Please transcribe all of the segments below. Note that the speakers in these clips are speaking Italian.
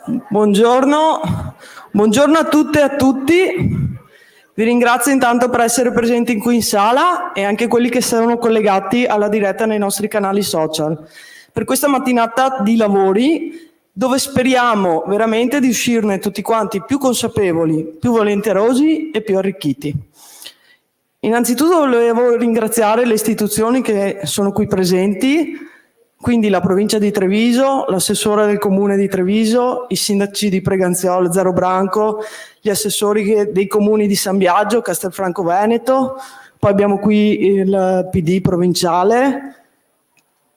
Buongiorno, buongiorno a tutte e a tutti. Vi ringrazio intanto per essere presenti qui in sala e anche quelli che sono collegati alla diretta nei nostri canali social. Per questa mattinata di lavori, dove speriamo veramente di uscirne tutti quanti più consapevoli, più volenterosi e più arricchiti. Innanzitutto volevo ringraziare le istituzioni che sono qui presenti, quindi la provincia di Treviso, l'assessore del comune di Treviso, i sindaci di Preganziolo, Zero Branco, gli assessori dei comuni di San Biagio, Castelfranco Veneto, poi abbiamo qui il PD provinciale,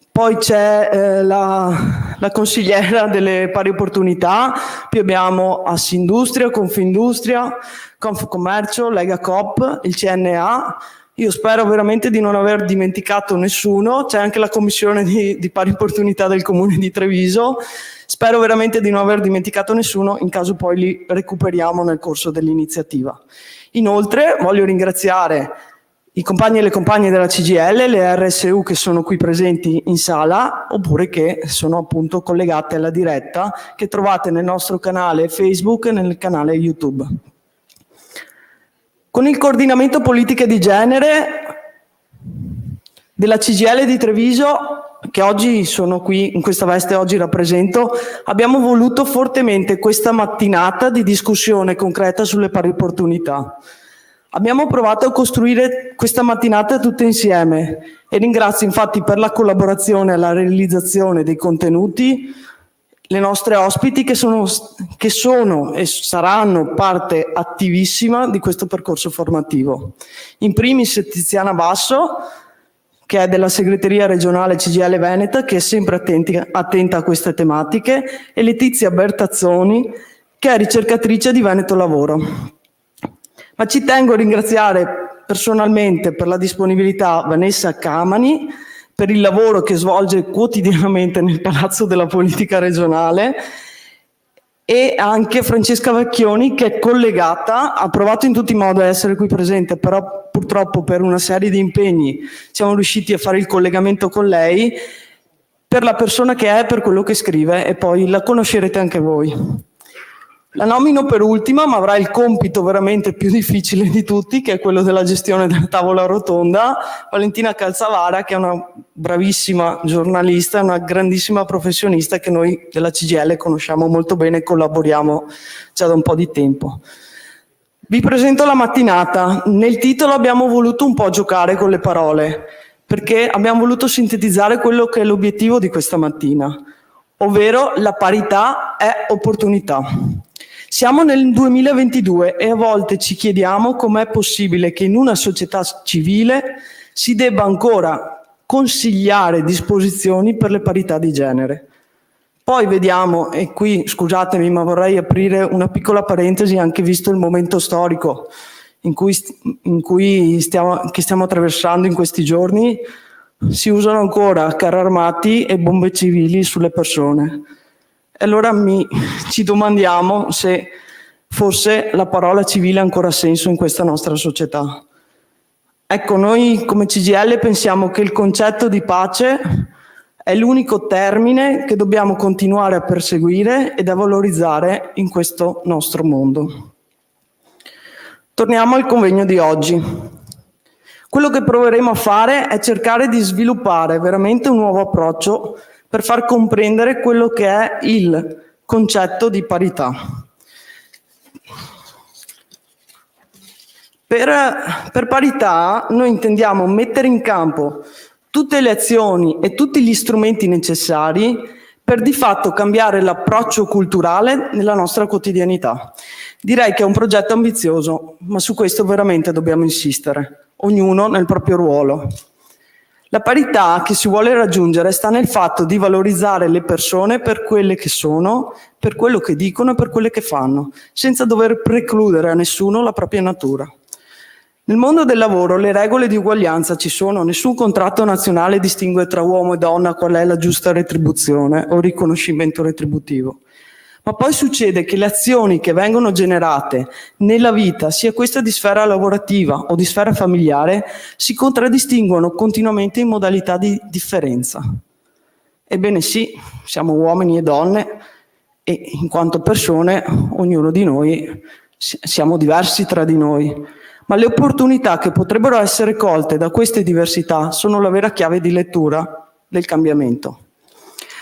poi c'è la consigliera delle pari opportunità, poi abbiamo Assindustria, Confindustria, Confcommercio, Lega Coop, il CNA. Io spero veramente di non aver dimenticato nessuno, c'è anche la commissione di pari opportunità del comune di Treviso, spero veramente di non aver dimenticato nessuno, in caso poi li recuperiamo nel corso dell'iniziativa. Inoltre voglio ringraziare i compagni e le compagne della CGIL, le RSU che sono qui presenti in sala, oppure che sono appunto collegate alla diretta, che trovate nel nostro canale Facebook e nel canale YouTube. Con il coordinamento politiche di genere della CGIL di Treviso, che oggi sono qui, in questa veste oggi rappresento, abbiamo voluto fortemente questa mattinata di discussione concreta sulle pari opportunità. Abbiamo provato a costruire questa mattinata tutte insieme e ringrazio infatti per la collaborazione alla realizzazione dei contenuti le nostre ospiti che sono e saranno parte attivissima di questo percorso formativo. In primis Tiziana Basso, che è della segreteria regionale CGIL Veneta, che è sempre attenta a queste tematiche, e Letizia Bertazzoni, che è ricercatrice di Veneto Lavoro. Ma ci tengo a ringraziare personalmente per la disponibilità Vanessa Camani, per il lavoro che svolge quotidianamente nel Palazzo della Politica Regionale, e anche Francesca Vacchioni, che è collegata, ha provato in tutti i modi a essere qui presente, però purtroppo per una serie di impegni siamo riusciti a fare il collegamento con lei, per la persona che è, per quello che scrive, e poi la conoscerete anche voi. La nomino per ultima, ma avrà il compito veramente più difficile di tutti, che è quello della gestione della tavola rotonda, Valentina Calzavara, che è una bravissima giornalista, una grandissima professionista che noi della CGIL conosciamo molto bene e collaboriamo già da un po' di tempo. Vi presento la mattinata. Nel titolo abbiamo voluto un po' giocare con le parole, perché abbiamo voluto sintetizzare quello che è l'obiettivo di questa mattina, ovvero la parità è opportunità. Siamo nel 2022 e a volte ci chiediamo com'è possibile che in una società civile si debba ancora consigliare disposizioni per le parità di genere. Poi vediamo, e qui scusatemi ma vorrei aprire una piccola parentesi anche visto il momento storico che stiamo attraversando in questi giorni, si usano ancora carri armati e bombe civili sulle persone. E allora ci domandiamo se forse la parola civile ha ancora senso in questa nostra società. Ecco, noi come CGIL pensiamo che il concetto di pace è l'unico termine che dobbiamo continuare a perseguire e da valorizzare in questo nostro mondo. Torniamo al convegno di oggi. Quello che proveremo a fare è cercare di sviluppare veramente un nuovo approccio per far comprendere quello che è il concetto di parità. Per parità noi intendiamo mettere in campo tutte le azioni e tutti gli strumenti necessari per di fatto cambiare l'approccio culturale nella nostra quotidianità. Direi che è un progetto ambizioso, ma su questo veramente dobbiamo insistere, ognuno nel proprio ruolo. La parità che si vuole raggiungere sta nel fatto di valorizzare le persone per quelle che sono, per quello che dicono e per quelle che fanno, senza dover precludere a nessuno la propria natura. Nel mondo del lavoro le regole di uguaglianza ci sono, nessun contratto nazionale distingue tra uomo e donna qual è la giusta retribuzione o riconoscimento retributivo. Ma poi succede che le azioni che vengono generate nella vita, sia questa di sfera lavorativa o di sfera familiare, si contraddistinguono continuamente in modalità di differenza. Ebbene sì, siamo uomini e donne e in quanto persone, ognuno di noi, siamo diversi tra di noi, ma le opportunità che potrebbero essere colte da queste diversità sono la vera chiave di lettura del cambiamento.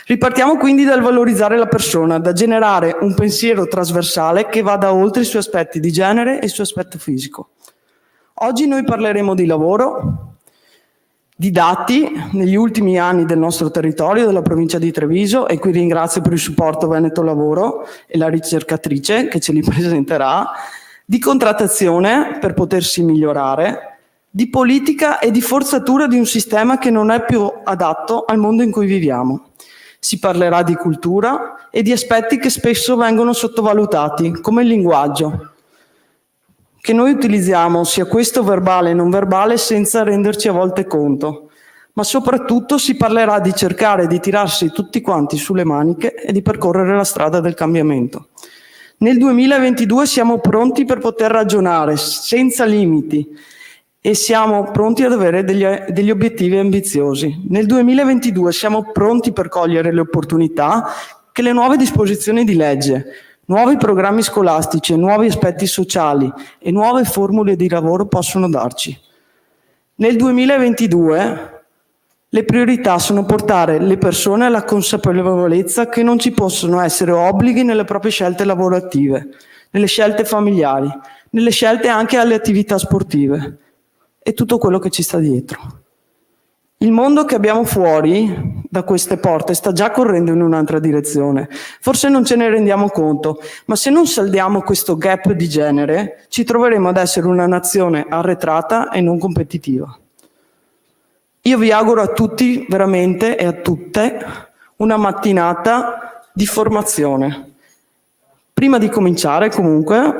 Ripartiamo quindi dal valorizzare la persona, da generare un pensiero trasversale che vada oltre i suoi aspetti di genere e il suo aspetto fisico. Oggi noi parleremo di lavoro, di dati negli ultimi anni del nostro territorio, della provincia di Treviso, e qui ringrazio per il supporto Veneto Lavoro e la ricercatrice che ce li presenterà, di contrattazione per potersi migliorare, di politica e di forzatura di un sistema che non è più adatto al mondo in cui viviamo. Si parlerà di cultura e di aspetti che spesso vengono sottovalutati, come il linguaggio, che noi utilizziamo, sia questo verbale e non verbale, senza renderci a volte conto. Ma soprattutto si parlerà di cercare di tirarsi tutti quanti sulle maniche e di percorrere la strada del cambiamento. Nel 2022 siamo pronti per poter ragionare senza limiti e siamo pronti ad avere degli obiettivi ambiziosi. Nel 2022 siamo pronti per cogliere le opportunità che le nuove disposizioni di legge, nuovi programmi scolastici, nuovi aspetti sociali e nuove formule di lavoro possono darci. Nel 2022 le priorità sono portare le persone alla consapevolezza che non ci possono essere obblighi nelle proprie scelte lavorative, nelle scelte familiari, nelle scelte anche alle attività sportive e tutto quello che ci sta dietro. Il mondo che abbiamo fuori da queste porte sta già correndo in un'altra direzione. Forse non ce ne rendiamo conto, ma se non saldiamo questo gap di genere, ci troveremo ad essere una nazione arretrata e non competitiva. Io vi auguro a tutti, veramente, e a tutte, una mattinata di formazione. Prima di cominciare, comunque,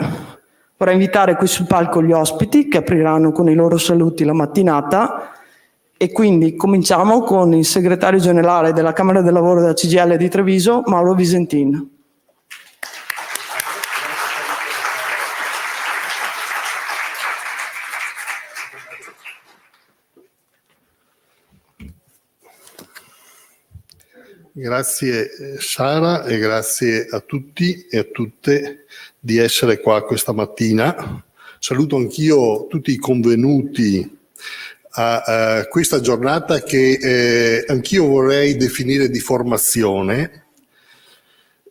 vorrei invitare qui sul palco gli ospiti che apriranno con i loro saluti la mattinata. E quindi cominciamo con il segretario generale della Camera del Lavoro della CGIL di Treviso, Mauro Visentin. Grazie Sara e grazie a tutti e a tutte di essere qua questa mattina. Saluto anch'io tutti i convenuti a questa giornata che anch'io vorrei definire di formazione.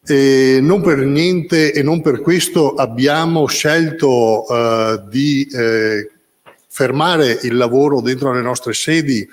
Non per niente e non per questo abbiamo scelto di fermare il lavoro dentro le nostre sedi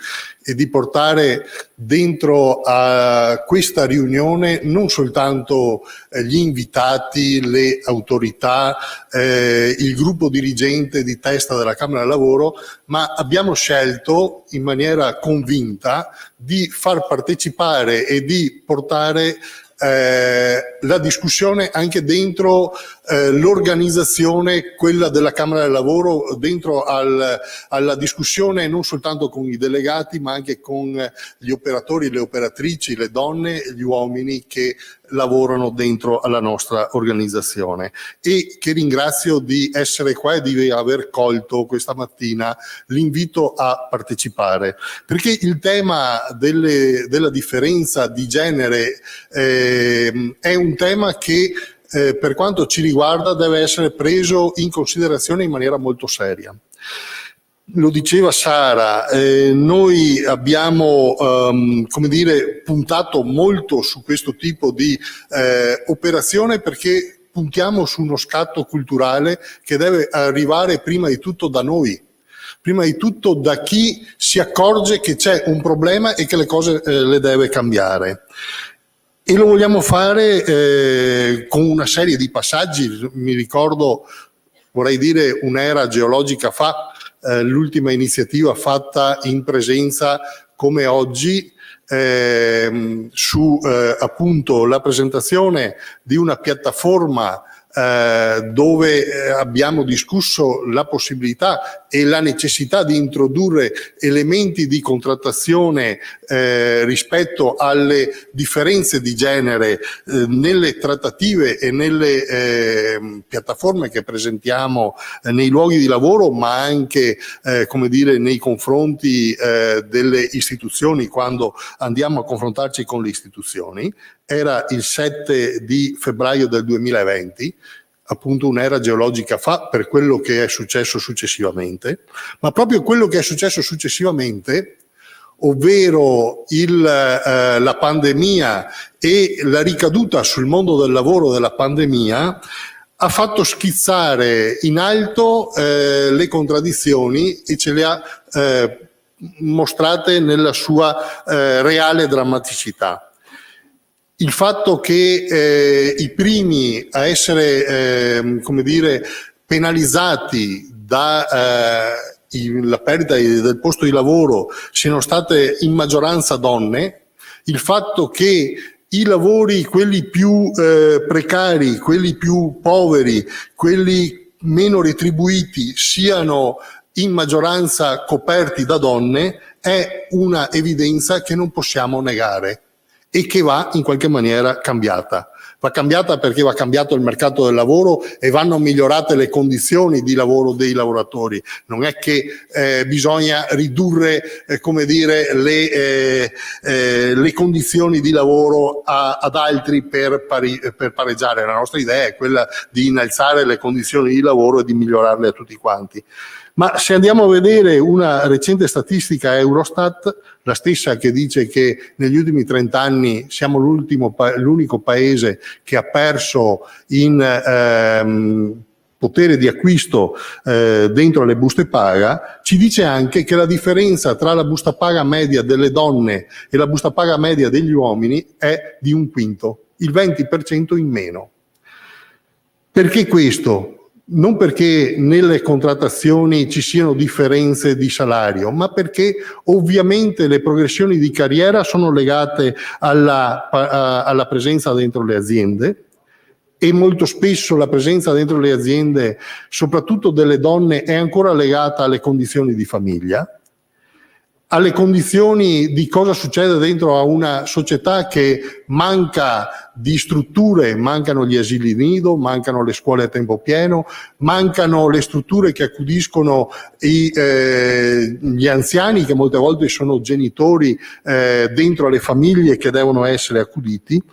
e di portare dentro a questa riunione non soltanto gli invitati, le autorità, il gruppo dirigente di testa della Camera del Lavoro, ma abbiamo scelto in maniera convinta di far partecipare e di portare la discussione anche dentro l'organizzazione, quella della Camera del Lavoro, dentro alla discussione non soltanto con i delegati ma anche con gli operatori, le operatrici, le donne e gli uomini che lavorano dentro alla nostra organizzazione, e che ringrazio di essere qua e di aver colto questa mattina l'invito a partecipare, perché il tema della differenza di genere è un tema che per quanto ci riguarda deve essere preso in considerazione in maniera molto seria. Lo diceva Sara, noi abbiamo puntato molto su questo tipo di operazione perché puntiamo su uno scatto culturale che deve arrivare prima di tutto da noi, prima di tutto da chi si accorge che c'è un problema e che le cose le deve cambiare. E lo vogliamo fare con una serie di passaggi. Mi ricordo, vorrei dire, un'era geologica fa, l'ultima iniziativa fatta in presenza come oggi su appunto la presentazione di una piattaforma dove abbiamo discusso la possibilità e la necessità di introdurre elementi di contrattazione rispetto alle differenze di genere nelle trattative e nelle piattaforme che presentiamo nei luoghi di lavoro, ma anche come dire, nei confronti delle istituzioni, quando andiamo a confrontarci con le istituzioni. Era il 7 di febbraio del 2020, appunto un'era geologica fa, per quello che è successo successivamente, ma proprio quello che è successo successivamente, ovvero la pandemia e la ricaduta sul mondo del lavoro della pandemia, ha fatto schizzare in alto le contraddizioni e ce le ha mostrate nella sua reale drammaticità. Il fatto che i primi a essere, come dire, penalizzati dalla perdita del posto di lavoro siano state in maggioranza donne, il fatto che i lavori, quelli più precari, quelli più poveri, quelli meno retribuiti, siano in maggioranza coperti da donne, è una evidenza che non possiamo negare e che va in qualche maniera cambiata. Va cambiata perché va cambiato il mercato del lavoro e vanno migliorate le condizioni di lavoro dei lavoratori. Non è che bisogna ridurre come dire, le condizioni di lavoro ad altri per pareggiare. La nostra idea è quella di innalzare le condizioni di lavoro e di migliorarle a tutti quanti. Ma se andiamo a vedere una recente statistica Eurostat, la stessa che dice che negli ultimi 30 anni siamo l'unico paese che ha perso in potere di acquisto dentro le buste paga, ci dice anche che la differenza tra la busta paga media delle donne e la busta paga media degli uomini è di un quinto, il 20% in meno. Perché questo? Non perché nelle contrattazioni ci siano differenze di salario, ma perché ovviamente le progressioni di carriera sono legate alla presenza dentro le aziende, e molto spesso la presenza dentro le aziende, soprattutto delle donne, è ancora legata alle condizioni di famiglia, alle condizioni di cosa succede dentro a una società che manca di strutture, mancano gli asili nido, mancano le scuole a tempo pieno, mancano le strutture che accudiscono gli anziani, che molte volte sono genitori dentro le famiglie che devono essere accuditi.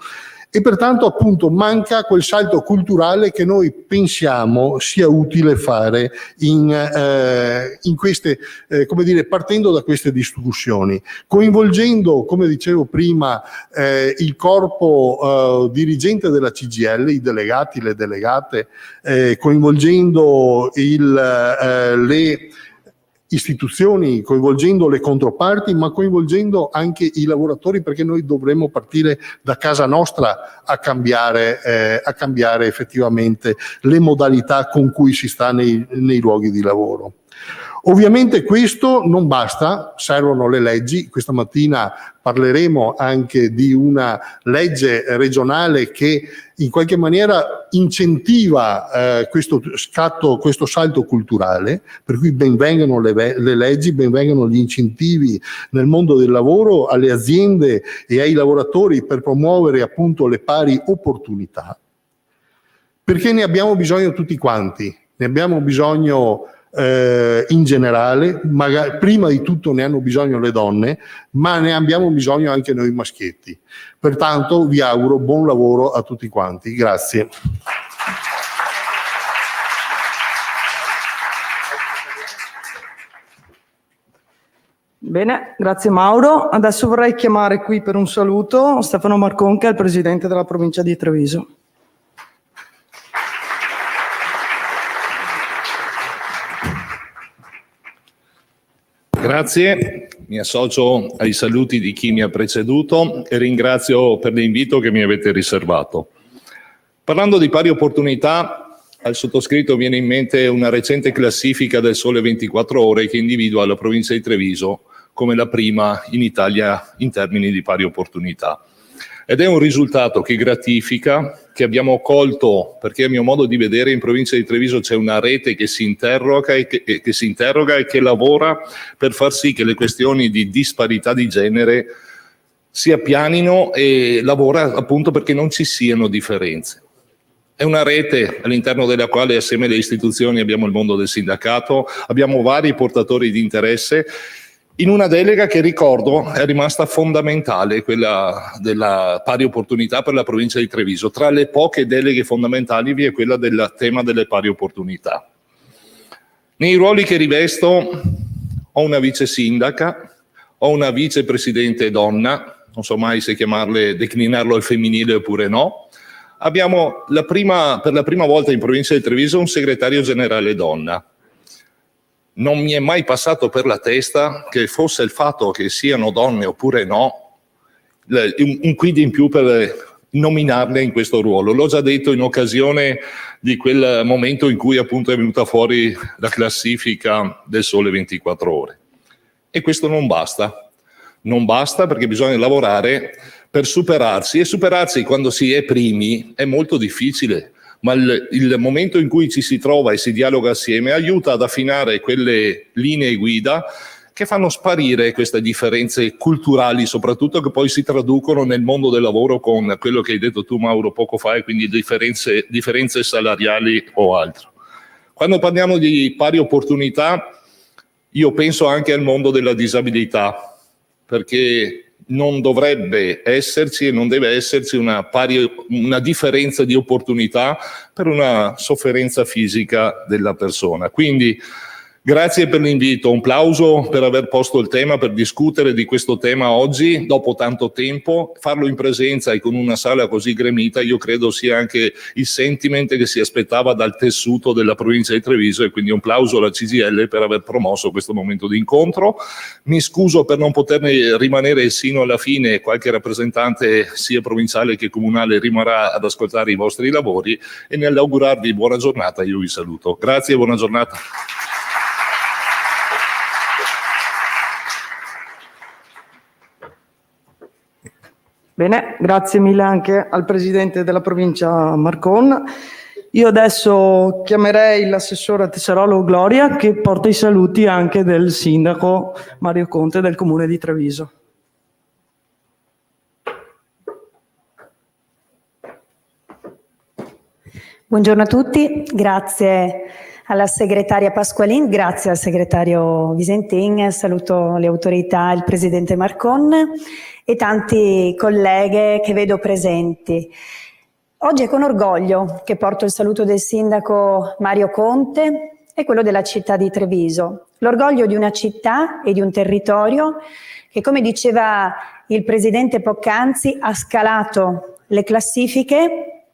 E pertanto appunto manca quel salto culturale che noi pensiamo sia utile fare in queste, come dire, partendo da queste discussioni, coinvolgendo, come dicevo prima, il corpo dirigente della CGIL, i delegati, le delegate, coinvolgendo le istituzioni, coinvolgendo le controparti, ma coinvolgendo anche i lavoratori, perché noi dovremmo partire da casa nostra a cambiare effettivamente le modalità con cui si sta nei luoghi di lavoro. Ovviamente questo non basta, servono le leggi. Questa mattina parleremo anche di una legge regionale che in qualche maniera incentiva questo salto culturale, per cui ben vengano le leggi, ben vengano gli incentivi nel mondo del lavoro alle aziende e ai lavoratori per promuovere appunto le pari opportunità, perché ne abbiamo bisogno tutti quanti, ne abbiamo bisogno in generale, magari, prima di tutto ne hanno bisogno le donne, ma ne abbiamo bisogno anche noi maschietti. Pertanto vi auguro buon lavoro a tutti quanti. Grazie. Bene, grazie Mauro. Adesso vorrei chiamare qui per un saluto Stefano Marconca, il presidente della provincia di Treviso. Grazie, mi associo ai saluti di chi mi ha preceduto e ringrazio per l'invito che mi avete riservato. Parlando di pari opportunità, al sottoscritto viene in mente una recente classifica del Sole 24 Ore che individua la provincia di Treviso come la prima in Italia in termini di pari opportunità. ed è un risultato che gratifica, che abbiamo colto, perché a mio modo di vedere in provincia di Treviso c'è una rete che si interroga e che lavora per far sì che le questioni di disparità di genere si appianino, e lavora appunto perché non ci siano differenze. È una rete all'interno della quale, assieme alle istituzioni, abbiamo il mondo del sindacato, abbiamo vari portatori di interesse, in una delega che, ricordo, è rimasta fondamentale, quella della pari opportunità per la provincia di Treviso. Tra le poche deleghe fondamentali vi è quella del tema delle pari opportunità. Nei ruoli che rivesto ho una vice sindaca, ho una vicepresidente donna, non so mai se declinarlo al femminile oppure no. Abbiamo per la prima volta in provincia di Treviso un segretario generale donna. Non mi è mai passato per la testa che fosse il fatto che siano donne oppure no un quid in più per nominarle in questo ruolo. L'ho già detto in occasione di quel momento in cui appunto è venuta fuori la classifica del Sole 24 Ore. E questo non basta. Non basta, perché bisogna lavorare per superarsi, e superarsi quando si è primi è molto difficile, ma il momento in cui ci si trova e si dialoga assieme aiuta ad affinare quelle linee guida che fanno sparire queste differenze culturali, soprattutto, che poi si traducono nel mondo del lavoro con quello che hai detto tu, Mauro, poco fa, e quindi differenze salariali o altro. Quando parliamo di pari opportunità, io penso anche al mondo della disabilità, perché non dovrebbe esserci e non deve esserci una differenza di opportunità per una sofferenza fisica della persona. Quindi grazie per l'invito, un plauso per aver posto il tema, per discutere di questo tema oggi, dopo tanto tempo. Farlo in presenza e con una sala così gremita, io credo sia anche il sentiment che si aspettava dal tessuto della provincia di Treviso, e quindi un plauso alla CGIL per aver promosso questo momento di incontro. Mi scuso per non poterne rimanere sino alla fine, qualche rappresentante sia provinciale che comunale rimarrà ad ascoltare i vostri lavori, e nell'augurarvi buona giornata io vi saluto. Grazie e buona giornata. Bene, grazie mille anche al Presidente della Provincia Marcon. Io adesso chiamerei l'assessore Tessarolo Gloria, che porta i saluti anche del Sindaco Mario Conte del Comune di Treviso. Buongiorno a tutti, grazie alla segretaria Pasqualin, grazie al segretario Visentin, saluto le autorità, il Presidente Marcon e tanti colleghe che vedo presenti. Oggi è con orgoglio che porto il saluto del Sindaco Mario Conte e quello della città di Treviso. L'orgoglio di una città e di un territorio che, come diceva il Presidente poc'anzi, ha scalato le classifiche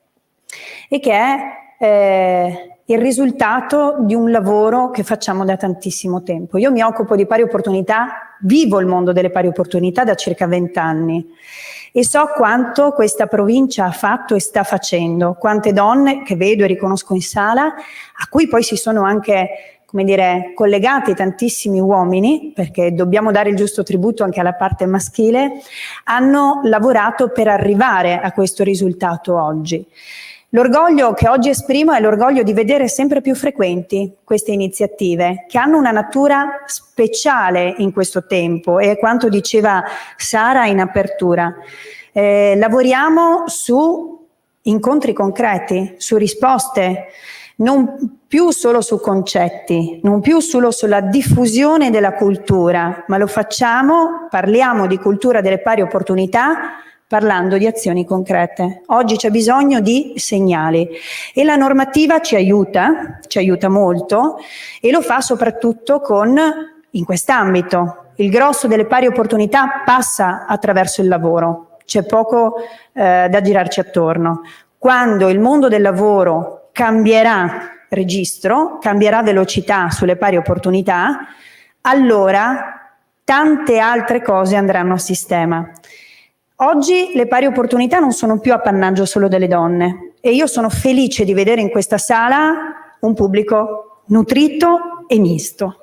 e che è il risultato di un lavoro che facciamo da tantissimo tempo. Io mi occupo di pari opportunità, vivo il mondo delle pari opportunità da circa 20 anni e so quanto questa provincia ha fatto e sta facendo, quante donne che vedo e riconosco in sala, a cui poi si sono anche, come dire, collegati tantissimi uomini, perché dobbiamo dare il giusto tributo anche alla parte maschile, hanno lavorato per arrivare a questo risultato oggi. L'orgoglio che oggi esprimo è l'orgoglio di vedere sempre più frequenti queste iniziative, che hanno una natura speciale in questo tempo, e quanto diceva Sara in apertura. Lavoriamo su incontri concreti, su risposte, non più solo su concetti, non più solo sulla diffusione della cultura, ma lo facciamo, parliamo di cultura delle pari opportunità, parlando di azioni concrete. Oggi c'è bisogno di segnali e la normativa ci aiuta molto, e lo fa soprattutto in quest'ambito. Il grosso delle pari opportunità passa attraverso il lavoro, c'è poco da girarci attorno. Quando il mondo del lavoro cambierà registro, cambierà velocità sulle pari opportunità, allora tante altre cose andranno a sistema. Oggi le pari opportunità non sono più appannaggio solo delle donne, e io sono felice di vedere in questa sala un pubblico nutrito e misto.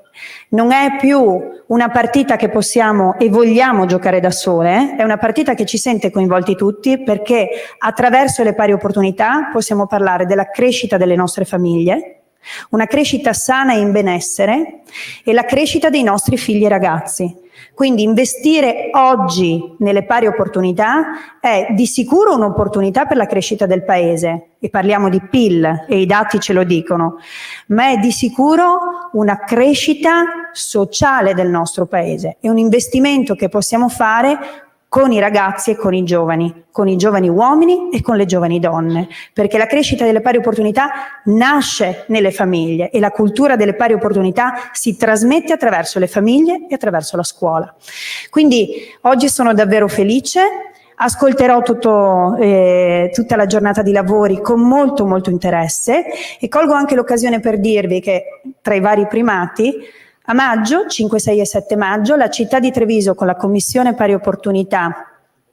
Non è più una partita che possiamo e vogliamo giocare da sole, è una partita che ci sente coinvolti tutti, perché attraverso le pari opportunità possiamo parlare della crescita delle nostre famiglie, una crescita sana e in benessere, e la crescita dei nostri figli e ragazzi. Quindi investire oggi nelle pari opportunità è di sicuro un'opportunità per la crescita del Paese, e parliamo di PIL e i dati ce lo dicono, ma è di sicuro una crescita sociale del nostro Paese, è un investimento che possiamo fare con i ragazzi e con i giovani uomini e con le giovani donne, perché la crescita delle pari opportunità nasce nelle famiglie e la cultura delle pari opportunità si trasmette attraverso le famiglie e attraverso la scuola. Quindi oggi sono davvero felice, ascolterò tutta la giornata di lavori con molto interesse, e colgo anche l'occasione per dirvi che tra i vari primati, a maggio, 5, 6 e 7 maggio, la città di Treviso con la Commissione Pari Opportunità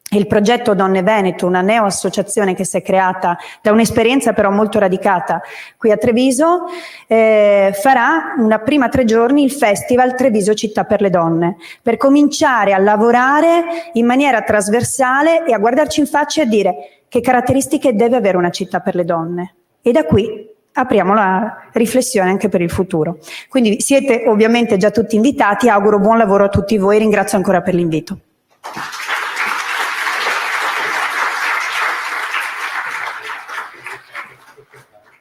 e il progetto Donne Veneto, una neo-associazione che si è creata da un'esperienza però molto radicata qui a Treviso, farà una prima 3 giorni il Festival Treviso Città per le Donne, per cominciare a lavorare in maniera trasversale e a guardarci in faccia e a dire che caratteristiche deve avere una città per le donne. E da qui apriamo la riflessione anche per il futuro. Quindi siete ovviamente già tutti invitati, auguro buon lavoro a tutti voi, ringrazio ancora per l'invito.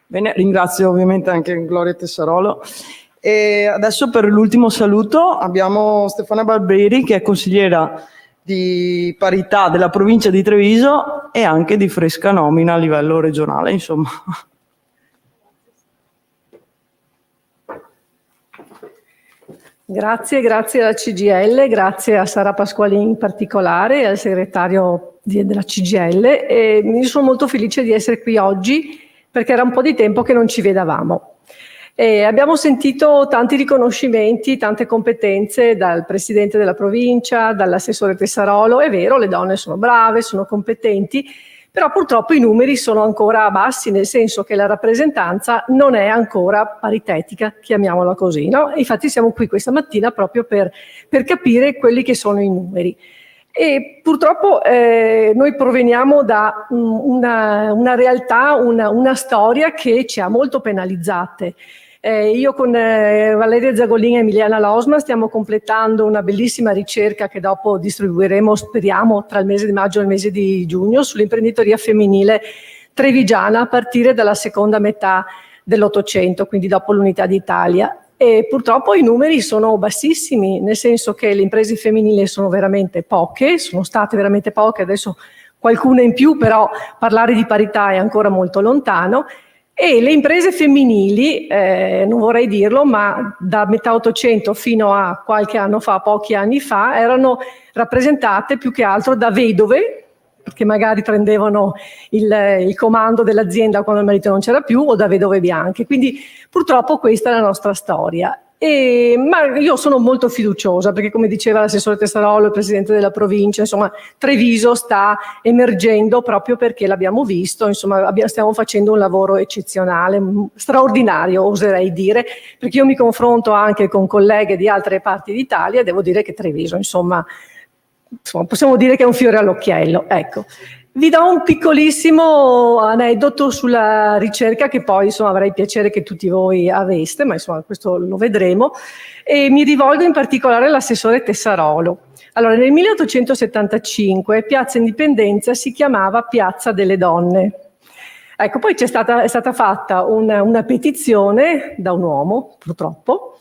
Bene, ringrazio ovviamente anche Gloria Tessarolo. E adesso per l'ultimo saluto abbiamo Stefania Barberi, che è consigliera di parità della provincia di Treviso e anche di fresca nomina a livello regionale, insomma. Grazie alla CGIL, grazie a Sara Pasqualin in particolare e al segretario della CGIL. E mi sono molto felice di essere qui oggi perché era un po' di tempo che non ci vedavamo. E abbiamo sentito tanti riconoscimenti, tante competenze dal presidente della provincia, dall'assessore Tessarolo. È vero, le donne sono brave, sono competenti, però purtroppo i numeri sono ancora bassi, nel senso che la rappresentanza non è ancora paritetica, chiamiamola così, no? E infatti siamo qui questa mattina proprio per capire quelli che sono i numeri. E purtroppo noi proveniamo da una realtà, una storia che ci ha molto penalizzate. Io con Valeria Zagolin e Emiliana Losma stiamo completando una bellissima ricerca che dopo distribuiremo, speriamo, tra il mese di maggio e il mese di giugno, sull'imprenditoria femminile trevigiana a partire dalla seconda metà dell'Ottocento, quindi dopo l'Unità d'Italia. E purtroppo i numeri sono bassissimi, nel senso che le imprese femminili sono veramente poche, sono state veramente poche, adesso qualcuna in più, però parlare di parità è ancora molto lontano. E le imprese femminili, non vorrei dirlo, ma da metà Ottocento fino a qualche anno fa, pochi anni fa, erano rappresentate più che altro da vedove, che magari prendevano il comando dell'azienda quando il marito non c'era più, o da vedove bianche. Quindi purtroppo questa è la nostra storia. Ma io sono molto fiduciosa perché, come diceva l'assessore Tessarolo, il presidente della provincia, insomma Treviso sta emergendo proprio perché l'abbiamo visto, insomma stiamo facendo un lavoro eccezionale, straordinario oserei dire, perché io mi confronto anche con colleghe di altre parti d'Italia e devo dire che Treviso insomma possiamo dire che è un fiore all'occhiello, ecco. Vi do un piccolissimo aneddoto sulla ricerca che poi insomma avrei piacere che tutti voi aveste, ma insomma questo lo vedremo, e mi rivolgo in particolare all'assessore Tessarolo. Allora, nel 1875 Piazza Indipendenza si chiamava Piazza delle Donne. Ecco, poi è stata fatta una petizione da un uomo, purtroppo,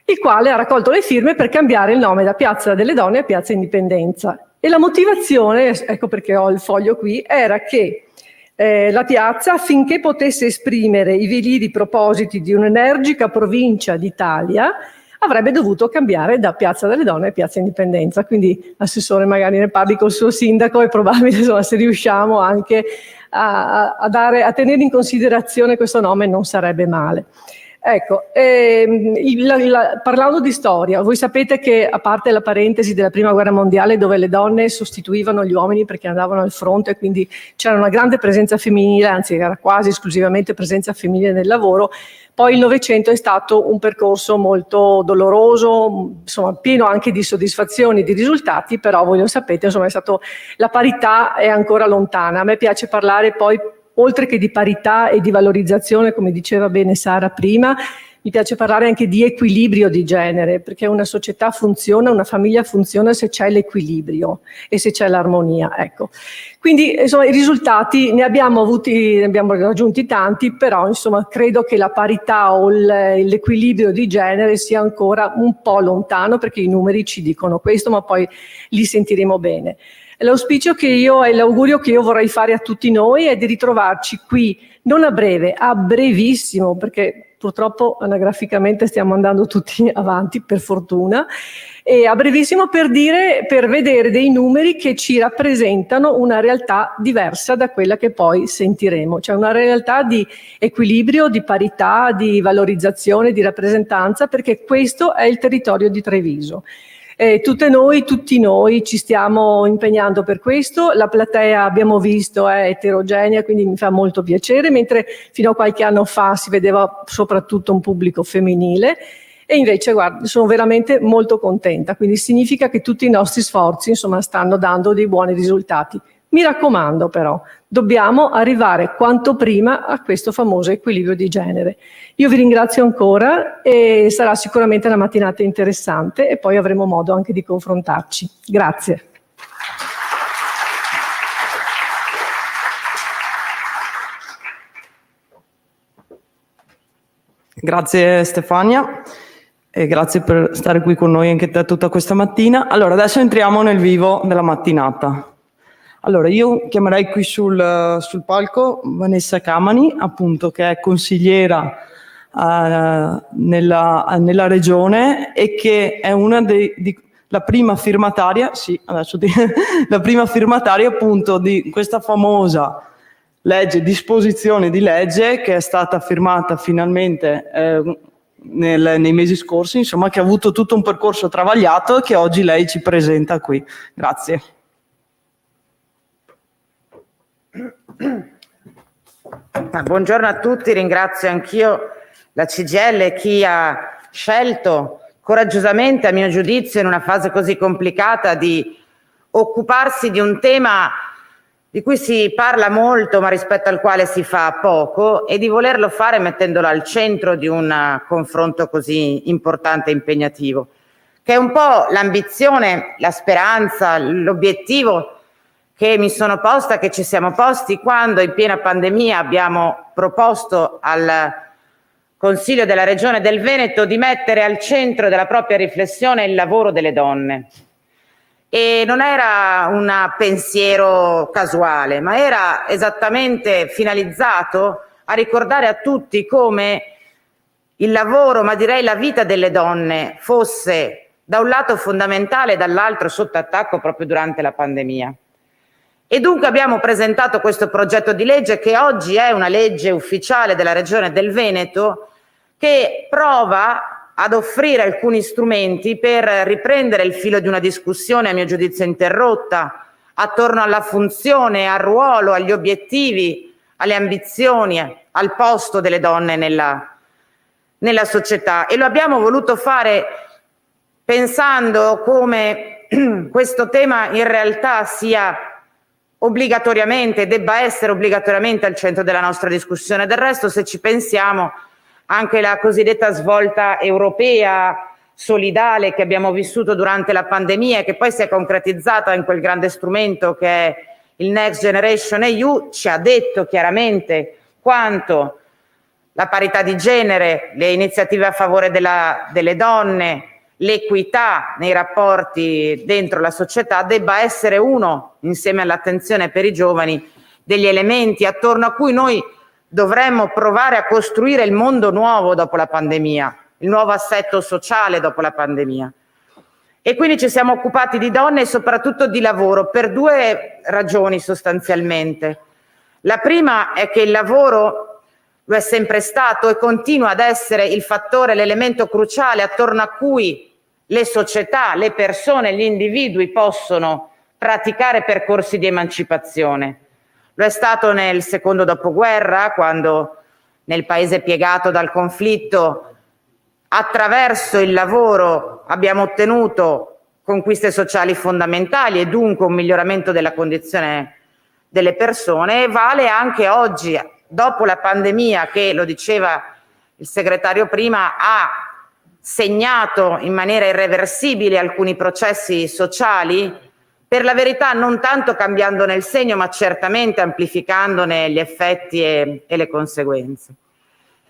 il quale ha raccolto le firme per cambiare il nome da Piazza delle Donne a Piazza Indipendenza. E la motivazione, ecco perché ho il foglio qui, era che la piazza, affinché potesse esprimere i veliri propositi di un'energica provincia d'Italia, avrebbe dovuto cambiare da Piazza delle Donne a Piazza Indipendenza. Quindi, assessore, magari ne parli col suo sindaco, è probabile, insomma, se riusciamo anche a tenere in considerazione questo nome non sarebbe male. Ecco, parlando di storia, voi sapete che, a parte la parentesi della Prima Guerra Mondiale, dove le donne sostituivano gli uomini perché andavano al fronte, quindi c'era una grande presenza femminile, anzi era quasi esclusivamente presenza femminile nel lavoro, poi il Novecento è stato un percorso molto doloroso, insomma pieno anche di soddisfazioni, di risultati, però voi lo sapete, insomma la parità è ancora lontana. A me piace parlare poi, oltre che di parità e di valorizzazione, come diceva bene Sara prima, mi piace parlare anche di equilibrio di genere, perché una società funziona, una famiglia funziona se c'è l'equilibrio e se c'è l'armonia. Ecco. Quindi insomma, i risultati ne abbiamo raggiunti tanti, però insomma, credo che la parità o l'equilibrio di genere sia ancora un po' lontano, perché i numeri ci dicono questo, ma poi li sentiremo bene. L'auspicio che io e l'augurio che io vorrei fare a tutti noi è di ritrovarci qui, non a breve, a brevissimo, perché purtroppo anagraficamente stiamo andando tutti avanti, per fortuna, e a brevissimo per vedere dei numeri che ci rappresentano una realtà diversa da quella che poi sentiremo, cioè una realtà di equilibrio, di parità, di valorizzazione, di rappresentanza, perché questo è il territorio di Treviso. Tutti noi ci stiamo impegnando per questo. La platea, abbiamo visto, è eterogenea, quindi mi fa molto piacere, mentre fino a qualche anno fa si vedeva soprattutto un pubblico femminile, e invece guarda, sono veramente molto contenta, quindi significa che tutti i nostri sforzi insomma stanno dando dei buoni risultati. Mi raccomando però, dobbiamo arrivare quanto prima a questo famoso equilibrio di genere. Io vi ringrazio ancora e sarà sicuramente una mattinata interessante e poi avremo modo anche di confrontarci. Grazie. Grazie Stefania e grazie per stare qui con noi anche te tutta questa mattina. Allora, adesso entriamo nel vivo della mattinata. Allora, io chiamerei qui sul palco Vanessa Camani, appunto, che è consigliera nella regione e che è una la prima firmataria, la prima firmataria appunto di questa famosa disposizione di legge che è stata firmata finalmente nei mesi scorsi, insomma, che ha avuto tutto un percorso travagliato e che oggi lei ci presenta qui. Grazie. Buongiorno a tutti, ringrazio anch'io la CGIL e chi ha scelto coraggiosamente, a mio giudizio, in una fase così complicata, di occuparsi di un tema di cui si parla molto ma rispetto al quale si fa poco, e di volerlo fare mettendolo al centro di un confronto così importante e impegnativo, che è un po' l'ambizione, la speranza, l'obiettivo che mi sono posta, che ci siamo posti quando in piena pandemia abbiamo proposto al Consiglio della Regione del Veneto di mettere al centro della propria riflessione il lavoro delle donne. E non era un pensiero casuale, ma era esattamente finalizzato a ricordare a tutti come il lavoro, ma direi la vita delle donne, fosse da un lato fondamentale e dall'altro sotto attacco proprio durante la pandemia. E dunque abbiamo presentato questo progetto di legge, che oggi è una legge ufficiale della Regione del Veneto, che prova ad offrire alcuni strumenti per riprendere il filo di una discussione, a mio giudizio interrotta, attorno alla funzione, al ruolo, agli obiettivi, alle ambizioni, al posto delle donne nella società. E lo abbiamo voluto fare pensando come questo tema in realtà debba essere obbligatoriamente al centro della nostra discussione. Del resto, se ci pensiamo, anche la cosiddetta svolta europea solidale che abbiamo vissuto durante la pandemia e che poi si è concretizzata in quel grande strumento che è il Next Generation EU, ci ha detto chiaramente quanto la parità di genere, le iniziative a favore delle donne, l'equità nei rapporti dentro la società debba essere uno, insieme all'attenzione per i giovani, degli elementi attorno a cui noi dovremmo provare a costruire il mondo nuovo dopo la pandemia, il nuovo assetto sociale dopo la pandemia. E quindi ci siamo occupati di donne e soprattutto di lavoro per due ragioni sostanzialmente. La prima è che il lavoro lo è sempre stato e continua ad essere il fattore, l'elemento cruciale attorno a cui le società, le persone, gli individui possono praticare percorsi di emancipazione. Lo è stato nel secondo dopoguerra, quando nel paese piegato dal conflitto, attraverso il lavoro abbiamo ottenuto conquiste sociali fondamentali e dunque un miglioramento della condizione delle persone, e vale anche oggi, dopo la pandemia che, lo diceva il segretario prima, ha segnato in maniera irreversibile alcuni processi sociali, per la verità non tanto cambiandone il segno, ma certamente amplificandone gli effetti e le conseguenze.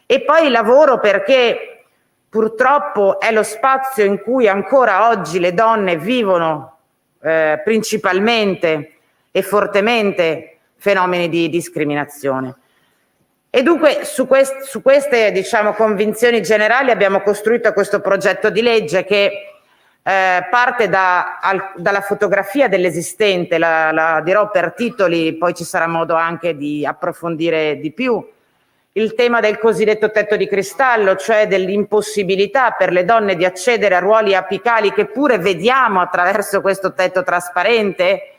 E poi il lavoro, perché purtroppo è lo spazio in cui ancora oggi le donne vivono principalmente e fortemente fenomeni di discriminazione. E dunque su queste diciamo, convinzioni generali abbiamo costruito questo progetto di legge che parte dalla fotografia dell'esistente, la dirò per titoli, poi ci sarà modo anche di approfondire di più. Il tema del cosiddetto tetto di cristallo, cioè dell'impossibilità per le donne di accedere a ruoli apicali che pure vediamo attraverso questo tetto trasparente,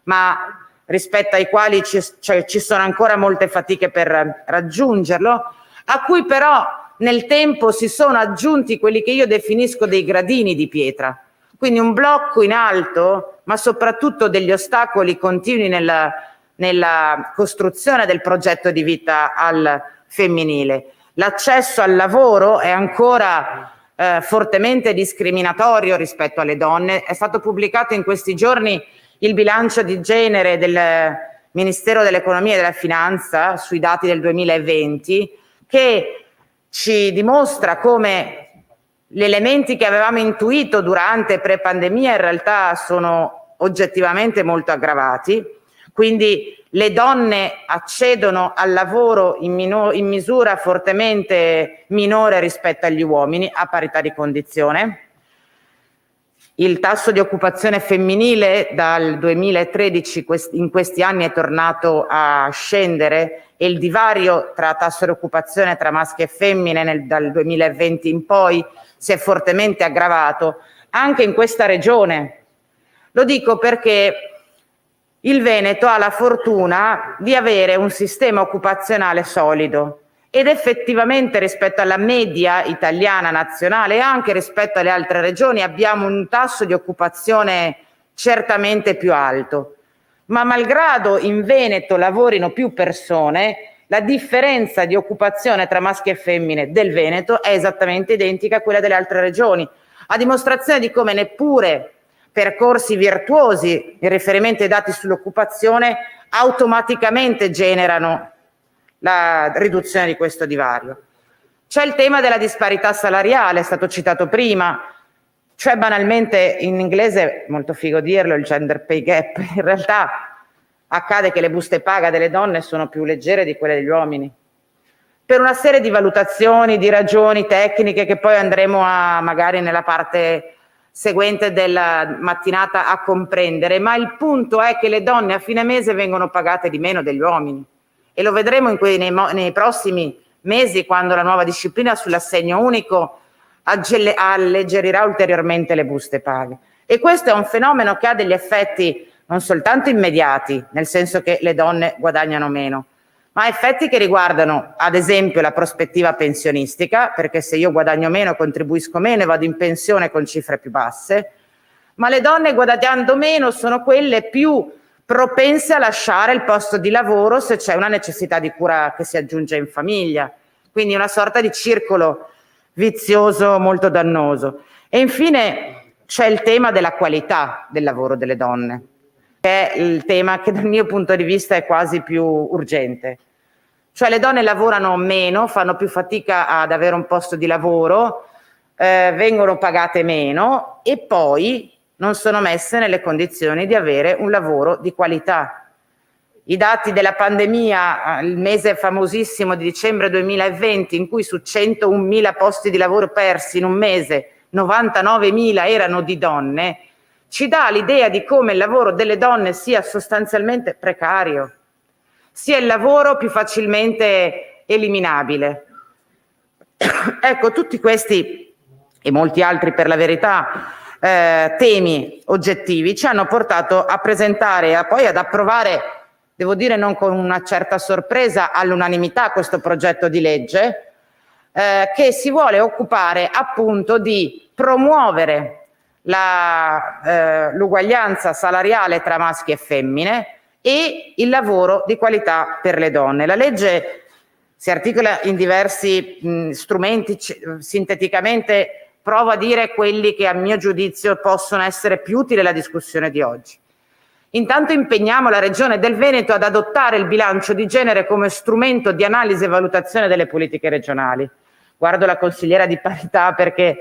ma rispetto ai quali ci sono ancora molte fatiche per raggiungerlo, a cui però nel tempo si sono aggiunti quelli che io definisco dei gradini di pietra, quindi un blocco in alto, ma soprattutto degli ostacoli continui nella costruzione del progetto di vita al femminile. L'accesso al lavoro è ancora fortemente discriminatorio rispetto alle donne. È stato pubblicato in questi giorni il bilancio di genere del Ministero dell'Economia e della Finanza sui dati del 2020, che ci dimostra come gli elementi che avevamo intuito durante pre-pandemia in realtà sono oggettivamente molto aggravati. Quindi le donne accedono al lavoro in misura fortemente minore rispetto agli uomini, a parità di condizione. Il tasso di occupazione femminile dal 2013 in questi anni è tornato a scendere e il divario tra tasso di occupazione tra maschi e femmine dal 2020 in poi si è fortemente aggravato anche in questa regione. Lo dico perché il Veneto ha la fortuna di avere un sistema occupazionale solido ed effettivamente rispetto alla media italiana nazionale e anche rispetto alle altre regioni abbiamo un tasso di occupazione certamente più alto. Ma malgrado in Veneto lavorino più persone, la differenza di occupazione tra maschi e femmine del Veneto è esattamente identica a quella delle altre regioni, a dimostrazione di come neppure percorsi virtuosi in riferimento ai dati sull'occupazione automaticamente generano la riduzione di questo divario. C'è il tema della disparità salariale, è stato citato prima, cioè banalmente in inglese, molto figo dirlo, il gender pay gap. In realtà accade che le buste paga delle donne sono più leggere di quelle degli uomini, per una serie di valutazioni, di ragioni tecniche che poi andremo a magari nella parte seguente della mattinata a comprendere, ma il punto è che le donne a fine mese vengono pagate di meno degli uomini e lo vedremo nei prossimi mesi quando la nuova disciplina sull'assegno unico alleggerirà ulteriormente le buste paga. E questo è un fenomeno che ha degli effetti non soltanto immediati, nel senso che le donne guadagnano meno, ma effetti che riguardano ad esempio la prospettiva pensionistica, perché se io guadagno meno contribuisco meno e vado in pensione con cifre più basse, ma le donne guadagnando meno sono quelle più propense a lasciare il posto di lavoro se c'è una necessità di cura che si aggiunge in famiglia, quindi una sorta di circolo vizioso molto dannoso. E infine c'è il tema della qualità del lavoro delle donne, che è il tema che dal mio punto di vista è quasi più urgente. Cioè le donne lavorano meno, fanno più fatica ad avere un posto di lavoro, vengono pagate meno e poi non sono messe nelle condizioni di avere un lavoro di qualità. I dati della pandemia, il mese famosissimo di dicembre 2020, in cui su 101.000 posti di lavoro persi in un mese, 99.000 erano di donne, ci dà l'idea di come il lavoro delle donne sia sostanzialmente precario, sia il lavoro più facilmente eliminabile. Ecco, tutti questi e molti altri per la verità temi oggettivi ci hanno portato a presentare e poi ad approvare, devo dire non con una certa sorpresa, all'unanimità questo progetto di legge che si vuole occupare appunto di promuovere l'uguaglianza salariale tra maschi e femmine e il lavoro di qualità per le donne. La legge si articola in diversi strumenti, sinteticamente provo a dire quelli che a mio giudizio possono essere più utili alla discussione di oggi. Intanto impegniamo la Regione del Veneto ad adottare il bilancio di genere come strumento di analisi e valutazione delle politiche regionali. Guardo la consigliera di parità perché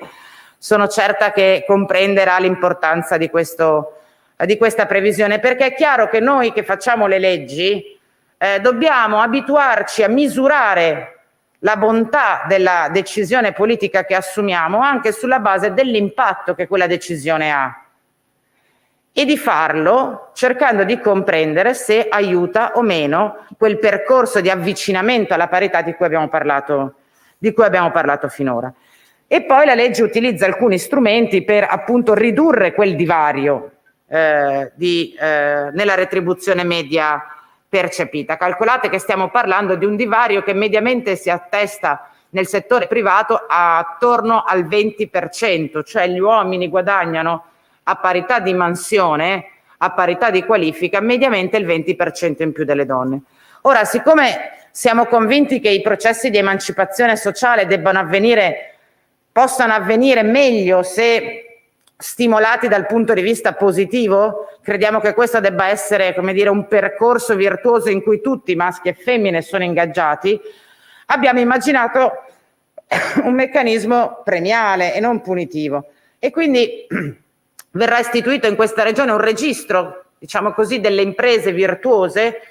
sono certa che comprenderà l'importanza di questa previsione, perché è chiaro che noi che facciamo le leggi dobbiamo abituarci a misurare la bontà della decisione politica che assumiamo anche sulla base dell'impatto che quella decisione ha e di farlo cercando di comprendere se aiuta o meno quel percorso di avvicinamento alla parità di cui abbiamo parlato finora. E poi la legge utilizza alcuni strumenti per appunto ridurre quel divario nella retribuzione media percepita. Calcolate che stiamo parlando di un divario che mediamente si attesta nel settore privato attorno al 20%, cioè gli uomini guadagnano a parità di mansione, a parità di qualifica, mediamente il 20% in più delle donne. Ora, siccome siamo convinti che i processi di emancipazione sociale possano avvenire meglio se stimolati dal punto di vista positivo, crediamo che questo debba essere, come dire, un percorso virtuoso in cui tutti, maschi e femmine, sono ingaggiati. Abbiamo immaginato un meccanismo premiale e non punitivo e quindi verrà istituito in questa regione un registro, diciamo così, delle imprese virtuose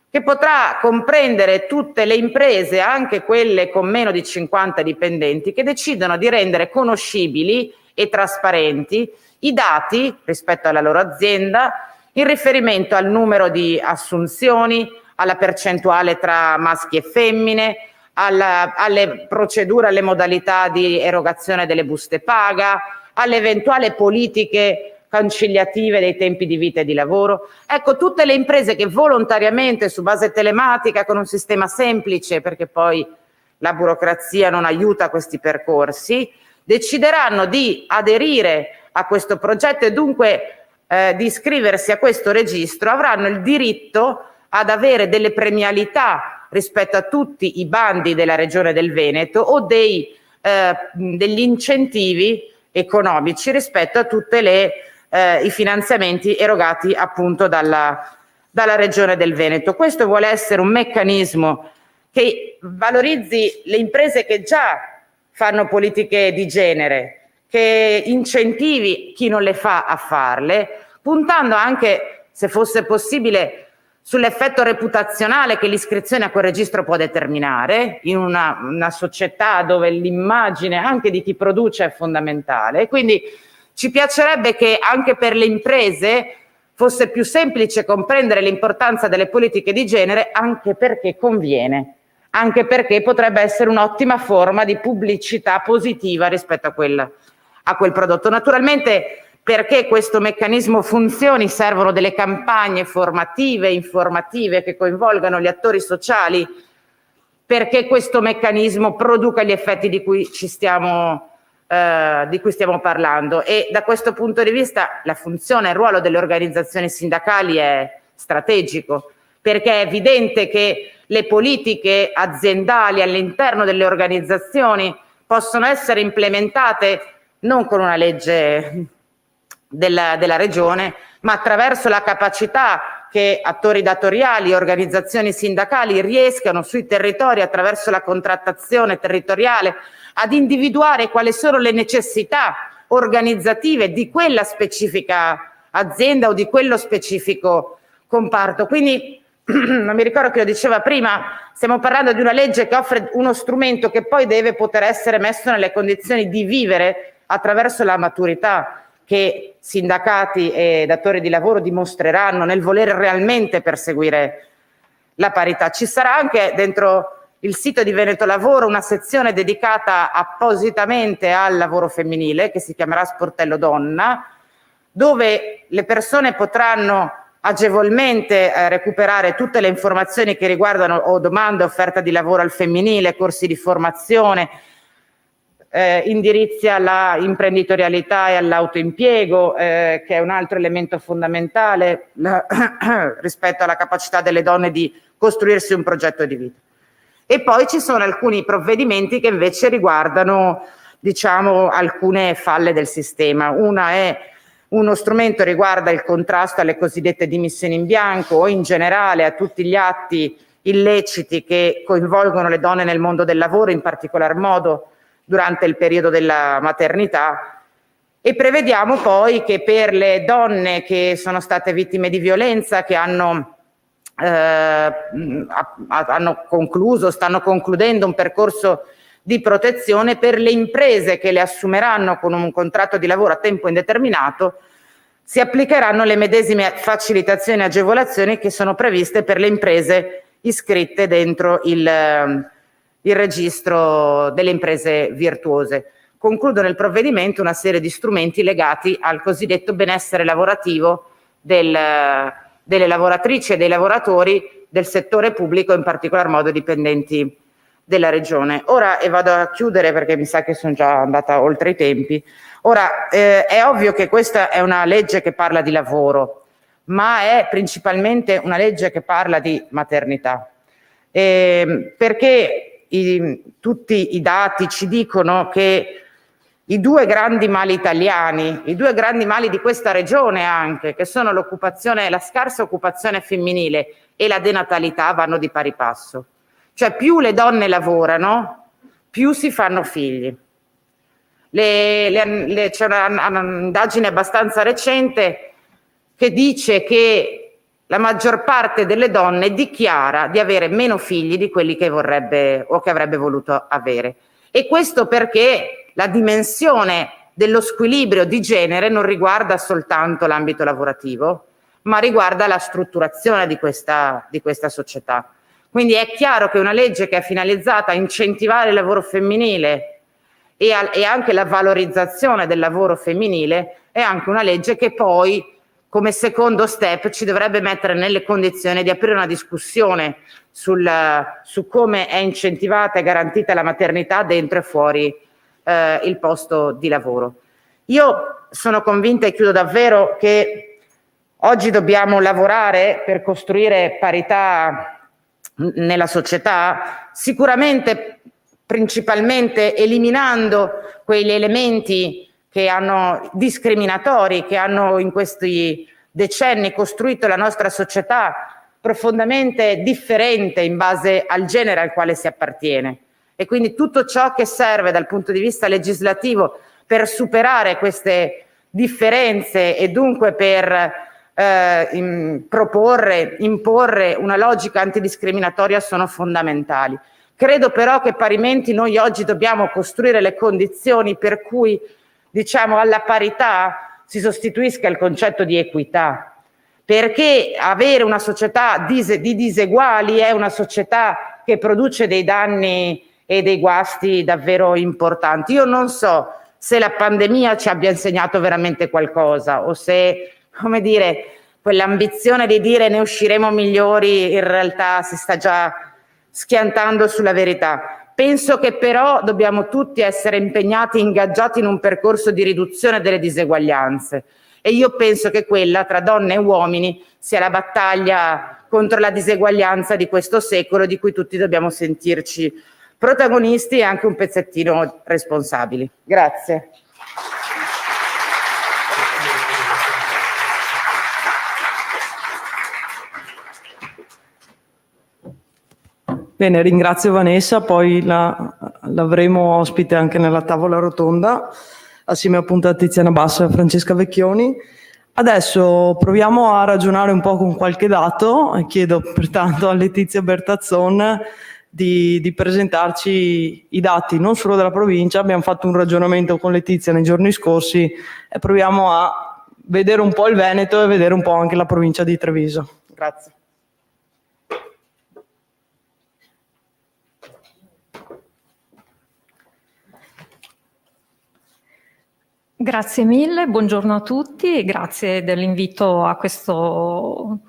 che potrà comprendere tutte le imprese, anche quelle con meno di 50 dipendenti, che decidono di rendere conoscibili e trasparenti i dati rispetto alla loro azienda in riferimento al numero di assunzioni, alla percentuale tra maschi e femmine, alle procedure, alle modalità di erogazione delle buste paga, alle eventuali politiche conciliative dei tempi di vita e di lavoro. Ecco, tutte le imprese che volontariamente su base telematica, con un sistema semplice, perché poi la burocrazia non aiuta questi percorsi, decideranno di aderire a questo progetto e dunque di iscriversi a questo registro, avranno il diritto ad avere delle premialità rispetto a tutti i bandi della Regione del Veneto o degli incentivi economici rispetto a tutte i finanziamenti erogati appunto dalla Regione del Veneto. Questo vuole essere un meccanismo che valorizzi le imprese che già fanno politiche di genere, che incentivi chi non le fa a farle, puntando anche, se fosse possibile, sull'effetto reputazionale che l'iscrizione a quel registro può determinare in una società dove l'immagine anche di chi produce è fondamentale. Quindi ci piacerebbe che anche per le imprese fosse più semplice comprendere l'importanza delle politiche di genere, anche perché conviene, anche perché potrebbe essere un'ottima forma di pubblicità positiva rispetto a quel prodotto. Naturalmente, perché questo meccanismo funzioni, servono delle campagne formative, informative che coinvolgano gli attori sociali, perché questo meccanismo produca gli effetti di cui stiamo parlando. E da questo punto di vista la funzione e il ruolo delle organizzazioni sindacali è strategico, perché è evidente che le politiche aziendali all'interno delle organizzazioni possono essere implementate non con una legge della regione, ma attraverso la capacità che attori datoriali, organizzazioni sindacali riescano sui territori, attraverso la contrattazione territoriale, ad individuare quali sono le necessità organizzative di quella specifica azienda o di quello specifico comparto. Quindi non mi ricordo chi lo diceva prima, stiamo parlando di una legge che offre uno strumento che poi deve poter essere messo nelle condizioni di vivere attraverso la maturità che sindacati e datori di lavoro dimostreranno nel voler realmente perseguire la parità. Ci sarà anche dentro il sito di Veneto Lavoro una sezione dedicata appositamente al lavoro femminile che si chiamerà Sportello Donna, dove le persone potranno agevolmente recuperare tutte le informazioni che riguardano o domande, offerta di lavoro al femminile, corsi di formazione, indirizzi alla imprenditorialità e all'autoimpiego, che è un altro elemento fondamentale rispetto alla capacità delle donne di costruirsi un progetto di vita. E poi ci sono alcuni provvedimenti che invece riguardano, diciamo, alcune falle del sistema. Uno strumento riguarda il contrasto alle cosiddette dimissioni in bianco o in generale a tutti gli atti illeciti che coinvolgono le donne nel mondo del lavoro, in particolar modo durante il periodo della maternità, e prevediamo poi che per le donne che sono state vittime di violenza, che hanno concluso, stanno concludendo un percorso di protezione, per le imprese che le assumeranno con un contratto di lavoro a tempo indeterminato si applicheranno le medesime facilitazioni e agevolazioni che sono previste per le imprese iscritte dentro il registro delle imprese virtuose. Concludono il provvedimento una serie di strumenti legati al cosiddetto benessere lavorativo delle lavoratrici e dei lavoratori del settore pubblico, in particolar modo dipendenti della regione. Ora, e vado a chiudere perché mi sa che sono già andata oltre i tempi, ora è ovvio che questa è una legge che parla di lavoro, ma è principalmente una legge che parla di maternità, perché tutti i dati ci dicono che i due grandi mali italiani, i due grandi mali di questa regione anche, che sono l'occupazione, la scarsa occupazione femminile e la denatalità, vanno di pari passo. Cioè più le donne lavorano, più si fanno figli. C'è un'indagine abbastanza recente che dice che la maggior parte delle donne dichiara di avere meno figli di quelli che vorrebbe o che avrebbe voluto avere. E questo perché la dimensione dello squilibrio di genere non riguarda soltanto l'ambito lavorativo, ma riguarda la strutturazione di questa società. Quindi è chiaro che una legge che è finalizzata a incentivare il lavoro femminile e anche la valorizzazione del lavoro femminile è anche una legge che poi, come secondo step, ci dovrebbe mettere nelle condizioni di aprire una discussione su come è incentivata e garantita la maternità dentro e fuori il posto di lavoro. Io sono convinta, e chiudo davvero, che oggi dobbiamo lavorare per costruire parità nella società, sicuramente principalmente eliminando quegli elementi discriminatori che hanno in questi decenni costruito la nostra società profondamente differente in base al genere al quale si appartiene. E quindi tutto ciò che serve dal punto di vista legislativo per superare queste differenze e dunque per imporre una logica antidiscriminatoria sono fondamentali. Credo però che parimenti noi oggi dobbiamo costruire le condizioni per cui, diciamo, alla parità si sostituisca il concetto di equità, perché avere una società di diseguali è una società che produce dei danni e dei guasti davvero importanti. Io non so se la pandemia ci abbia insegnato veramente qualcosa o se, come dire, quell'ambizione di dire ne usciremo migliori in realtà si sta già schiantando sulla verità. Penso che però dobbiamo tutti essere impegnati, ingaggiati in un percorso di riduzione delle diseguaglianze, e io penso che quella tra donne e uomini sia la battaglia contro la diseguaglianza di questo secolo, di cui tutti dobbiamo sentirci protagonisti e anche un pezzettino responsabili. Grazie. Bene, ringrazio Vanessa, poi l'avremo ospite anche nella tavola rotonda, assieme appunto a Tiziana Basso e a Francesca Vecchioni. Adesso proviamo a ragionare un po' con qualche dato e chiedo pertanto a Letizia Bertazzon di presentarci i dati non solo della provincia. Abbiamo fatto un ragionamento con Letizia nei giorni scorsi e proviamo a vedere un po' il Veneto e vedere un po' anche la provincia di Treviso. Grazie. Grazie mille, buongiorno a tutti e grazie dell'invito a questo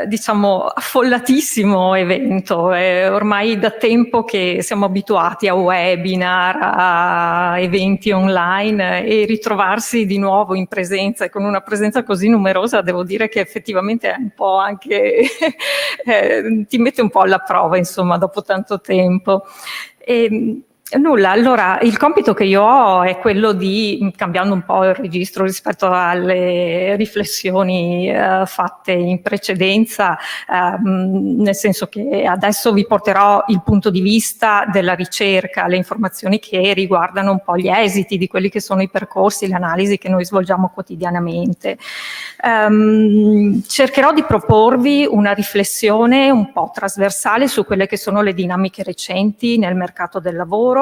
diciamo affollatissimo evento. È ormai da tempo che siamo abituati a webinar, a eventi online, e ritrovarsi di nuovo in presenza e con una presenza così numerosa, devo dire che effettivamente è un po' anche ti mette un po' alla prova, insomma, dopo tanto tempo. Nulla, allora il compito che io ho è quello di, cambiando un po' il registro rispetto alle riflessioni fatte in precedenza, nel senso che adesso vi porterò il punto di vista della ricerca, le informazioni che riguardano un po' gli esiti di quelli che sono i percorsi, le analisi che noi svolgiamo quotidianamente. Cercherò di proporvi una riflessione un po' trasversale su quelle che sono le dinamiche recenti nel mercato del lavoro,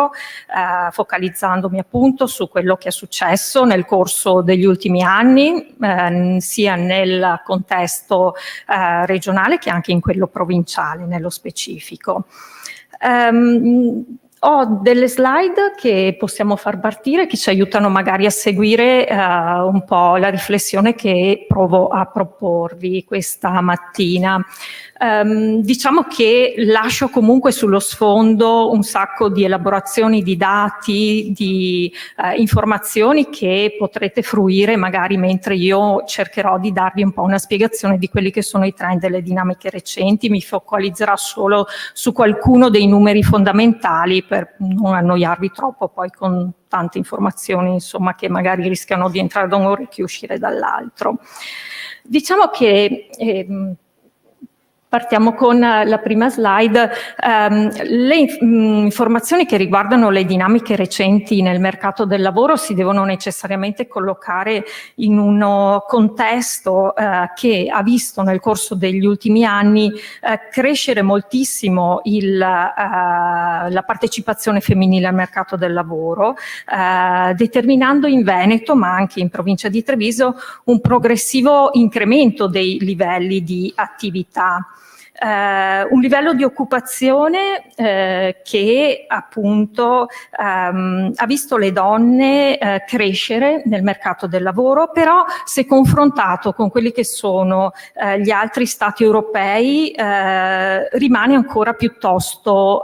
focalizzandomi appunto su quello che è successo nel corso degli ultimi anni, sia nel contesto regionale che anche in quello provinciale nello specifico. Ho delle slide che possiamo far partire, che ci aiutano magari a seguire un po' la riflessione che provo a proporvi questa mattina. Diciamo che lascio comunque sullo sfondo un sacco di elaborazioni di dati, di informazioni che potrete fruire magari mentre io cercherò di darvi un po' una spiegazione di quelli che sono i trend e le dinamiche recenti. Mi focalizzerò solo su qualcuno dei numeri fondamentali per non annoiarvi troppo poi con tante informazioni, insomma, che magari rischiano di entrare da un orecchio e uscire dall'altro. Diciamo che partiamo con la prima slide. Le informazioni che riguardano le dinamiche recenti nel mercato del lavoro si devono necessariamente collocare in un contesto che ha visto nel corso degli ultimi anni crescere moltissimo la partecipazione femminile al mercato del lavoro, determinando in Veneto, ma anche in provincia di Treviso, un progressivo incremento dei livelli di attività. Un livello di occupazione che appunto ha visto le donne crescere nel mercato del lavoro, però se confrontato con quelli che sono gli altri stati europei rimane ancora piuttosto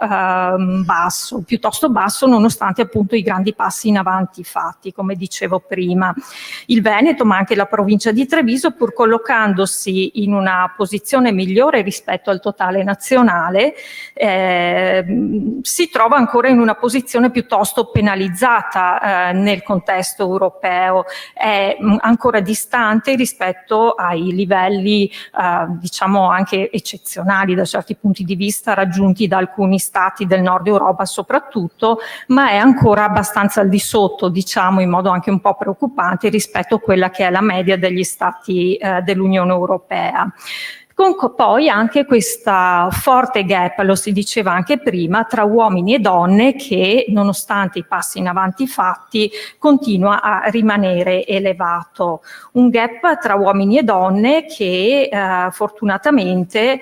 basso nonostante appunto i grandi passi in avanti fatti, come dicevo prima. Il Veneto, ma anche la provincia di Treviso, pur collocandosi in una posizione migliore rispetto al totale nazionale, si trova ancora in una posizione piuttosto penalizzata nel contesto europeo, è ancora distante rispetto ai livelli diciamo anche eccezionali da certi punti di vista raggiunti da alcuni stati del nord Europa soprattutto, ma è ancora abbastanza al di sotto, diciamo in modo anche un po' preoccupante rispetto a quella che è la media degli stati dell'Unione Europea. Con poi anche questa forte gap, lo si diceva anche prima, tra uomini e donne che, nonostante i passi in avanti fatti, continua a rimanere elevato. Un gap tra uomini e donne che fortunatamente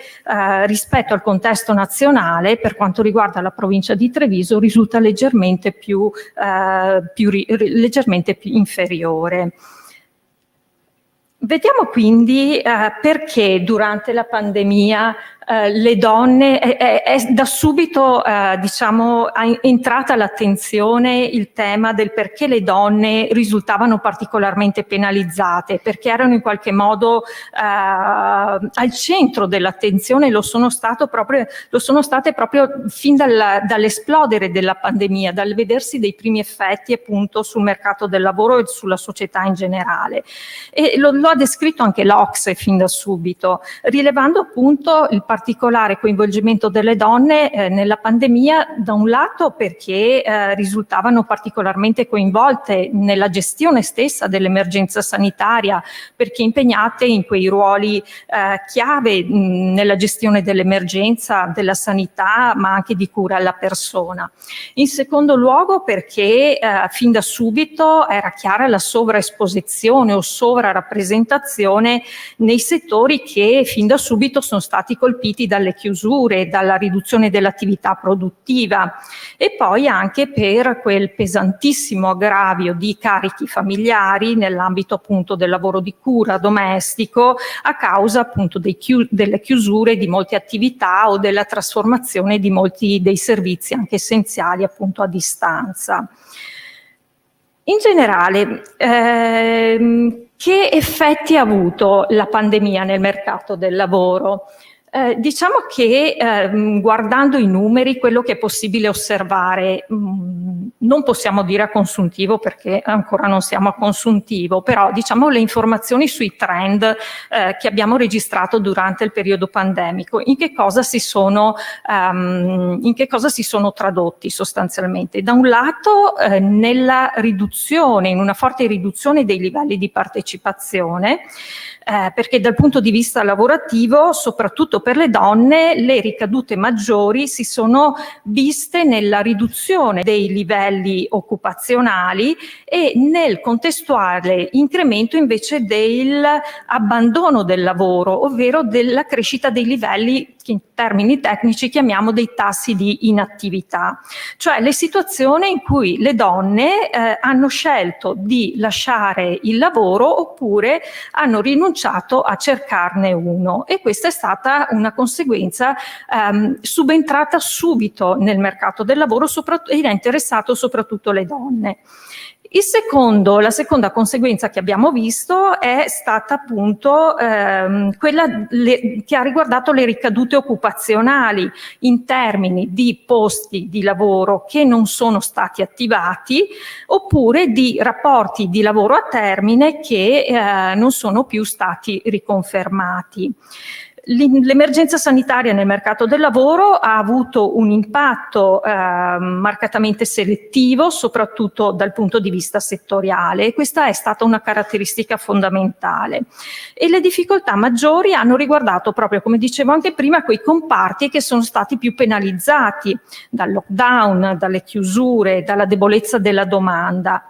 rispetto al contesto nazionale, per quanto riguarda la provincia di Treviso, risulta leggermente più inferiore. Vediamo quindi perché durante la pandemia le donne, è da subito diciamo è entrata all'attenzione il tema del perché le donne risultavano particolarmente penalizzate, perché erano in qualche modo al centro dell'attenzione, lo sono state proprio fin dall'esplodere della pandemia, dal vedersi dei primi effetti appunto sul mercato del lavoro e sulla società in generale. E lo ha descritto anche l'OCSE fin da subito, rilevando appunto il particolare coinvolgimento delle donne nella pandemia, da un lato perché risultavano particolarmente coinvolte nella gestione stessa dell'emergenza sanitaria, perché impegnate in quei ruoli chiave nella gestione dell'emergenza, della sanità, ma anche di cura alla persona. In secondo luogo perché fin da subito era chiara la sovraesposizione o sovrarappresentazione nei settori che fin da subito sono stati colpiti colpiti dalle chiusure, dalla riduzione dell'attività produttiva, e poi anche per quel pesantissimo aggravio di carichi familiari nell'ambito appunto del lavoro di cura domestico a causa appunto delle chiusure di molte attività o della trasformazione di molti dei servizi anche essenziali appunto a distanza. In generale, che effetti ha avuto la pandemia nel mercato del lavoro? Diciamo che guardando i numeri, quello che è possibile osservare, non possiamo dire a consuntivo perché ancora non siamo a consuntivo, però diciamo le informazioni sui trend che abbiamo registrato durante il periodo pandemico, in che cosa si sono tradotti sostanzialmente. Da un lato nella riduzione, in una forte riduzione dei livelli di partecipazione, perché dal punto di vista lavorativo, soprattutto per le donne, le ricadute maggiori si sono viste nella riduzione dei livelli occupazionali e nel contestuale incremento invece dell'abbandono del lavoro, ovvero della crescita dei livelli che in termini tecnici chiamiamo dei tassi di inattività, cioè le situazioni in cui le donne hanno scelto di lasciare il lavoro oppure hanno rinunciato a cercarne uno, e questa è stata una conseguenza subentrata subito nel mercato del lavoro ed ha interessato soprattutto le donne. La seconda conseguenza che abbiamo visto è stata appunto quella che ha riguardato le ricadute occupazionali in termini di posti di lavoro che non sono stati attivati oppure di rapporti di lavoro a termine che non sono più stati riconfermati. L'emergenza sanitaria nel mercato del lavoro ha avuto un impatto marcatamente selettivo, soprattutto dal punto di vista settoriale, e questa è stata una caratteristica fondamentale. E le difficoltà maggiori hanno riguardato proprio, come dicevo anche prima, quei comparti che sono stati più penalizzati dal lockdown, dalle chiusure, dalla debolezza della domanda.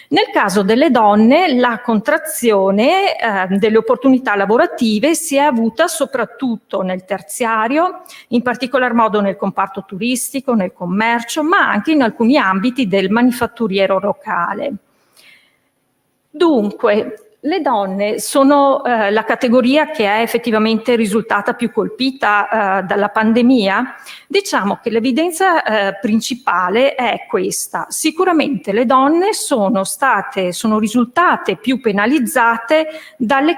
Nel caso delle donne, la contrazione delle opportunità lavorative si è avuta soprattutto nel terziario, in particolar modo nel comparto turistico, nel commercio, ma anche in alcuni ambiti del manifatturiero locale. Dunque, le donne sono la categoria che è effettivamente risultata più colpita dalla pandemia. Diciamo che l'evidenza principale è questa. Sicuramente le donne sono risultate più penalizzate dalle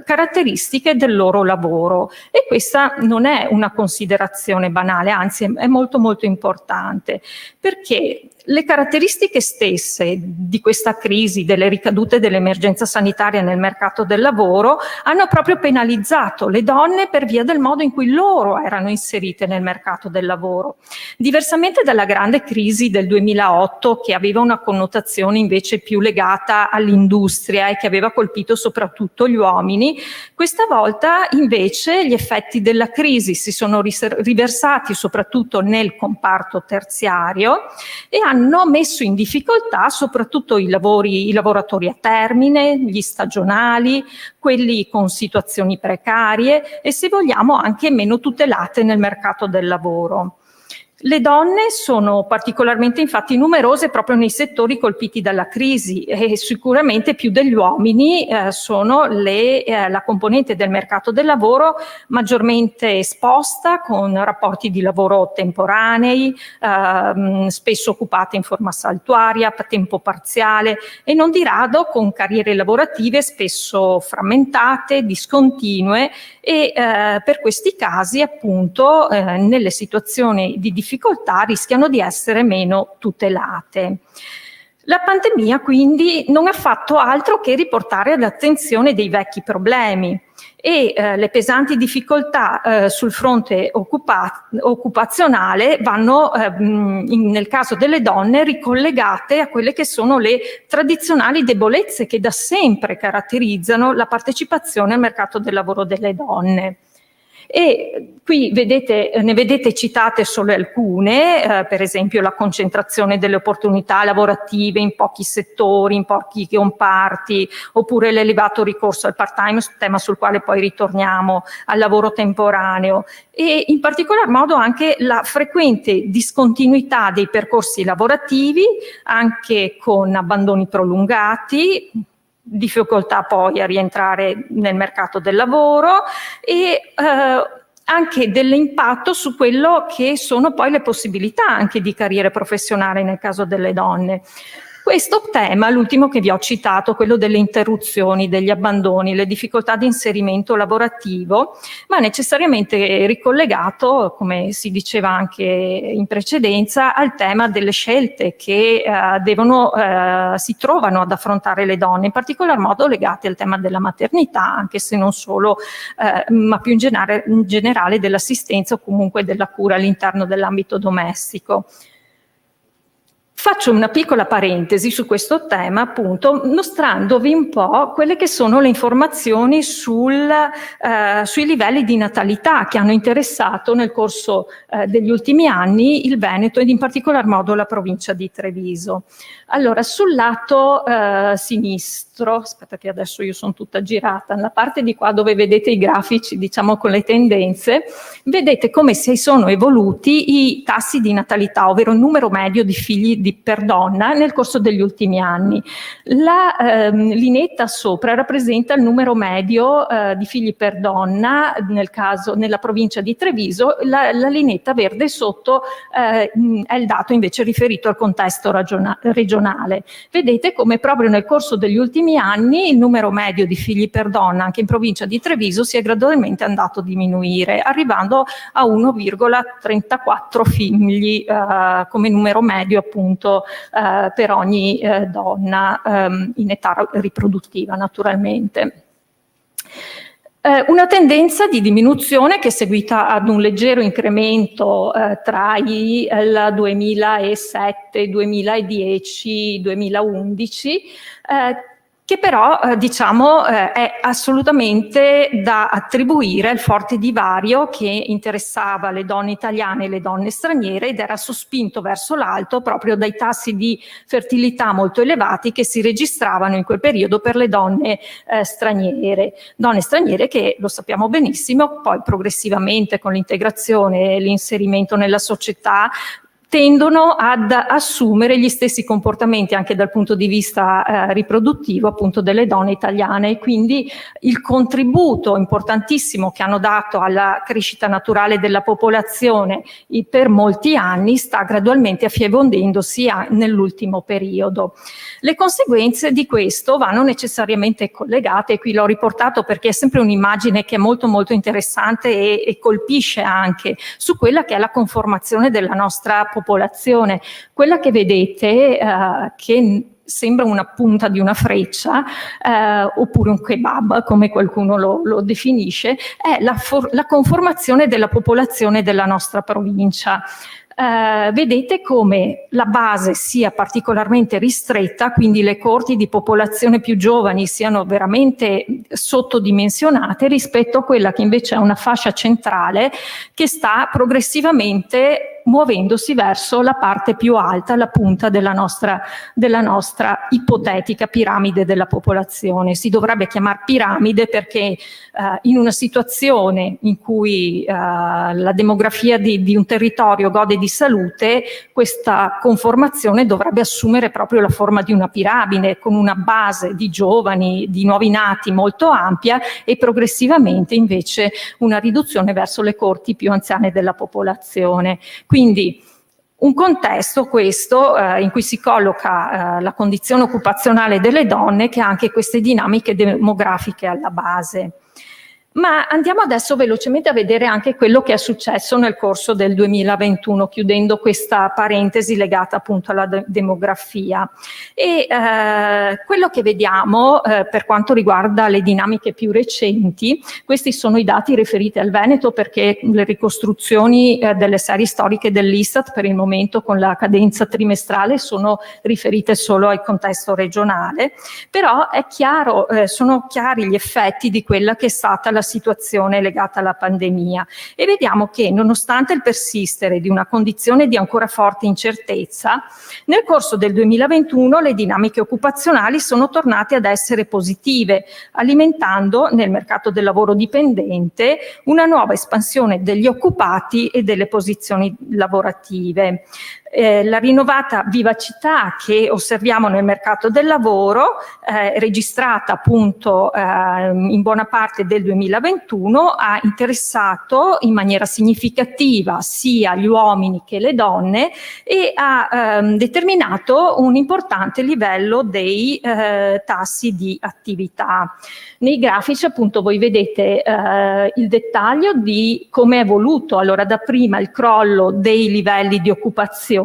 caratteristiche del loro lavoro, e questa non è una considerazione banale, anzi è molto molto importante, perché le caratteristiche stesse di questa crisi, delle ricadute dell'emergenza sanitaria nel mercato del lavoro, hanno proprio penalizzato le donne per via del modo in cui loro erano inserite nel mercato del lavoro. Diversamente dalla grande crisi del 2008, che aveva una connotazione invece più legata all'industria e che aveva colpito soprattutto gli uomini, questa volta invece gli effetti della crisi si sono riversati soprattutto nel comparto terziario e hanno messo in difficoltà soprattutto i lavoratori a termine, gli stagionali, quelli con situazioni precarie e, se vogliamo, anche meno tutelate nel mercato del lavoro. Le donne sono particolarmente infatti numerose proprio nei settori colpiti dalla crisi e sicuramente più degli uomini sono la componente del mercato del lavoro maggiormente esposta, con rapporti di lavoro temporanei, spesso occupate in forma saltuaria, a tempo parziale e non di rado con carriere lavorative spesso frammentate, discontinue e per questi casi appunto nelle situazioni di difficoltà rischiano di essere meno tutelate. La pandemia quindi non ha fatto altro che riportare all'attenzione dei vecchi problemi e le pesanti difficoltà sul fronte occupazionale vanno nel caso delle donne ricollegate a quelle che sono le tradizionali debolezze che da sempre caratterizzano la partecipazione al mercato del lavoro delle donne. E qui ne vedete citate solo alcune, per esempio la concentrazione delle opportunità lavorative in pochi settori, in pochi comparti, oppure l'elevato ricorso al part-time, tema sul quale poi ritorniamo, al lavoro temporaneo, e in particolar modo anche la frequente discontinuità dei percorsi lavorativi, anche con abbandoni prolungati, difficoltà poi a rientrare nel mercato del lavoro e anche dell'impatto su quello che sono poi le possibilità anche di carriera professionale nel caso delle donne. Questo tema, l'ultimo che vi ho citato, quello delle interruzioni, degli abbandoni, le difficoltà di inserimento lavorativo, ma necessariamente ricollegato, come si diceva anche in precedenza, al tema delle scelte che si trovano ad affrontare le donne, in particolar modo legate al tema della maternità, anche se non solo, ma più in generale dell'assistenza o comunque della cura all'interno dell'ambito domestico. Faccio una piccola parentesi su questo tema, appunto, mostrandovi un po' quelle che sono le informazioni sui livelli di natalità che hanno interessato nel corso degli ultimi anni il Veneto ed in particolar modo la provincia di Treviso. Allora, sul lato sinistro, aspetta che adesso io sono tutta girata, nella parte di qua dove vedete i grafici, diciamo con le tendenze, vedete come si sono evoluti i tassi di natalità, ovvero il numero medio di figli per donna nel corso degli ultimi anni. La lineetta sopra rappresenta il numero medio di figli per donna, nella provincia di Treviso, la lineetta verde sotto è il dato invece riferito al contesto regionale. Vedete come proprio nel corso degli ultimi anni il numero medio di figli per donna anche in provincia di Treviso si è gradualmente andato a diminuire, arrivando a 1,34 figli come numero medio appunto per ogni donna in età riproduttiva naturalmente. Una tendenza di diminuzione che è seguita ad un leggero incremento tra il 2007, 2010, 2011, che però diciamo è assolutamente da attribuire al forte divario che interessava le donne italiane e le donne straniere ed era sospinto verso l'alto proprio dai tassi di fertilità molto elevati che si registravano in quel periodo per le donne straniere che, lo sappiamo benissimo, poi progressivamente con l'integrazione e l'inserimento nella società tendono ad assumere gli stessi comportamenti anche dal punto di vista riproduttivo appunto delle donne italiane, e quindi il contributo importantissimo che hanno dato alla crescita naturale della popolazione per molti anni sta gradualmente affievoldendosi nell'ultimo periodo. Le conseguenze di questo vanno necessariamente collegate, e qui l'ho riportato perché è sempre un'immagine che è molto molto interessante e colpisce anche su quella che è la conformazione della nostra popolazione. Quella che vedete che sembra una punta di una freccia oppure un kebab come qualcuno lo definisce, è la conformazione della popolazione della nostra provincia. Vedete come la base sia particolarmente ristretta, quindi le coorti di popolazione più giovani siano veramente sottodimensionate rispetto a quella che invece è una fascia centrale che sta progressivamente muovendosi verso la parte più alta, la punta della nostra ipotetica piramide della popolazione. Si dovrebbe chiamare piramide perché in una situazione in cui la demografia di un territorio gode di salute, questa conformazione dovrebbe assumere proprio la forma di una piramide, con una base di giovani, di nuovi nati molto ampia e progressivamente invece una riduzione verso le coorti più anziane della popolazione. Quindi un contesto questo in cui si colloca la condizione occupazionale delle donne che ha anche queste dinamiche demografiche alla base. Ma andiamo adesso velocemente a vedere anche quello che è successo nel corso del 2021, chiudendo questa parentesi legata appunto alla demografia. E quello che vediamo per quanto riguarda le dinamiche più recenti, questi sono i dati riferiti al Veneto perché le ricostruzioni delle serie storiche dell'Istat per il momento con la cadenza trimestrale sono riferite solo al contesto regionale, però è chiaro, sono chiari gli effetti di quella che è stata la situazione legata alla pandemia. E vediamo che nonostante il persistere di una condizione di ancora forte incertezza, nel corso del 2021 le dinamiche occupazionali sono tornate ad essere positive, alimentando nel mercato del lavoro dipendente una nuova espansione degli occupati e delle posizioni lavorative. La rinnovata vivacità che osserviamo nel mercato del lavoro, registrata appunto in buona parte del 2021, ha interessato in maniera significativa sia gli uomini che le donne e ha determinato un importante livello dei tassi di attività. Nei grafici appunto voi vedete il dettaglio di come è evoluto allora dapprima il crollo dei livelli di occupazione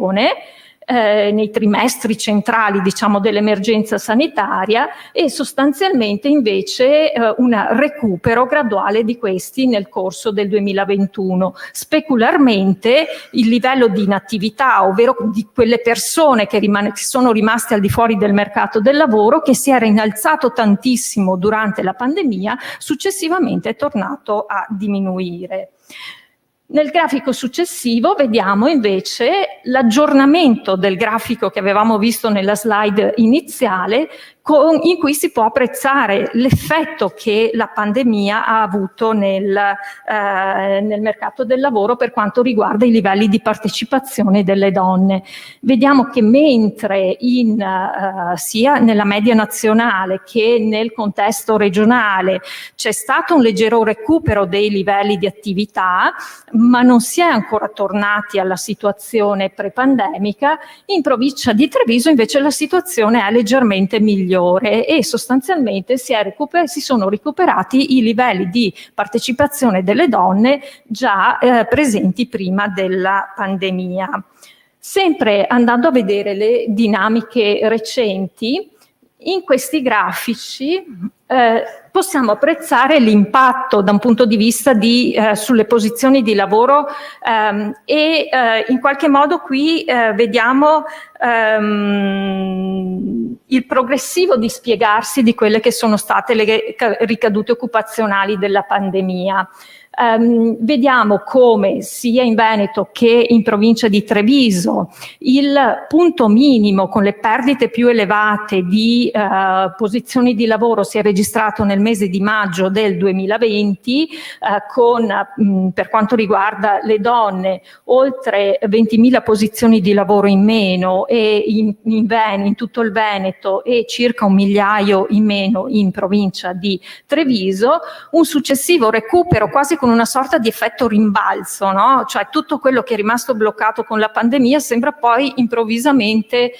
nei trimestri centrali, diciamo, dell'emergenza sanitaria e sostanzialmente invece un recupero graduale di questi nel corso del 2021. Specularmente il livello di inattività, ovvero di quelle persone che sono rimaste al di fuori del mercato del lavoro, che si era innalzato tantissimo durante la pandemia, successivamente è tornato a diminuire. Nel grafico successivo vediamo invece l'aggiornamento del grafico che avevamo visto nella slide iniziale, in cui si può apprezzare l'effetto che la pandemia ha avuto nel mercato del lavoro per quanto riguarda i livelli di partecipazione delle donne. Vediamo che mentre sia nella media nazionale che nel contesto regionale c'è stato un leggero recupero dei livelli di attività, ma non si è ancora tornati alla situazione pre-pandemica, in provincia di Treviso invece la situazione è leggermente migliore e sostanzialmente si sono recuperati i livelli di partecipazione delle donne già presenti prima della pandemia. Sempre andando a vedere le dinamiche recenti, in questi grafici possiamo apprezzare l'impatto da un punto di vista sulle posizioni di lavoro e in qualche modo qui vediamo il progressivo dispiegarsi di quelle che sono state le ricadute occupazionali della pandemia. Vediamo come sia in Veneto che in provincia di Treviso il punto minimo con le perdite più elevate di posizioni di lavoro si è registrato nel mese di maggio del 2020 con per quanto riguarda le donne oltre 20.000 posizioni di lavoro in meno e in tutto il Veneto e circa 1 migliaio in meno in provincia di Treviso, un successivo recupero quasi con una sorta di effetto rimbalzo, no? Cioè tutto quello che è rimasto bloccato con la pandemia sembra poi improvvisamente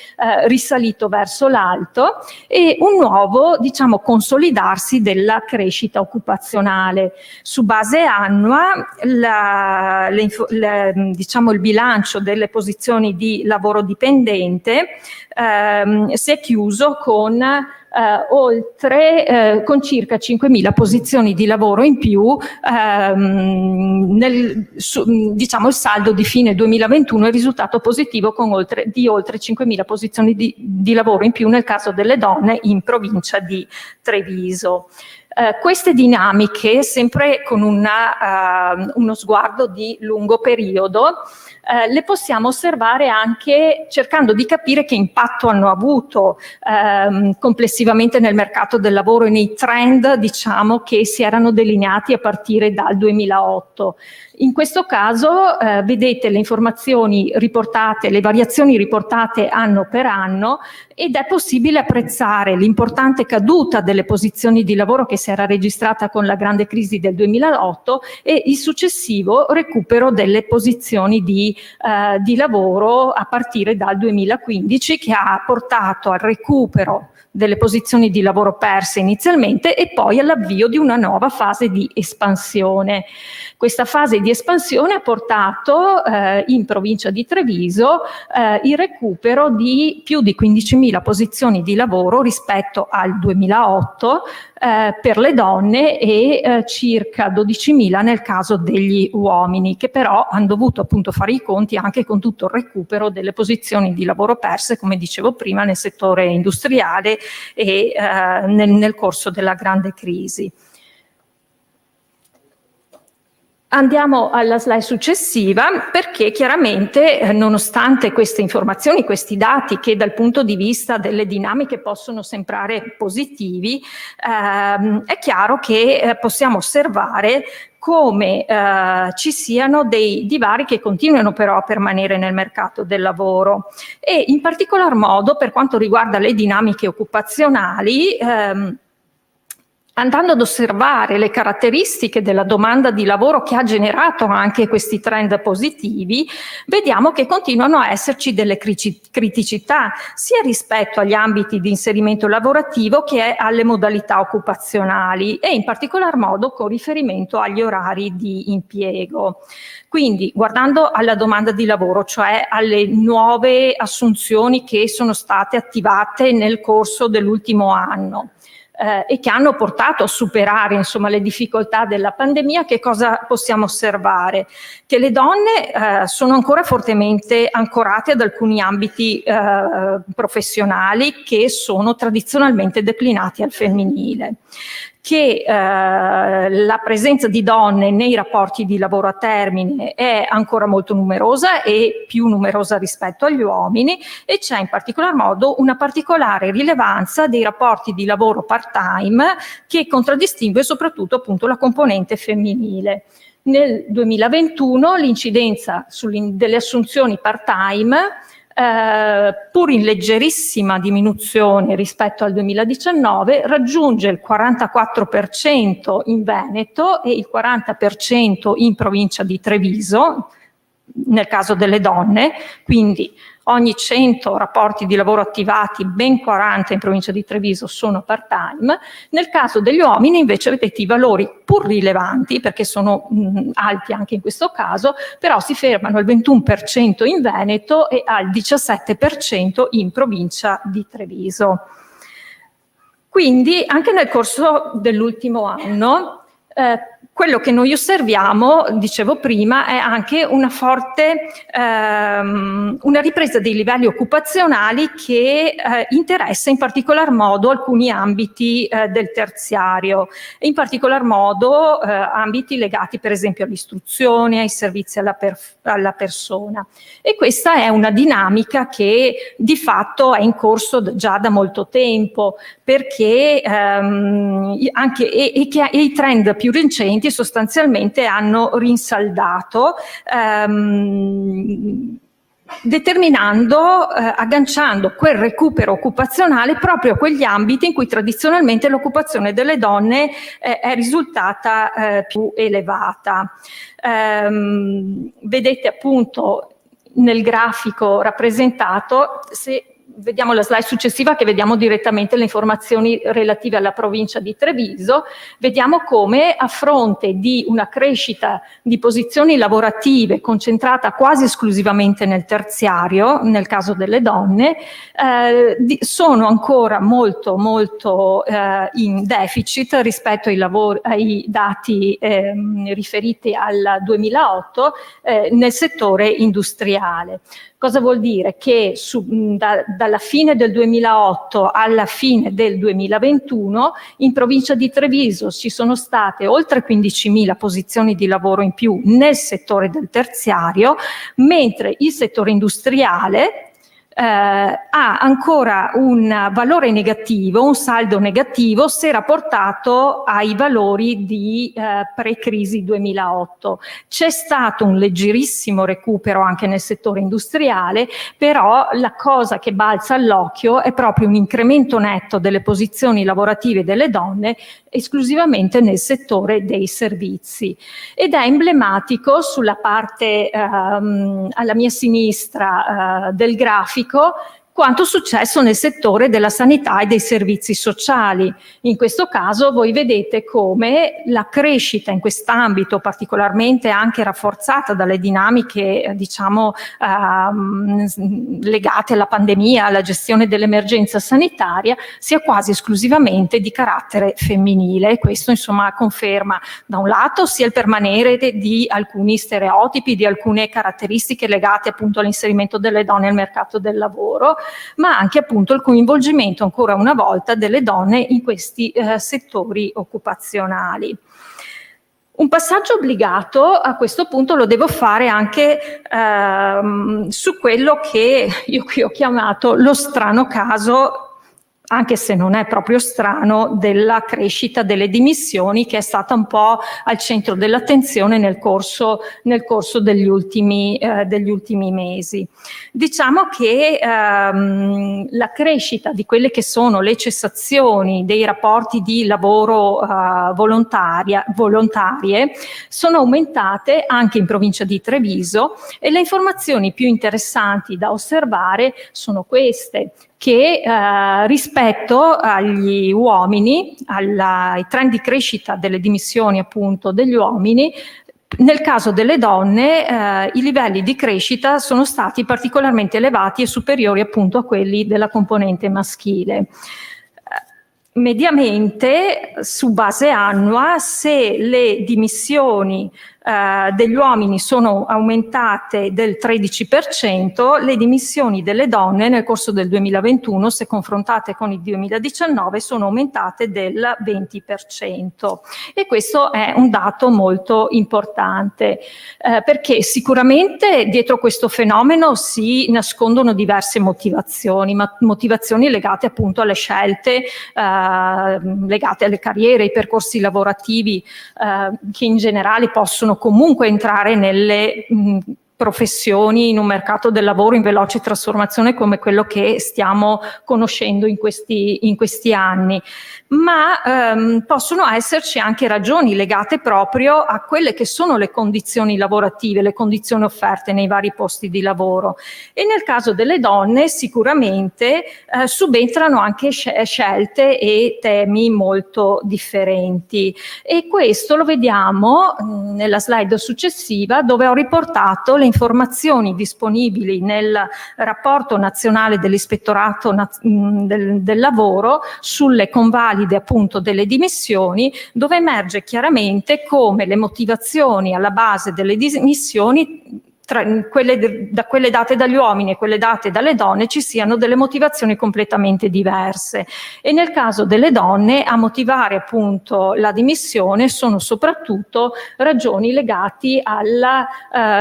risalito verso l'alto e un nuovo, diciamo, consolidarsi della crescita occupazionale. Su base annua diciamo il bilancio delle posizioni di lavoro dipendente si è chiuso con con circa 5.000 posizioni di lavoro in più, diciamo il saldo di fine 2021 è risultato positivo con oltre 5.000 posizioni di lavoro in più nel caso delle donne in provincia di Treviso. Queste dinamiche, sempre con uno sguardo di lungo periodo, le possiamo osservare anche cercando di capire che impatto hanno avuto complessivamente nel mercato del lavoro e nei trend, diciamo, che si erano delineati a partire dal 2008. In questo caso vedete le informazioni riportate, le variazioni riportate anno per anno ed è possibile apprezzare l'importante caduta delle posizioni di lavoro che si era registrata con la grande crisi del 2008 e il successivo recupero delle posizioni di lavoro a partire dal 2015 che ha portato al recupero delle posizioni di lavoro perse inizialmente e poi all'avvio di una nuova fase di espansione. Questa fase di espansione ha portato in provincia di Treviso il recupero di più di 15.000 posizioni di lavoro rispetto al 2008 per le donne e circa 12.000 nel caso degli uomini, che però hanno dovuto appunto fare i conti anche con tutto il recupero delle posizioni di lavoro perse, come dicevo prima, nel settore industriale e nel corso della grande crisi. Andiamo alla slide successiva, perché chiaramente nonostante queste informazioni, questi dati che dal punto di vista delle dinamiche possono sembrare positivi, è chiaro che possiamo osservare come ci siano dei divari che continuano però a permanere nel mercato del lavoro, e in particolar modo per quanto riguarda le dinamiche occupazionali, andando ad osservare le caratteristiche della domanda di lavoro che ha generato anche questi trend positivi, vediamo che continuano a esserci delle criticità sia rispetto agli ambiti di inserimento lavorativo che alle modalità occupazionali, e in particolar modo con riferimento agli orari di impiego. Quindi, guardando alla domanda di lavoro, cioè alle nuove assunzioni che sono state attivate nel corso dell'ultimo anno, e che hanno portato a superare, insomma, le difficoltà della pandemia, che cosa possiamo osservare? Che le donne sono ancora fortemente ancorate ad alcuni ambiti professionali che sono tradizionalmente declinati al femminile, che la presenza di donne nei rapporti di lavoro a termine è ancora molto numerosa e più numerosa rispetto agli uomini, e c'è in particolar modo una particolare rilevanza dei rapporti di lavoro part-time che contraddistingue soprattutto appunto la componente femminile. Nel 2021 l'incidenza delle assunzioni part-time, pur in leggerissima diminuzione rispetto al 2019, raggiunge il 44% in Veneto e il 40% in provincia di Treviso, nel caso delle donne, quindi ogni 100 rapporti di lavoro attivati, ben 40 in provincia di Treviso sono part-time. Nel caso degli uomini invece vedete i valori pur rilevanti, perché sono alti anche in questo caso, però si fermano al 21% in Veneto e al 17% in provincia di Treviso. Quindi anche nel corso dell'ultimo anno quello che noi osserviamo, dicevo prima, è anche una forte una ripresa dei livelli occupazionali che interessa in particolar modo alcuni ambiti del terziario, e in particolar modo ambiti legati per esempio all'istruzione, ai servizi alla persona. E questa è una dinamica che di fatto è in corso già da molto tempo, perché anche i trend più recenti sostanzialmente hanno rinsaldato, agganciando quel recupero occupazionale proprio a quegli ambiti in cui tradizionalmente l'occupazione delle donne è risultata più elevata. Vedete appunto nel grafico rappresentato, se vediamo la slide successiva che vediamo direttamente le informazioni relative alla provincia di Treviso, vediamo come a fronte di una crescita di posizioni lavorative concentrata quasi esclusivamente nel terziario, nel caso delle donne, sono ancora molto in deficit rispetto ai dati riferiti al 2008 nel settore industriale. Cosa vuol dire? Che dalla fine del 2008 alla fine del 2021 in provincia di Treviso ci sono state oltre 15.000 posizioni di lavoro in più nel settore del terziario, mentre il settore industriale ha ancora un valore negativo, un saldo negativo se rapportato ai valori di pre-crisi 2008. C'è stato un leggerissimo recupero anche nel settore industriale, però la cosa che balza all'occhio è proprio un incremento netto delle posizioni lavorative delle donne esclusivamente nel settore dei servizi. Ed è emblematico sulla parte alla mia sinistra del grafico quanto successo nel settore della sanità e dei servizi sociali. In questo caso voi vedete come la crescita in quest'ambito, particolarmente anche rafforzata dalle dinamiche legate alla pandemia, alla gestione dell'emergenza sanitaria, sia quasi esclusivamente di carattere femminile, e questo insomma conferma da un lato sia il permanere di alcuni stereotipi, di alcune caratteristiche legate appunto all'inserimento delle donne al mercato del lavoro, ma anche appunto il coinvolgimento ancora una volta delle donne in questi settori occupazionali. Un passaggio obbligato a questo punto lo devo fare anche su quello che io qui ho chiamato lo strano caso, anche se non è proprio strano, della crescita delle dimissioni, che è stata un po' al centro dell'attenzione nel corso degli ultimi mesi. Diciamo che la crescita di quelle che sono le cessazioni dei rapporti di lavoro volontarie sono aumentate anche in provincia di Treviso, e le informazioni più interessanti da osservare sono queste, che rispetto agli uomini, ai trend di crescita delle dimissioni appunto degli uomini, nel caso delle donne i livelli di crescita sono stati particolarmente elevati e superiori appunto a quelli della componente maschile. Mediamente, su base annua, se le dimissioni degli uomini sono aumentate del 13%, le dimissioni delle donne nel corso del 2021, se confrontate con il 2019, sono aumentate del 20%. E questo è un dato molto importante, perché sicuramente dietro questo fenomeno si nascondono diverse motivazioni, motivazioni legate appunto alle scelte, legate alle carriere, ai percorsi lavorativi che in generale possono comunque entrare nelle professioni in un mercato del lavoro in veloce trasformazione come quello che stiamo conoscendo in questi anni. Ma possono esserci anche ragioni legate proprio a quelle che sono le condizioni lavorative, le condizioni offerte nei vari posti di lavoro. E nel caso delle donne sicuramente subentrano anche scelte e temi molto differenti. E questo lo vediamo nella slide successiva, dove ho riportato le informazioni disponibili nel rapporto nazionale dell'Ispettorato del lavoro sulle convalide appunto delle dimissioni, dove emerge chiaramente come le motivazioni alla base delle dimissioni, da quelle date dagli uomini e quelle date dalle donne, ci siano delle motivazioni completamente diverse. E nel caso delle donne a motivare appunto la dimissione sono soprattutto ragioni legate alla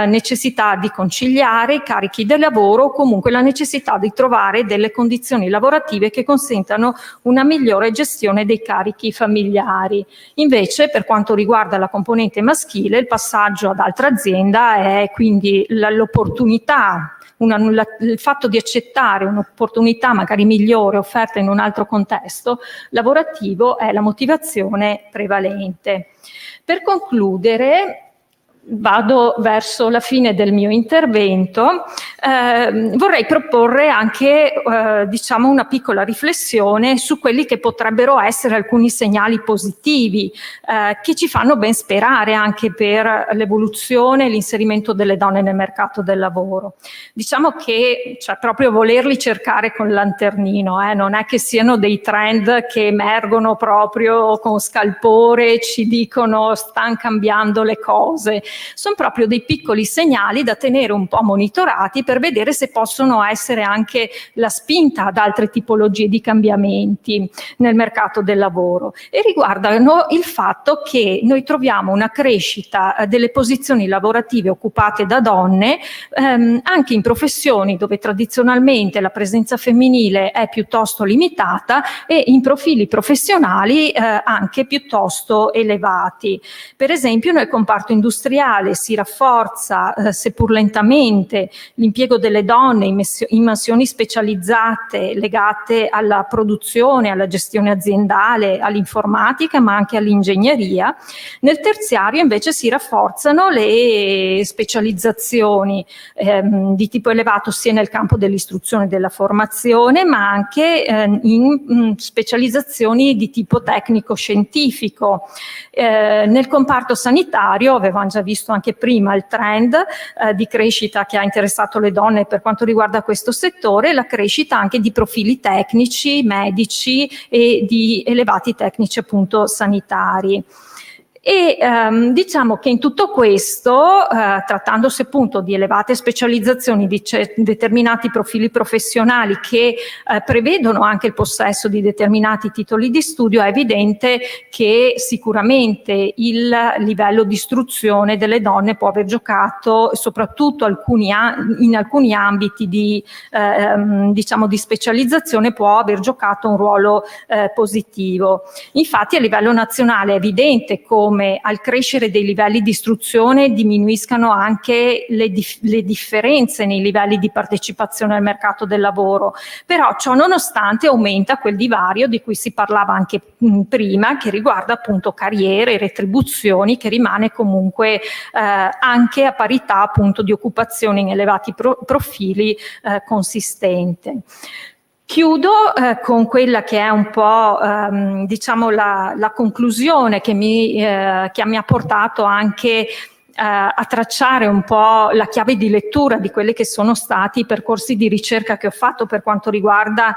necessità di conciliare i carichi del lavoro, o comunque la necessità di trovare delle condizioni lavorative che consentano una migliore gestione dei carichi familiari. Invece, per quanto riguarda la componente maschile, il passaggio ad altra azienda è quindi l'opportunità, il fatto di accettare un'opportunità magari migliore offerta in un altro contesto lavorativo è la motivazione prevalente. Per concludere, vado verso la fine del mio intervento, vorrei proporre anche diciamo una piccola riflessione su quelli che potrebbero essere alcuni segnali positivi che ci fanno ben sperare anche per l'evoluzione e l'inserimento delle donne nel mercato del lavoro. Diciamo che cioè, proprio volerli cercare con il lanternino, non è che siano dei trend che emergono proprio con scalpore, ci dicono stanno cambiando le cose. Sono proprio dei piccoli segnali da tenere un po' monitorati per vedere se possono essere anche la spinta ad altre tipologie di cambiamenti nel mercato del lavoro, e riguardano il fatto che noi troviamo una crescita delle posizioni lavorative occupate da donne anche in professioni dove tradizionalmente la presenza femminile è piuttosto limitata e in profili professionali anche piuttosto elevati. Per esempio nel comparto industriale si rafforza, seppur lentamente, l'impiego delle donne in mansioni specializzate legate alla produzione, alla gestione aziendale, all'informatica, ma anche all'ingegneria. Nel terziario invece si rafforzano le specializzazioni di tipo elevato sia nel campo dell'istruzione e della formazione, ma anche in specializzazioni di tipo tecnico-scientifico. Nel comparto sanitario avevamo già visto anche prima il trend di crescita che ha interessato le donne per quanto riguarda questo settore, la crescita anche di profili tecnici, medici e di elevati tecnici appunto sanitari. E diciamo che in tutto questo, trattandosi appunto di elevate specializzazioni, di determinati profili professionali che prevedono anche il possesso di determinati titoli di studio, è evidente che sicuramente il livello di istruzione delle donne può aver giocato, soprattutto in alcuni ambiti di, diciamo di specializzazione, può aver giocato un ruolo positivo. Infatti a livello nazionale è evidente come al crescere dei livelli di istruzione diminuiscano anche le differenze nei livelli di partecipazione al mercato del lavoro, però ciò nonostante aumenta quel divario di cui si parlava anche prima, che riguarda appunto carriere e retribuzioni, che rimane comunque anche a parità appunto di occupazione in elevati profili consistente. Chiudo con quella che è un po' diciamo la conclusione che mi ha portato anche a tracciare un po' la chiave di lettura di quelli che sono stati i percorsi di ricerca che ho fatto per quanto riguarda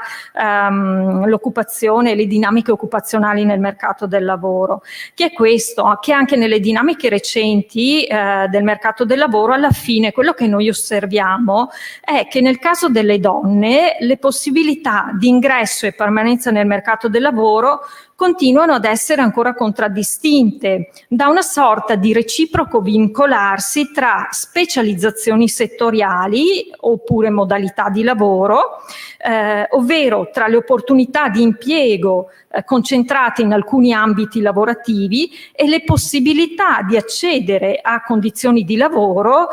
l'occupazione e le dinamiche occupazionali nel mercato del lavoro, che è questo, che anche nelle dinamiche recenti del mercato del lavoro, alla fine quello che noi osserviamo è che nel caso delle donne le possibilità di ingresso e permanenza nel mercato del lavoro continuano ad essere ancora contraddistinte da una sorta di reciproco vincolarsi tra specializzazioni settoriali oppure modalità di lavoro, ovvero tra le opportunità di impiego concentrate in alcuni ambiti lavorativi e le possibilità di accedere a condizioni di lavoro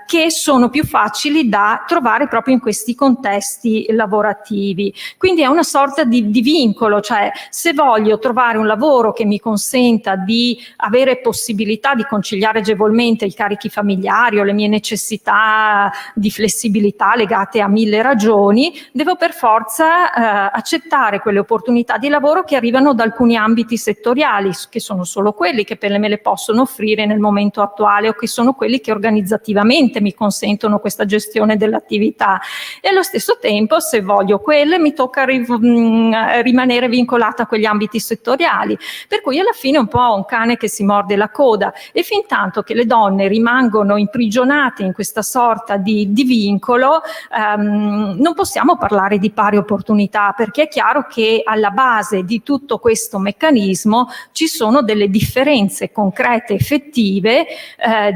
che sono più facili da trovare proprio in questi contesti lavorativi. Quindi è una sorta di vincolo, cioè se voglio trovare un lavoro che mi consenta di avere possibilità di conciliare agevolmente i carichi familiari o le mie necessità di flessibilità legate a 1000 ragioni, devo per forza accettare quelle opportunità di lavoro che arrivano da alcuni ambiti settoriali, che sono solo quelli che me le possono offrire nel momento attuale o che sono quelli che organizzativamente mi consentono questa gestione dell'attività. E allo stesso tempo, se voglio quelle, mi tocca rimanere vincolata a quegli ambiti settoriali, per cui alla fine è un po' un cane che si morde la coda, e fin tanto che le donne rimangono imprigionate in questa sorta di vincolo non possiamo parlare di pari opportunità, perché è chiaro che alla base di tutto questo meccanismo ci sono delle differenze concrete, effettive,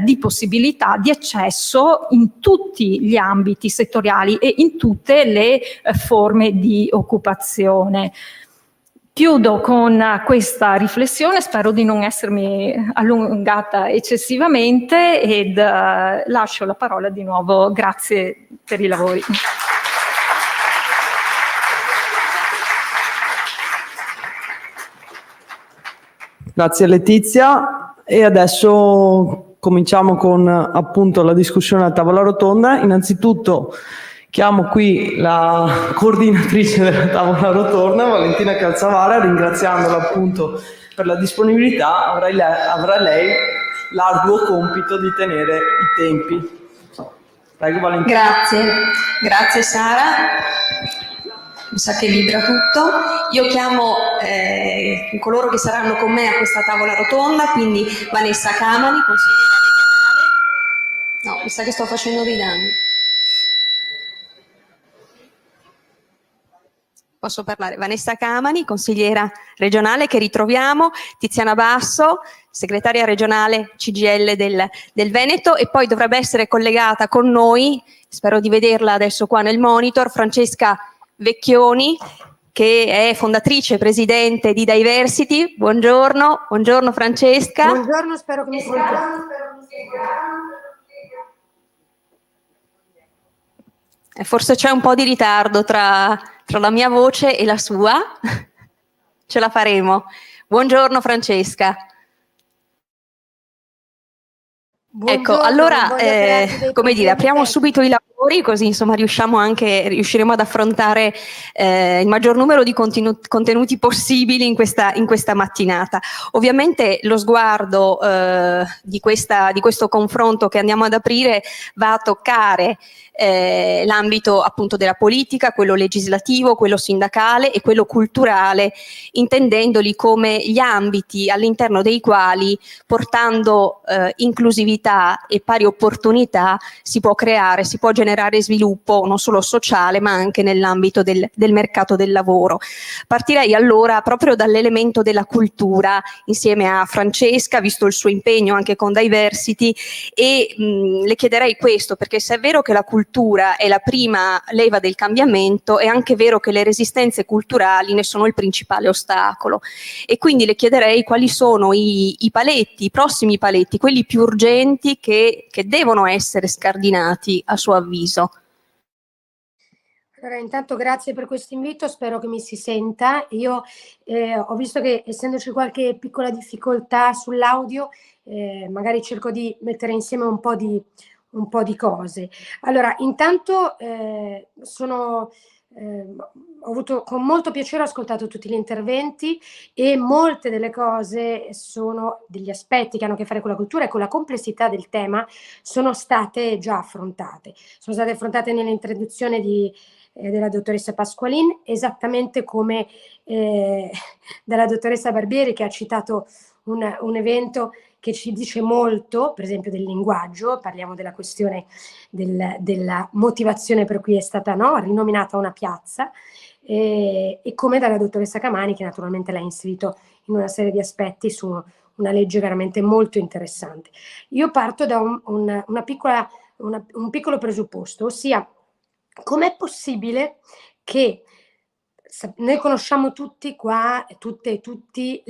di possibilità di accesso in tutti gli ambiti settoriali e in tutte le forme di occupazione. Chiudo con questa riflessione, spero di non essermi allungata eccessivamente ed lascio la parola di nuovo. Grazie per i lavori. Grazie Letizia, e adesso cominciamo con appunto la discussione a tavola rotonda. Innanzitutto chiamo qui la coordinatrice della tavola rotonda, Valentina Calzavara, ringraziandola appunto per la disponibilità. Avrà lei l'arduo compito di tenere i tempi. Prego Valentina. Grazie Sara. Mi sa che vibra tutto. Io chiamo coloro che saranno con me a questa tavola rotonda, quindi Vanessa Camani, consigliera regionale. No, mi sa che sto facendo dei danni. Posso parlare? Vanessa Camani, consigliera regionale, che ritroviamo, Tiziana Basso, segretaria regionale CGIL del Veneto, e poi dovrebbe essere collegata con noi, spero di vederla adesso qua nel monitor, Francesca Vecchioni, che è fondatrice e presidente di Diversity. Buongiorno Francesca. Buongiorno, spero che mi sentiate. Forse c'è un po' di ritardo tra la mia voce e la sua. Ce la faremo. Buongiorno Francesca. Buongiorno, ecco, allora, come dire, apriamo subito i lavori. così insomma riusciremo ad affrontare il maggior numero di contenuti possibili in questa mattinata. Ovviamente lo sguardo di questo confronto che andiamo ad aprire va a toccare l'ambito appunto della politica, quello legislativo, quello sindacale e quello culturale, intendendoli come gli ambiti all'interno dei quali, portando inclusività e pari opportunità, si può generare sviluppo non solo sociale ma anche nell'ambito del mercato del lavoro. Partirei allora proprio dall'elemento della cultura insieme a Francesca, visto il suo impegno anche con Diversity, e le chiederei questo, perché se è vero che la cultura è la prima leva del cambiamento, è anche vero che le resistenze culturali ne sono il principale ostacolo, e quindi le chiederei quali sono i prossimi paletti, quelli più urgenti che devono essere scardinati a suo avviso. Allora, intanto grazie per questo invito, spero che mi si senta. Io ho visto che, essendoci qualche piccola difficoltà sull'audio, magari cerco di mettere insieme un po' di cose. Allora, intanto ho avuto con molto piacere, ho ascoltato tutti gli interventi, e molte delle cose sono degli aspetti che hanno a che fare con la cultura e con la complessità del tema sono state già affrontate. Sono state affrontate nell'introduzione della dottoressa Pasqualin, esattamente come dalla dottoressa Barbieri, che ha citato un evento che ci dice molto, per esempio del linguaggio. Parliamo della questione della motivazione per cui è stata rinominata una piazza, e come dalla dottoressa Camani, che naturalmente l'ha inserito in una serie di aspetti su una legge veramente molto interessante. Io parto da un piccolo presupposto, ossia com'è possibile che noi conosciamo tutti qua, tutte e tutti,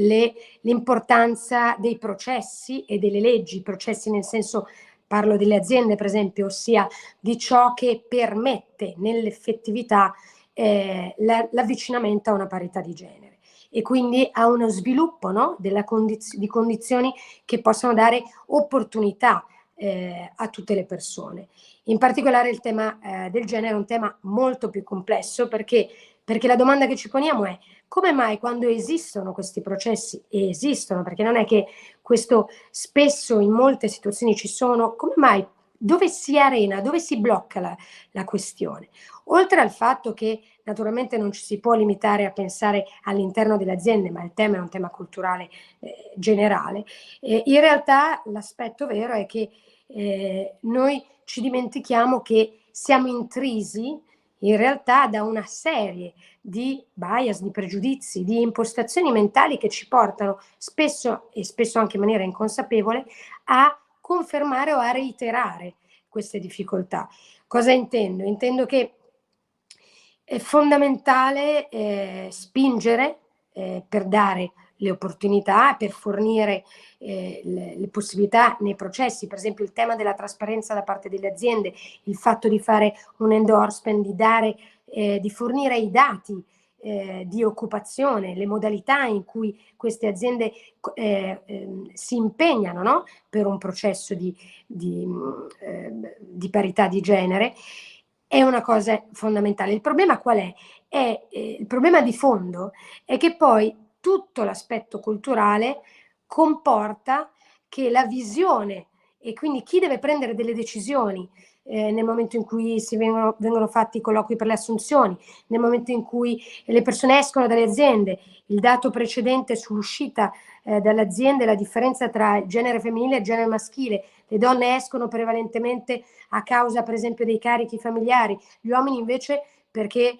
l'importanza dei processi e delle leggi, processi nel senso, parlo delle aziende per esempio, ossia di ciò che permette nell'effettività l'avvicinamento a una parità di genere, e quindi a uno sviluppo di condizioni che possano dare opportunità a tutte le persone. In particolare il tema del genere è un tema molto più complesso, perché la domanda che ci poniamo è: come mai quando esistono questi processi, e esistono perché non è che questo spesso in molte situazioni ci sono, come mai, dove si arena, dove si blocca la questione? Oltre al fatto che naturalmente non ci si può limitare a pensare all'interno delle aziende, ma il tema è un tema culturale generale, in realtà l'aspetto vero è che noi ci dimentichiamo che siamo intrisi in realtà da una serie di bias, di pregiudizi, di impostazioni mentali che ci portano spesso, e spesso anche in maniera inconsapevole, a confermare o a reiterare queste difficoltà. Cosa intendo? Intendo che è fondamentale spingere per dare le opportunità, per fornire le possibilità nei processi, per esempio il tema della trasparenza da parte delle aziende, il fatto di fare un endorsement, di fornire i dati di occupazione, le modalità in cui queste aziende si impegnano per un processo di parità di genere, è una cosa fondamentale. Il problema qual è? Il problema di fondo è che poi tutto l'aspetto culturale comporta che la visione, e quindi chi deve prendere delle decisioni nel momento in cui vengono fatti i colloqui per le assunzioni, nel momento in cui le persone escono dalle aziende, il dato precedente sull'uscita dalle aziende, la differenza tra il genere femminile e il genere maschile: le donne escono prevalentemente a causa per esempio dei carichi familiari, gli uomini invece perché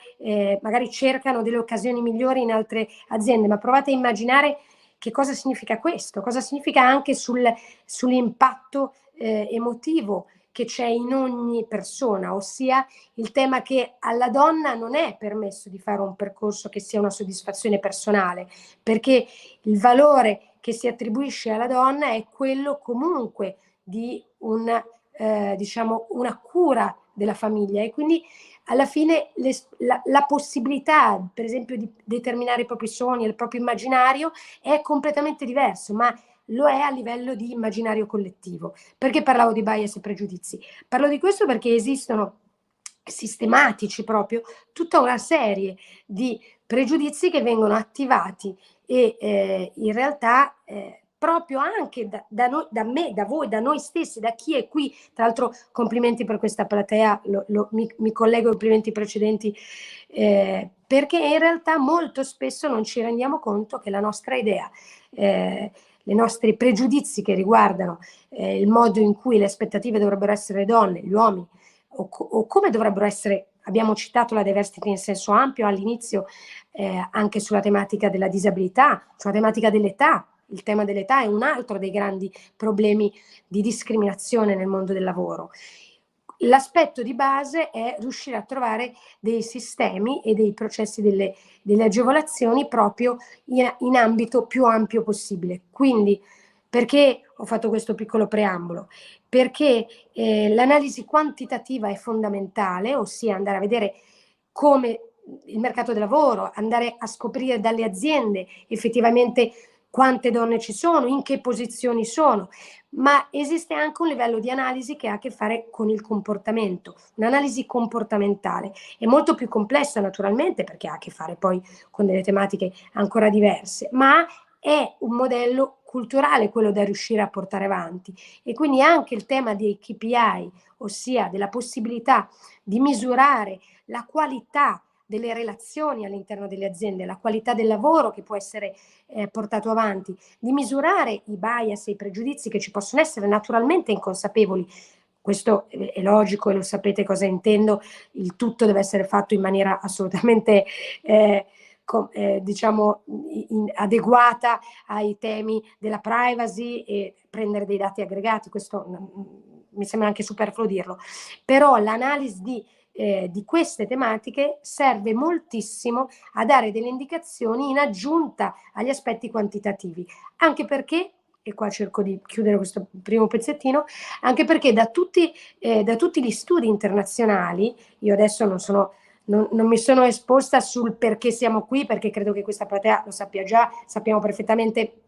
magari cercano delle occasioni migliori in altre aziende. Ma provate a immaginare che cosa significa questo, cosa significa anche sull'impatto emotivo che c'è in ogni persona, ossia il tema che alla donna non è permesso di fare un percorso che sia una soddisfazione personale, perché il valore che si attribuisce alla donna è quello comunque di una cura della famiglia, e quindi alla fine la possibilità, per esempio, di determinare i propri sogni, il proprio immaginario è completamente diverso, ma lo è a livello di immaginario collettivo. Perché parlavo di bias e pregiudizi? Parlo di questo perché esistono sistematici proprio, tutta una serie di pregiudizi che vengono attivati e in realtà proprio anche da noi, da me, da voi, da noi stessi, da chi è qui. Tra l'altro complimenti per questa platea, mi collego ai complimenti precedenti, perché in realtà molto spesso non ci rendiamo conto che la nostra idea, i nostri pregiudizi che riguardano il modo in cui le aspettative dovrebbero essere le donne, gli uomini, o come dovrebbero essere, abbiamo citato la diversity in senso ampio all'inizio, anche sulla tematica della disabilità, sulla tematica dell'età. Il tema dell'età è un altro dei grandi problemi di discriminazione nel mondo del lavoro. L'aspetto di base è riuscire a trovare dei sistemi e dei processi, delle agevolazioni proprio in ambito più ampio possibile. Quindi, perché ho fatto questo piccolo preambolo? Perché l'analisi quantitativa è fondamentale, ossia andare a vedere come il mercato del lavoro, andare a scoprire dalle aziende effettivamente quante donne ci sono, in che posizioni sono, ma esiste anche un livello di analisi che ha a che fare con il comportamento, un'analisi comportamentale. È molto più complessa naturalmente perché ha a che fare poi con delle tematiche ancora diverse, ma è un modello culturale quello da riuscire a portare avanti, e quindi anche il tema dei KPI, ossia della possibilità di misurare la qualità delle relazioni all'interno delle aziende, la qualità del lavoro che può essere portato avanti, di misurare i bias e i pregiudizi che ci possono essere naturalmente inconsapevoli. Questo è logico e lo sapete cosa intendo, il tutto deve essere fatto in maniera assolutamente diciamo adeguata ai temi della privacy e prendere dei dati aggregati. Questo mi sembra anche superfluo dirlo, però l'analisi di queste tematiche serve moltissimo a dare delle indicazioni in aggiunta agli aspetti quantitativi, anche perché, e qua cerco di chiudere questo primo pezzettino, anche perché da tutti gli studi internazionali, io adesso non mi sono esposta sul perché siamo qui, perché credo che questa platea lo sappia già, sappiamo perfettamente,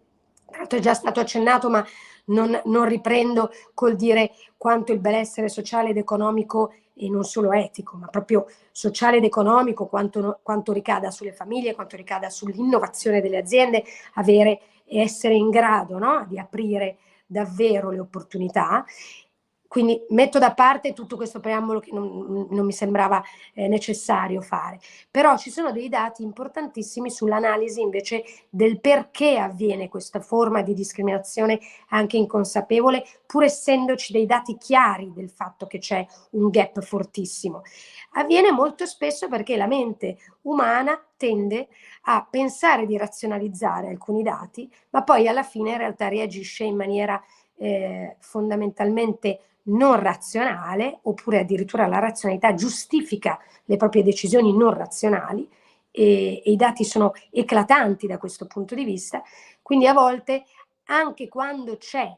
tra l'altro è già stato accennato, ma non riprendo col dire quanto il benessere sociale ed economico, e non solo etico, ma proprio sociale ed economico, quanto ricada sulle famiglie, quanto ricada sull'innovazione delle aziende, avere e essere in grado, no, di aprire davvero le opportunità. Quindi metto da parte tutto questo preambolo che non mi sembrava necessario fare, però ci sono dei dati importantissimi sull'analisi invece del perché avviene questa forma di discriminazione anche inconsapevole, pur essendoci dei dati chiari del fatto che c'è un gap fortissimo. Avviene molto spesso perché la mente umana tende a pensare di razionalizzare alcuni dati, ma poi alla fine in realtà reagisce in maniera fondamentalmente non razionale, oppure addirittura la razionalità giustifica le proprie decisioni non razionali, e i dati sono eclatanti da questo punto di vista. Quindi a volte, anche quando c'è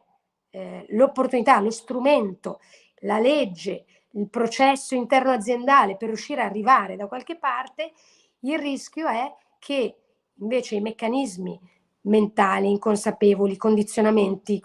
l'opportunità, lo strumento, la legge, il processo interno aziendale per riuscire ad arrivare da qualche parte, il rischio è che invece i meccanismi mentali, inconsapevoli, condizionamenti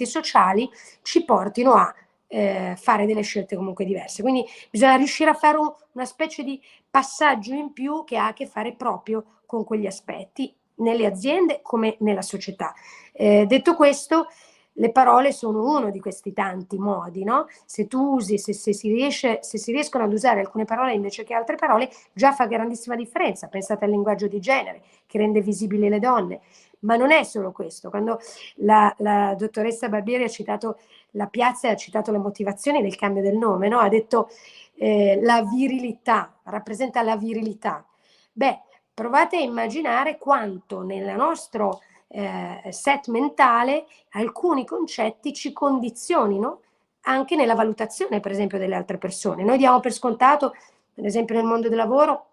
sociali ci portino a fare delle scelte comunque diverse. Quindi bisogna riuscire a fare una specie di passaggio in più che ha a che fare proprio con quegli aspetti nelle aziende come nella società. Detto questo, le parole sono uno di questi tanti modi, no? Se tu usi, se si riescono ad usare alcune parole invece che altre parole, già fa grandissima differenza. Pensate al linguaggio di genere che rende visibili le donne, ma non è solo questo. Quando la dottoressa Barbieri ha citato la piazza e ha citato le motivazioni del cambio del nome, no? Ha detto la virilità, rappresenta la virilità. Beh, provate a immaginare quanto nel nostro set mentale alcuni concetti ci condizionino anche nella valutazione, per esempio, delle altre persone. Noi diamo per scontato, per esempio nel mondo del lavoro,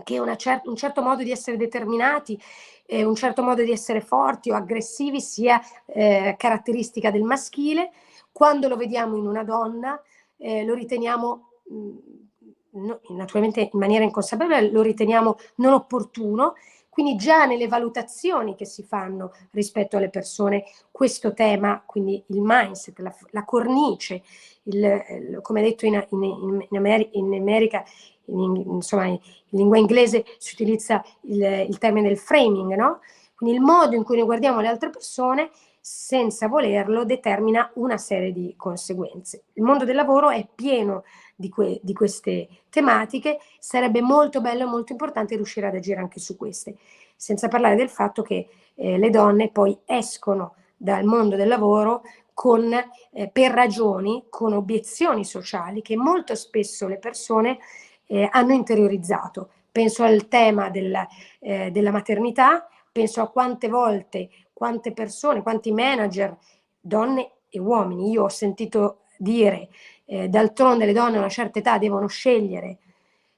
che un certo modo di essere determinati, un certo modo di essere forti o aggressivi sia caratteristica del maschile. Quando lo vediamo in una donna lo riteniamo, naturalmente in maniera inconsapevole, lo riteniamo non opportuno. Quindi già nelle valutazioni che si fanno rispetto alle persone, questo tema, quindi il mindset, la cornice, come detto in America, insomma in lingua inglese si utilizza il termine del framing, no? Quindi il modo in cui noi guardiamo le altre persone, senza volerlo, determina una serie di conseguenze. Il mondo del lavoro è pieno di queste tematiche, sarebbe molto bello e molto importante riuscire ad agire anche su queste, senza parlare del fatto che le donne poi escono dal mondo del lavoro per ragioni, con obiezioni sociali che molto spesso le persone hanno interiorizzato. Penso al tema della maternità, penso a quante volte, quante persone, quanti manager, donne e uomini, io ho sentito dire d'altronde le donne a una certa età devono scegliere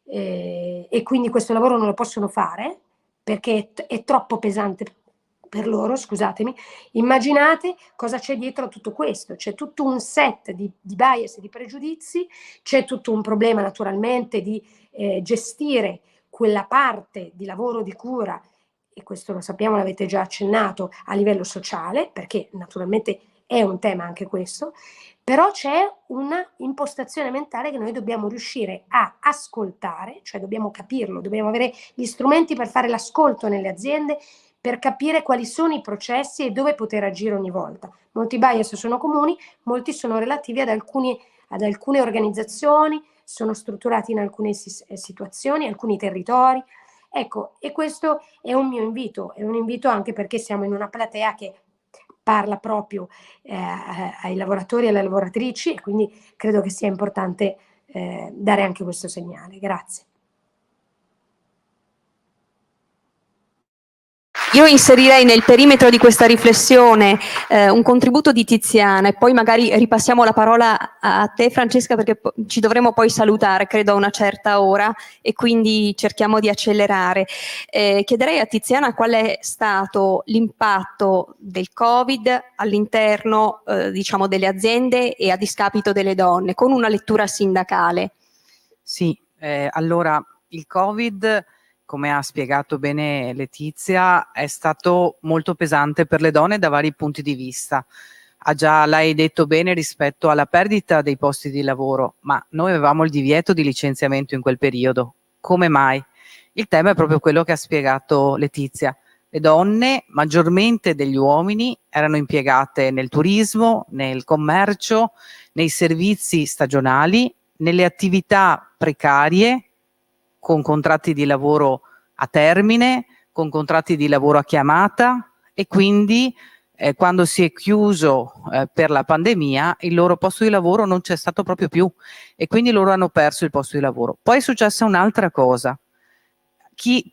e quindi questo lavoro non lo possono fare perché è troppo pesante per loro, scusatemi. Immaginate cosa c'è dietro a tutto questo, c'è tutto un set di bias e di pregiudizi, c'è tutto un problema naturalmente di gestire quella parte di lavoro di cura, e questo lo sappiamo, l'avete già accennato, a livello sociale, perché naturalmente è un tema anche questo, però c'è una impostazione mentale che noi dobbiamo riuscire a ascoltare, cioè dobbiamo capirlo, dobbiamo avere gli strumenti per fare l'ascolto nelle aziende, per capire quali sono i processi e dove poter agire ogni volta. Molti bias sono comuni, molti sono relativi ad alcune organizzazioni, sono strutturati in alcune situazioni, alcuni territori. Ecco, e questo è un mio invito, è un invito anche perché siamo in una platea che parla proprio ai lavoratori e alle lavoratrici, e quindi credo che sia importante dare anche questo segnale. Grazie. Io inserirei nel perimetro di questa riflessione un contributo di Tiziana e poi magari ripassiamo la parola a te, Francesca, perché ci dovremo poi salutare, credo a una certa ora, e quindi cerchiamo di accelerare. Chiederei a Tiziana qual è stato l'impatto del Covid all'interno diciamo delle aziende e a discapito delle donne, con una lettura sindacale. Sì, allora il Covid, come ha spiegato bene Letizia, è stato molto pesante per le donne da vari punti di vista. Ha già lei detto bene rispetto alla perdita dei posti di lavoro, ma noi avevamo il divieto di licenziamento in quel periodo. Come mai? Il tema è proprio quello che ha spiegato Letizia. Le donne, maggiormente degli uomini, erano impiegate nel turismo, nel commercio, nei servizi stagionali, nelle attività precarie, con contratti di lavoro a termine, con contratti di lavoro a chiamata, e quindi quando si è chiuso per la pandemia il loro posto di lavoro non c'è stato proprio più e quindi loro hanno perso il posto di lavoro. Poi è successa un'altra cosa,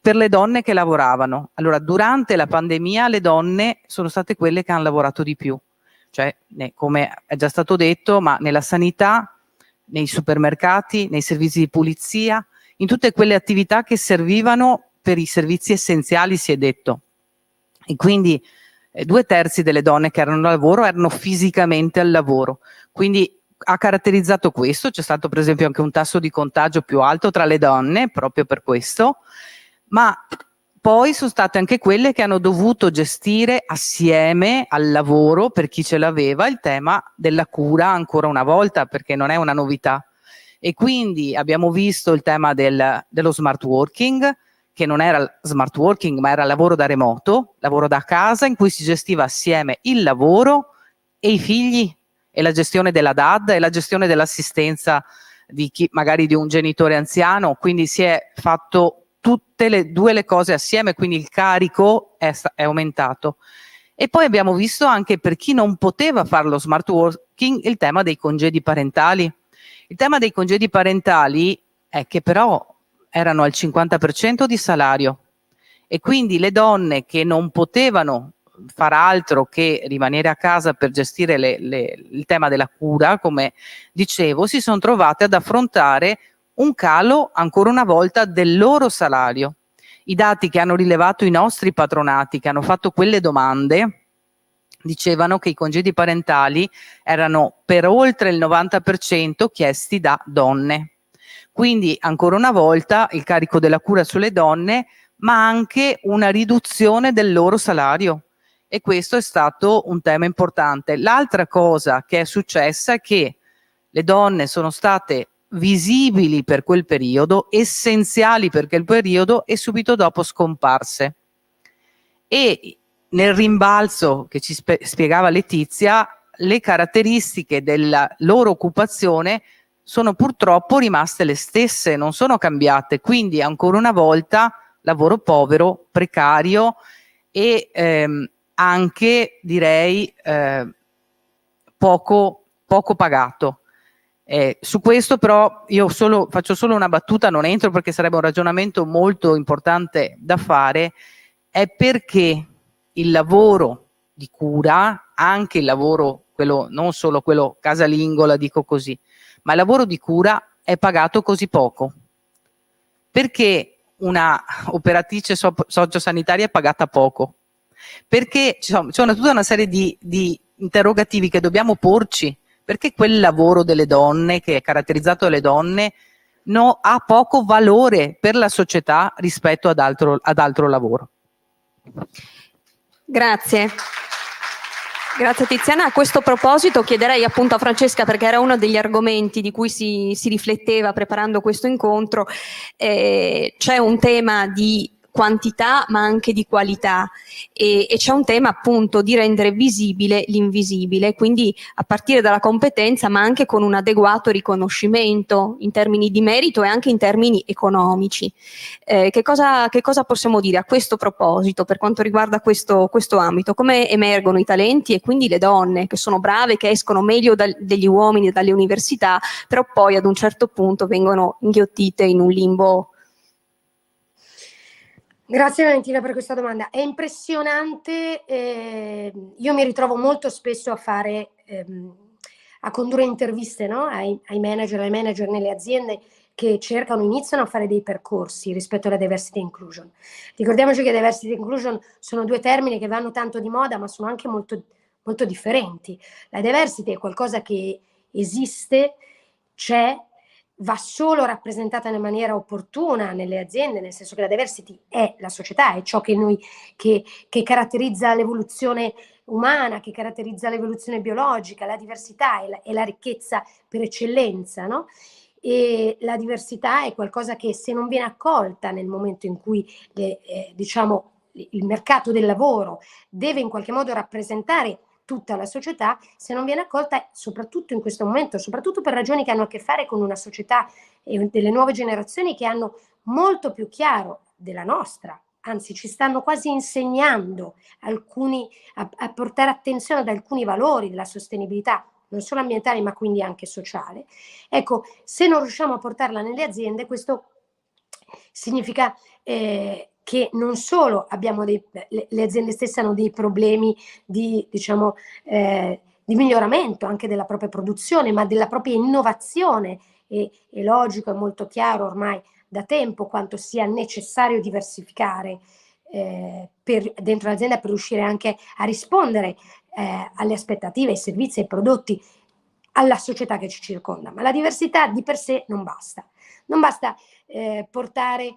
per le donne che lavoravano. Allora, durante la pandemia le donne sono state quelle che hanno lavorato di più, cioè come è già stato detto, ma nella sanità, nei supermercati, nei servizi di pulizia, in tutte quelle attività che servivano per i servizi essenziali, si è detto. E quindi 2/3 delle donne che erano al lavoro erano fisicamente al lavoro. Quindi ha caratterizzato questo, c'è stato per esempio anche un tasso di contagio più alto tra le donne, proprio per questo, ma poi sono state anche quelle che hanno dovuto gestire assieme al lavoro, per chi ce l'aveva, il tema della cura ancora una volta, perché non è una novità. E quindi abbiamo visto il tema dello smart working, che non era smart working ma era lavoro da remoto, lavoro da casa, in cui si gestiva assieme il lavoro e i figli, e la gestione della DAD e la gestione dell'assistenza di chi, magari di un genitore anziano, quindi si è fatto tutte e due le cose assieme, quindi il carico è aumentato. E poi abbiamo visto anche, per chi non poteva fare lo smart working, il tema dei congedi parentali. Il tema dei congedi parentali è che però erano al 50% di salario e quindi le donne che non potevano far altro che rimanere a casa per gestire il tema della cura, come dicevo, si sono trovate ad affrontare un calo ancora una volta del loro salario. I dati che hanno rilevato i nostri patronati, che hanno fatto quelle domande, dicevano che i congedi parentali erano per oltre il 90% chiesti da donne. Quindi ancora una volta il carico della cura sulle donne ma anche una riduzione del loro salario. E questo è stato un tema importante. L'altra cosa che è successa è che le donne sono state visibili per quel periodo, essenziali per quel periodo e subito dopo scomparse. E nel rimbalzo che ci spiegava Letizia, le caratteristiche della loro occupazione sono purtroppo rimaste le stesse, non sono cambiate. Quindi ancora una volta lavoro povero, precario e anche direi poco pagato. Su questo però io faccio solo una battuta, non entro perché sarebbe un ragionamento molto importante da fare, è perché il lavoro di cura, anche il lavoro, quello, non solo quello casalingo, la dico così, ma il lavoro di cura è pagato così poco. Perché una operatrice sociosanitaria è pagata poco? Perché c'è tutta una serie di interrogativi che dobbiamo porci. Perché quel lavoro delle donne, che è caratterizzato dalle donne, ha poco valore per la società rispetto ad altro lavoro? Grazie. Grazie Tiziana. A questo proposito chiederei appunto a Francesca, perché era uno degli argomenti di cui si rifletteva preparando questo incontro, c'è un tema di quantità ma anche di qualità e c'è un tema appunto di rendere visibile l'invisibile, quindi a partire dalla competenza ma anche con un adeguato riconoscimento in termini di merito e anche in termini economici. Che cosa possiamo dire a questo proposito per quanto riguarda questo ambito? Come emergono i talenti e quindi le donne che sono brave, che escono meglio degli uomini dalle università, però poi ad un certo punto vengono inghiottite in un limbo. Grazie Valentina per questa domanda. È impressionante, io mi ritrovo molto spesso a condurre interviste, no? ai manager, ai manager nelle aziende che iniziano a fare dei percorsi rispetto alla diversity and inclusion. Ricordiamoci che diversity and inclusion sono due termini che vanno tanto di moda ma sono anche molto, molto differenti. La diversity è qualcosa che esiste, c'è, va solo rappresentata in maniera opportuna nelle aziende, nel senso che la diversity è la società, è ciò che caratterizza l'evoluzione umana, che caratterizza l'evoluzione biologica. La diversità è la ricchezza per eccellenza, no? E la diversità è qualcosa che, se non viene accolta nel momento in cui il mercato del lavoro deve in qualche modo rappresentare tutta la società, se non viene accolta, soprattutto in questo momento, soprattutto per ragioni che hanno a che fare con una società e delle nuove generazioni che hanno molto più chiaro della nostra, anzi ci stanno quasi insegnando a portare attenzione ad alcuni valori della sostenibilità, non solo ambientale ma quindi anche sociale. Ecco, se non riusciamo a portarla nelle aziende, questo significa che non solo abbiamo le aziende stesse hanno dei problemi di miglioramento anche della propria produzione, ma della propria innovazione. È logico, è molto chiaro ormai da tempo quanto sia necessario diversificare dentro l'azienda per riuscire anche a rispondere alle aspettative, ai servizi, ai prodotti, alla società che ci circonda. Ma la diversità di per sé non basta. Non basta portare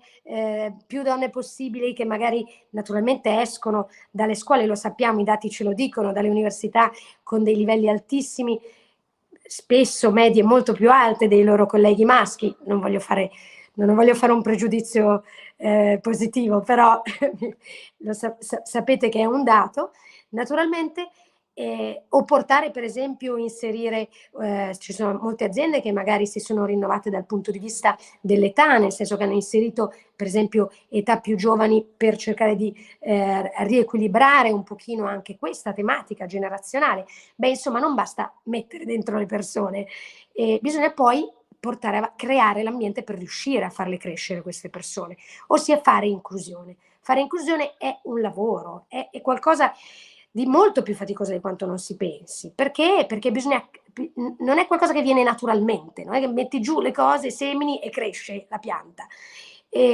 più donne possibili che magari naturalmente escono dalle scuole, lo sappiamo, i dati ce lo dicono, dalle università con dei livelli altissimi, spesso medie molto più alte dei loro colleghi maschi. Non voglio fare un pregiudizio positivo, però sapete che è un dato. Naturalmente o portare, per esempio, inserire, ci sono molte aziende che magari si sono rinnovate dal punto di vista dell'età, nel senso che hanno inserito, per esempio, età più giovani per cercare di riequilibrare un pochino anche questa tematica generazionale. Beh, insomma, non basta mettere dentro le persone, bisogna poi portare a creare l'ambiente per riuscire a farle crescere queste persone, ossia fare inclusione. Fare inclusione è un lavoro, è qualcosa di molto più faticoso di quanto non si pensi. Perché? Perché non è qualcosa che viene naturalmente, non è che metti giù le cose, semini e cresce la pianta.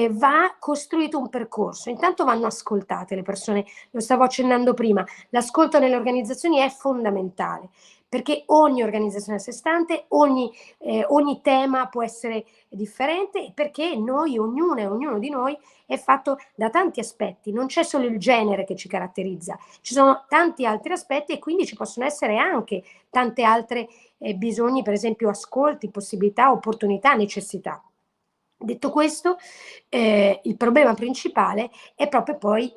Va costruito un percorso. Intanto vanno ascoltate le persone, lo stavo accennando prima, l'ascolto nelle organizzazioni è fondamentale, perché ogni organizzazione è a sé stante, ogni tema può essere differente, perché noi, ognuna e ognuno di noi, è fatto da tanti aspetti, non c'è solo il genere che ci caratterizza, ci sono tanti altri aspetti e quindi ci possono essere anche tante altre bisogni, per esempio ascolti, possibilità, opportunità, necessità. Detto questo, il problema principale è proprio poi,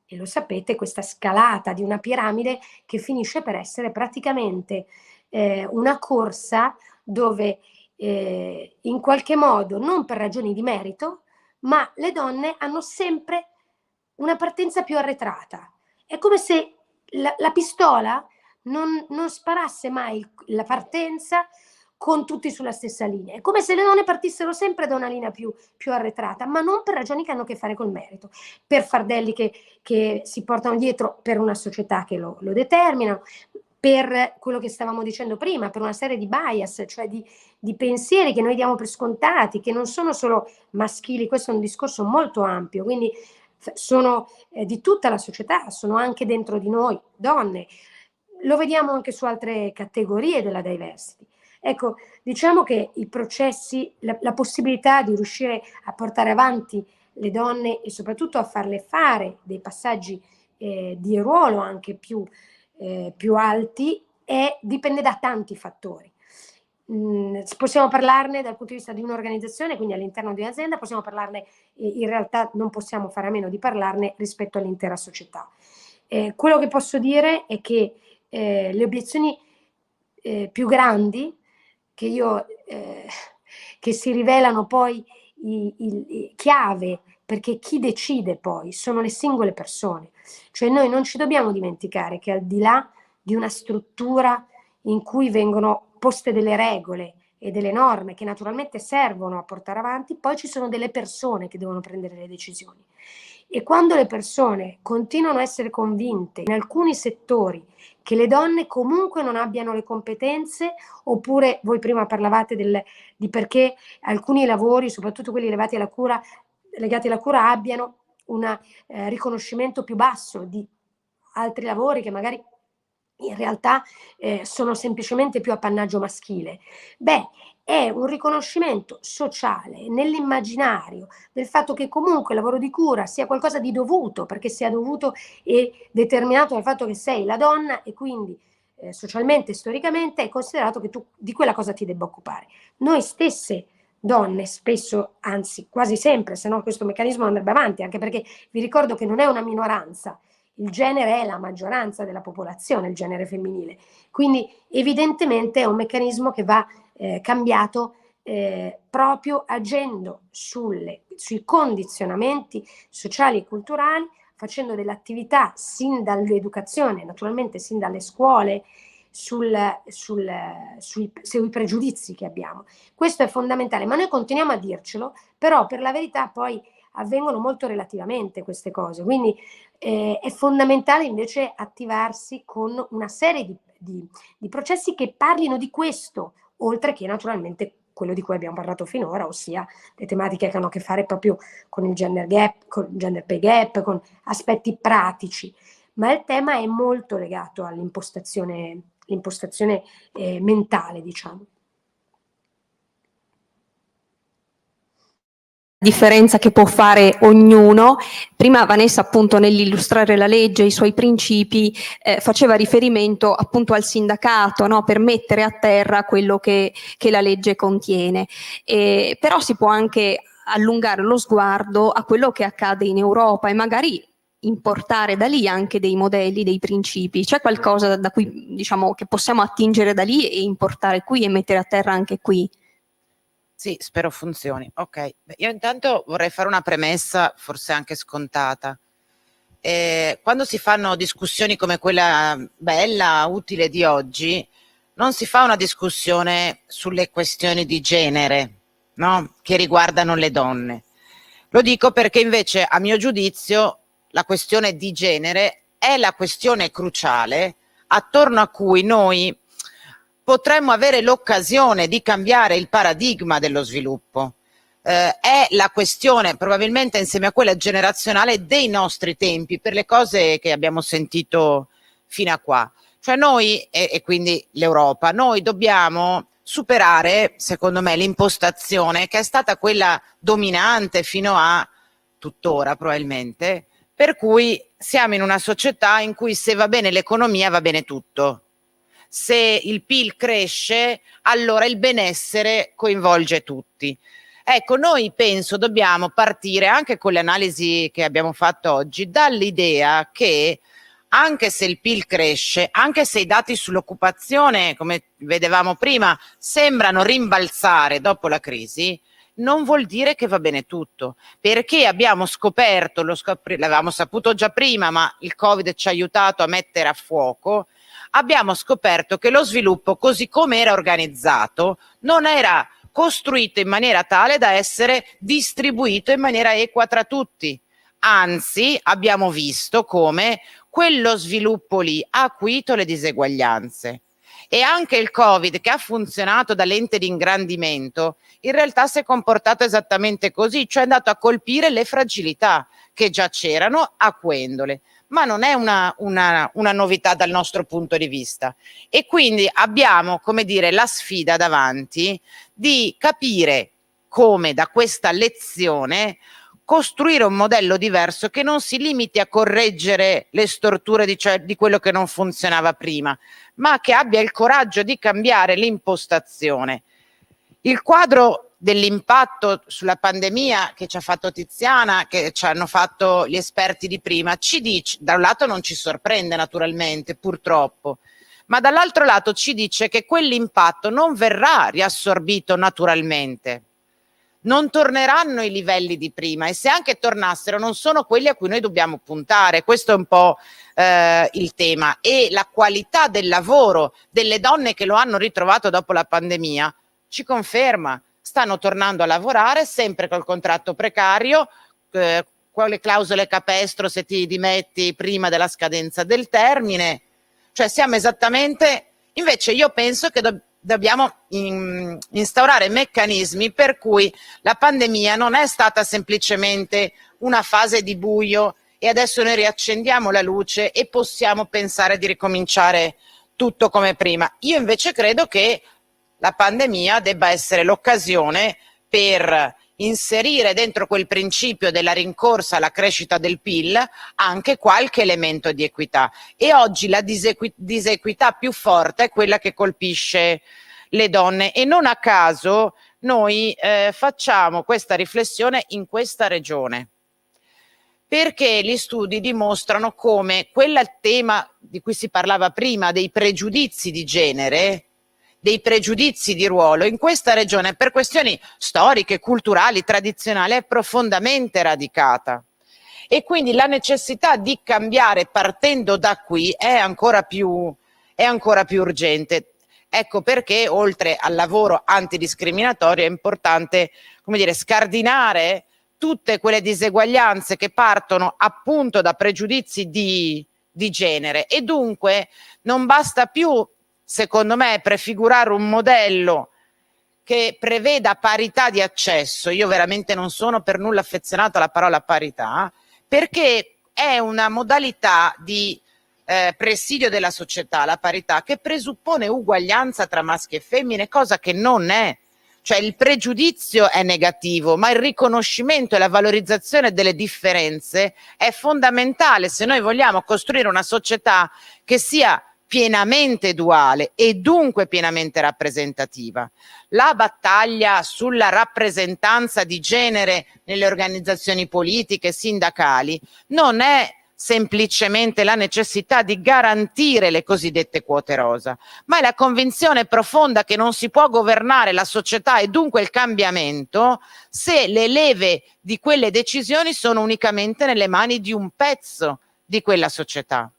e lo sapete, questa scalata di una piramide che finisce per essere praticamente una corsa dove in qualche modo, non per ragioni di merito, ma le donne hanno sempre una partenza più arretrata. È come se la pistola non sparasse mai la partenza con tutti sulla stessa linea. È come se le donne partissero sempre da una linea più arretrata, ma non per ragioni che hanno a che fare col merito, per fardelli che si portano dietro per una società che lo determinano, per quello che stavamo dicendo prima, per una serie di bias, cioè di pensieri che noi diamo per scontati, che non sono solo maschili, questo è un discorso molto ampio, quindi sono di tutta la società, sono anche dentro di noi, donne. Lo vediamo anche su altre categorie della diversity. Ecco, diciamo che i processi, la possibilità di riuscire a portare avanti le donne e soprattutto a farle fare dei passaggi di ruolo anche più alti dipende da tanti fattori. Possiamo parlarne dal punto di vista di un'organizzazione, quindi all'interno di un'azienda, possiamo parlarne, in realtà non possiamo fare a meno di parlarne rispetto all'intera società. Quello che posso dire è che le obiezioni più grandi che si rivelano poi chiave, perché chi decide poi sono le singole persone, cioè noi non ci dobbiamo dimenticare che al di là di una struttura in cui vengono poste delle regole e delle norme che naturalmente servono a portare avanti, poi ci sono delle persone che devono prendere le decisioni. E quando le persone continuano a essere convinte in alcuni settori che le donne comunque non abbiano le competenze, oppure voi prima parlavate di perché alcuni lavori, soprattutto quelli legati alla cura, abbiano un riconoscimento più basso di altri lavori che magari in realtà sono semplicemente più appannaggio maschile. Beh, è un riconoscimento sociale nell'immaginario del fatto che comunque il lavoro di cura sia qualcosa di dovuto, perché sia dovuto e determinato dal fatto che sei la donna e quindi socialmente e storicamente è considerato che tu di quella cosa ti debba occupare. Noi stesse donne spesso, anzi quasi sempre, se no questo meccanismo andrebbe avanti, anche perché vi ricordo che non è una minoranza, il genere è la maggioranza della popolazione, il genere femminile, quindi evidentemente è un meccanismo che va cambiato proprio agendo sui condizionamenti sociali e culturali, facendo dell'attività sin dall'educazione, naturalmente sin dalle scuole, sui pregiudizi che abbiamo. Questo è fondamentale, ma noi continuiamo a dircelo, però per la verità poi avvengono molto relativamente queste cose, quindi è fondamentale invece attivarsi con una serie di processi che parlino di questo, oltre che naturalmente quello di cui abbiamo parlato finora, ossia le tematiche che hanno a che fare proprio con il gender gap, con il gender pay gap, con aspetti pratici, ma il tema è molto legato all'impostazione mentale, diciamo. Differenza che può fare ognuno. Prima Vanessa, appunto, nell'illustrare la legge e i suoi principi, faceva riferimento appunto al sindacato, no? Per mettere a terra quello che la legge contiene. Però si può anche allungare lo sguardo a quello che accade in Europa e magari importare da lì anche dei modelli, dei principi. C'è qualcosa da cui, diciamo, che possiamo attingere da lì e importare qui e mettere a terra anche qui? Sì, spero funzioni. Ok, beh, io intanto vorrei fare una premessa, forse anche scontata. Quando si fanno discussioni come quella bella, utile di oggi, non si fa una discussione sulle questioni di genere, no? Che riguardano le donne. Lo dico perché invece, a mio giudizio, la questione di genere è la questione cruciale attorno a cui noi potremmo avere l'occasione di cambiare il paradigma dello sviluppo. È la questione, probabilmente insieme a quella generazionale, dei nostri tempi, per le cose che abbiamo sentito fino a qua. Cioè noi, e quindi l'Europa, noi dobbiamo superare, secondo me, l'impostazione che è stata quella dominante fino a tuttora probabilmente, per cui siamo in una società in cui se va bene l'economia va bene tutto. Se il PIL cresce, allora il benessere coinvolge tutti. Ecco, noi penso dobbiamo partire, anche con le analisi che abbiamo fatto oggi, dall'idea che anche se il PIL cresce, anche se i dati sull'occupazione, come vedevamo prima, sembrano rimbalzare dopo la crisi, non vuol dire che va bene tutto, perché abbiamo scoperto, l'avevamo saputo già prima, ma il Covid ci ha aiutato a mettere a fuoco, abbiamo scoperto che lo sviluppo, così come era organizzato, non era costruito in maniera tale da essere distribuito in maniera equa tra tutti. Anzi, abbiamo visto come quello sviluppo lì ha acuito le diseguaglianze. E anche il Covid, che ha funzionato da lente di ingrandimento, in realtà si è comportato esattamente così, cioè è andato a colpire le fragilità che già c'erano, acuendole. Ma non è una novità dal nostro punto di vista. E quindi abbiamo, come dire, la sfida davanti di capire come da questa lezione costruire un modello diverso che non si limiti a correggere le storture di quello che non funzionava prima, ma che abbia il coraggio di cambiare l'impostazione. Il quadro dell'impatto sulla pandemia che ci ha fatto Tiziana, che ci hanno fatto gli esperti di prima, ci dice, da un lato non ci sorprende naturalmente, purtroppo, ma dall'altro lato ci dice che quell'impatto non verrà riassorbito naturalmente. Non torneranno i livelli di prima, e se anche tornassero non sono quelli a cui noi dobbiamo puntare. Questo è un po' il tema, e la qualità del lavoro delle donne che lo hanno ritrovato dopo la pandemia ci conferma, stanno tornando a lavorare sempre col contratto precario, con le clausole capestro se ti dimetti prima della scadenza del termine, cioè siamo esattamente, invece io penso che dobbiamo instaurare meccanismi per cui la pandemia non è stata semplicemente una fase di buio e adesso noi riaccendiamo la luce e possiamo pensare di ricominciare tutto come prima. Io invece credo che la pandemia debba essere l'occasione per inserire dentro quel principio della rincorsa alla crescita del PIL anche qualche elemento di equità, e oggi la disequità più forte è quella che colpisce le donne, e non a caso noi facciamo questa riflessione in questa regione, perché gli studi dimostrano come quel tema di cui si parlava prima, dei pregiudizi di genere, dei pregiudizi di ruolo, in questa regione per questioni storiche, culturali, tradizionali è profondamente radicata, e quindi la necessità di cambiare partendo da qui è ancora più urgente. Ecco perché oltre al lavoro antidiscriminatorio è importante, come dire, scardinare tutte quelle diseguaglianze che partono appunto da pregiudizi di genere, e dunque non basta più, secondo me, prefigurare un modello che preveda parità di accesso. Io veramente non sono per nulla affezionato alla parola parità, perché è una modalità di presidio della società, la parità, che presuppone uguaglianza tra maschi e femmine, cosa che non è. Cioè il pregiudizio è negativo, ma il riconoscimento e la valorizzazione delle differenze è fondamentale se noi vogliamo costruire una società che sia pienamente duale e dunque pienamente rappresentativa. La battaglia sulla rappresentanza di genere nelle organizzazioni politiche, sindacali, non è semplicemente la necessità di garantire le cosiddette quote rosa, ma è la convinzione profonda che non si può governare la società e dunque il cambiamento se le leve di quelle decisioni sono unicamente nelle mani di un pezzo di quella società.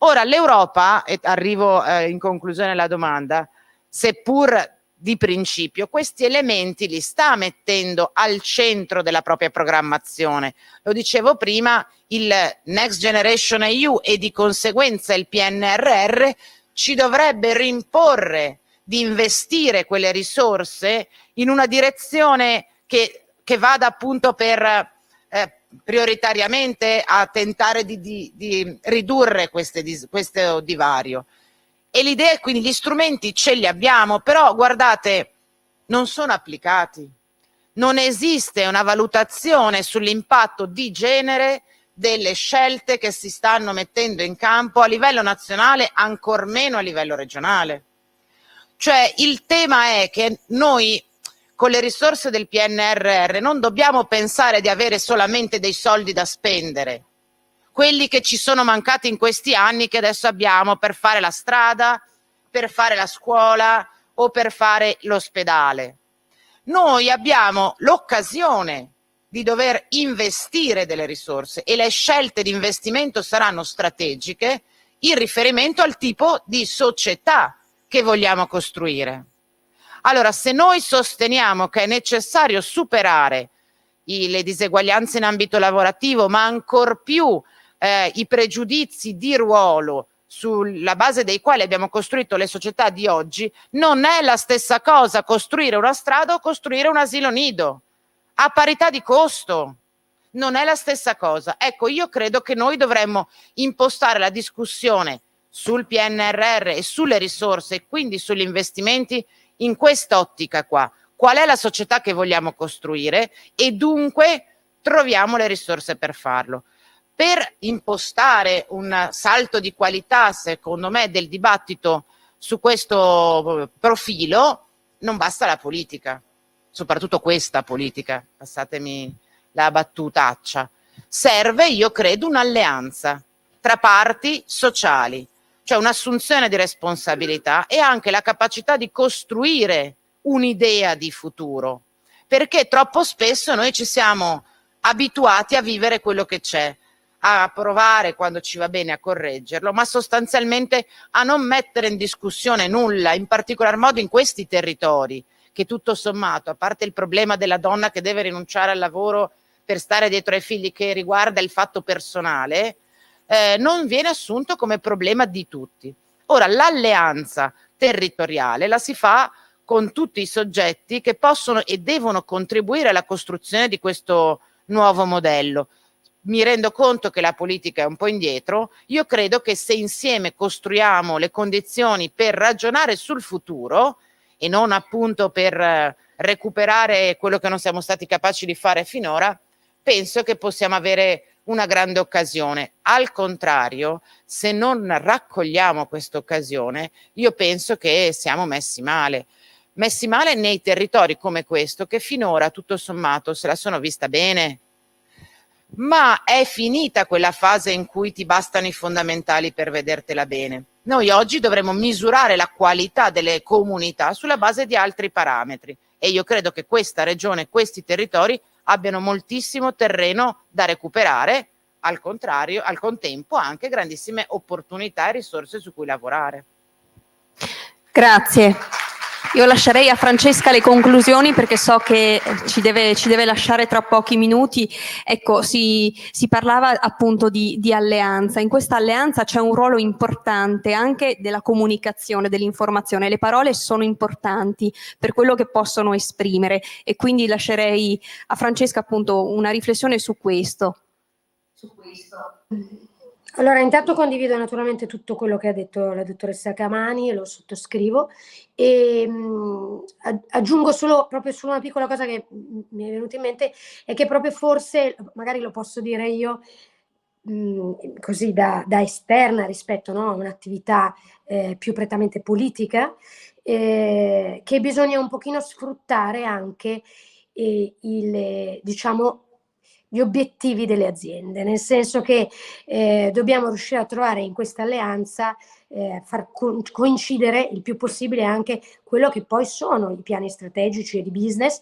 Ora l'Europa, e arrivo in conclusione alla domanda, seppur di principio, questi elementi li sta mettendo al centro della propria programmazione. Lo dicevo prima, il Next Generation EU e di conseguenza il PNRR ci dovrebbe rimporre di investire quelle risorse in una direzione che vada appunto per prioritariamente a tentare di ridurre questo divario. E l'idea è quindi gli strumenti ce li abbiamo, però guardate, non sono applicati. Non esiste una valutazione sull'impatto di genere delle scelte che si stanno mettendo in campo a livello nazionale, ancor meno a livello regionale. Cioè il tema è che noi con le risorse del PNRR non dobbiamo pensare di avere solamente dei soldi da spendere, quelli che ci sono mancati in questi anni che adesso abbiamo per fare la strada, per fare la scuola o per fare l'ospedale. Noi abbiamo l'occasione di dover investire delle risorse e le scelte di investimento saranno strategiche in riferimento al tipo di società che vogliamo costruire. Allora, se noi sosteniamo che è necessario superare le diseguaglianze in ambito lavorativo, ma ancor più i pregiudizi di ruolo sulla base dei quali abbiamo costruito le società di oggi, non è la stessa cosa costruire una strada o costruire un asilo nido. A parità di costo, non è la stessa cosa. Ecco, io credo che noi dovremmo impostare la discussione sul PNRR e sulle risorse e quindi sugli investimenti in questa ottica qua. Qual è la società che vogliamo costruire e dunque troviamo le risorse per farlo. Per impostare un salto di qualità, secondo me, del dibattito su questo profilo, non basta la politica, soprattutto questa politica, passatemi la battutaccia. Serve, io credo, un'alleanza tra parti sociali, cioè un'assunzione di responsabilità e anche la capacità di costruire un'idea di futuro, perché troppo spesso noi ci siamo abituati a vivere quello che c'è, a provare quando ci va bene a correggerlo, ma sostanzialmente a non mettere in discussione nulla, in particolar modo in questi territori, che tutto sommato, a parte il problema della donna che deve rinunciare al lavoro per stare dietro ai figli, che riguarda il fatto personale, non viene assunto come problema di tutti. Ora, l'alleanza territoriale la si fa con tutti i soggetti che possono e devono contribuire alla costruzione di questo nuovo modello. Mi rendo conto che la politica è un po' indietro, io credo che se insieme costruiamo le condizioni per ragionare sul futuro e non appunto per recuperare quello che non siamo stati capaci di fare finora, penso che possiamo avere una grande occasione. Al contrario, se non raccogliamo questa occasione, io penso che siamo messi male nei territori come questo, che finora tutto sommato se la sono vista bene. Ma è finita quella fase in cui ti bastano i fondamentali per vedertela bene. Noi oggi dovremo misurare la qualità delle comunità sulla base di altri parametri e io credo che questa regione, questi territori abbiano moltissimo terreno da recuperare, al contempo anche grandissime opportunità e risorse su cui lavorare. Grazie. Io lascerei a Francesca le conclusioni perché so che ci deve lasciare tra pochi minuti. Ecco, si parlava appunto di alleanza. In questa alleanza c'è un ruolo importante anche della comunicazione, dell'informazione. Le parole sono importanti per quello che possono esprimere e quindi lascerei a Francesca appunto una riflessione su questo. Allora, intanto condivido naturalmente tutto quello che ha detto la dottoressa Camani e lo sottoscrivo e aggiungo solo una piccola cosa che mi è venuta in mente, è che proprio forse, magari lo posso dire io così da esterna rispetto, no, a un'attività più prettamente politica, che bisogna un pochino sfruttare anche gli obiettivi delle aziende, nel senso che dobbiamo riuscire a trovare in questa alleanza, far coincidere il più possibile anche quello che poi sono i piani strategici e di business,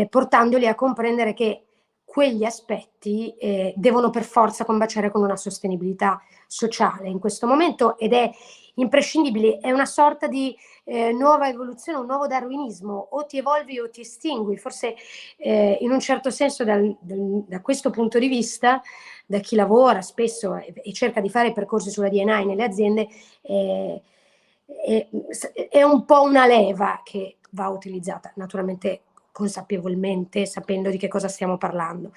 portandoli a comprendere che quegli aspetti devono per forza combaciare con una sostenibilità sociale in questo momento, ed è imprescindibile, è una sorta di nuova evoluzione, un nuovo darwinismo: o ti evolvi o ti estingui. Forse in un certo senso da questo punto di vista, da chi lavora spesso e cerca di fare percorsi sulla D&I nelle aziende, è un po' una leva che va utilizzata naturalmente consapevolmente, sapendo di che cosa stiamo parlando.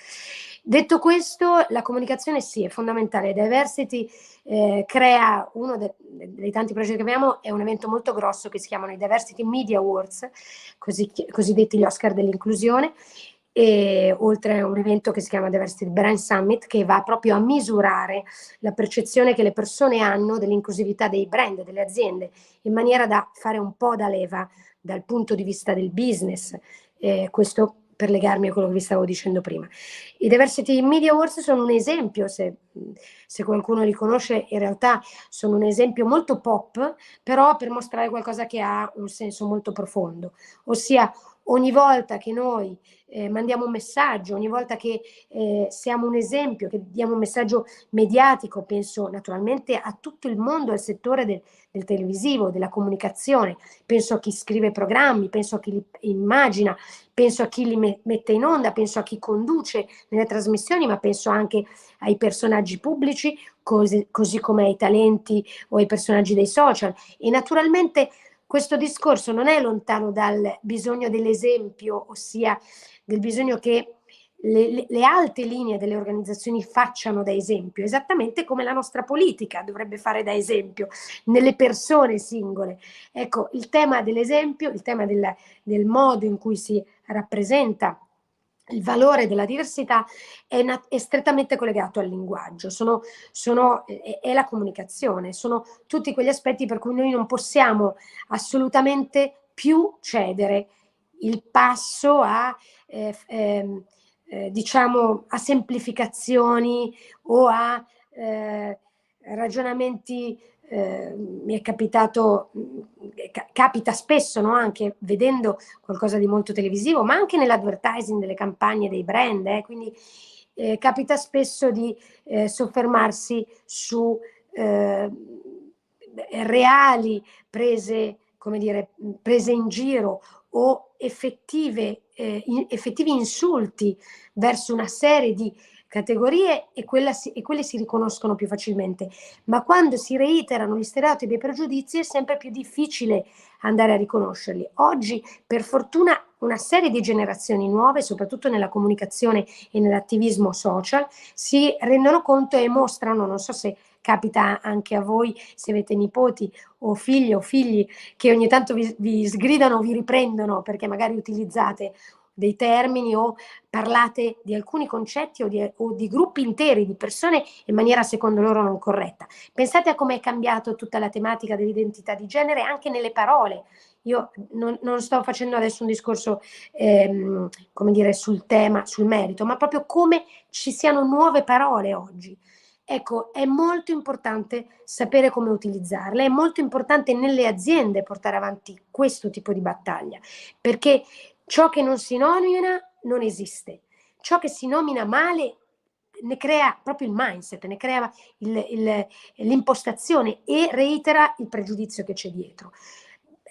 Detto questo, la comunicazione sì, è fondamentale. Diversity crea uno dei tanti progetti che abbiamo, è un evento molto grosso che si chiamano i Diversity Media Awards, cosiddetti gli Oscar dell'inclusione, e oltre a un evento che si chiama Diversity Brand Summit, che va proprio a misurare la percezione che le persone hanno dell'inclusività dei brand, delle aziende, in maniera da fare un po' da leva dal punto di vista del business. Questo per legarmi a quello che vi stavo dicendo prima. I Diversity Media Awards sono un esempio, se qualcuno li conosce, in realtà sono un esempio molto pop, però per mostrare qualcosa che ha un senso molto profondo, ossia ogni volta che noi mandiamo un messaggio, ogni volta che siamo un esempio, che diamo un messaggio mediatico, penso naturalmente a tutto il mondo, al settore del televisivo, della comunicazione, penso a chi scrive programmi, penso a chi li immagina, penso a chi li mette in onda, penso a chi conduce nelle trasmissioni, ma penso anche ai personaggi pubblici, così come ai talenti o ai personaggi dei social. E naturalmente questo discorso non è lontano dal bisogno dell'esempio, ossia del bisogno che le alte linee delle organizzazioni facciano da esempio, esattamente come la nostra politica dovrebbe fare da esempio nelle persone singole. Ecco, il tema dell'esempio, il tema del modo in cui si rappresenta il valore della diversità è strettamente collegato al linguaggio, è la comunicazione, sono tutti quegli aspetti per cui noi non possiamo assolutamente più cedere il passo a diciamo a semplificazioni o a ragionamenti. Mi è capitato, capita spesso, no? Anche vedendo qualcosa di molto televisivo, ma anche nell'advertising delle campagne dei brand, quindi capita spesso di soffermarsi su reali prese in giro o effettivi insulti verso una serie di categorie e quelle si riconoscono più facilmente, ma quando si reiterano gli stereotipi e i pregiudizi è sempre più difficile andare a riconoscerli. Oggi, per fortuna, una serie di generazioni nuove, soprattutto nella comunicazione e nell'attivismo social, si rendono conto e mostrano, non so se capita anche a voi, se avete nipoti o figli che ogni tanto vi sgridano o vi riprendono perché magari utilizzate dei termini o parlate di alcuni concetti o di gruppi interi di persone in maniera secondo loro non corretta. Pensate a come è cambiato tutta la tematica dell'identità di genere anche nelle parole. Io non sto facendo adesso un discorso sul tema, sul merito, ma proprio come ci siano nuove parole oggi. Ecco, è molto importante sapere come utilizzarle, è molto importante nelle aziende portare avanti questo tipo di battaglia, perché ciò che non si nomina non esiste. Ciò che si nomina male ne crea proprio il mindset, ne crea l'impostazione e reitera il pregiudizio che c'è dietro.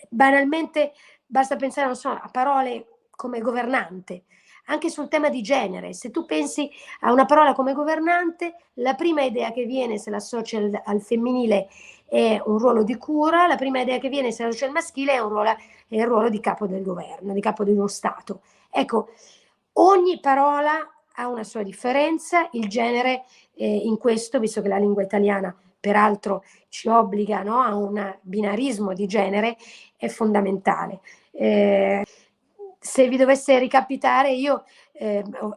Banalmente basta pensare, non so, a parole come governante. Anche sul tema di genere, se tu pensi a una parola come governante, la prima idea che viene se l'associa al femminile è un ruolo di cura, la prima idea che viene se l'associa al maschile è il ruolo di capo del governo, di capo di uno Stato. Ecco, ogni parola ha una sua differenza, il genere in questo, visto che la lingua italiana peraltro ci obbliga, no, a un binarismo di genere, è fondamentale. Se vi dovesse ricapitare, io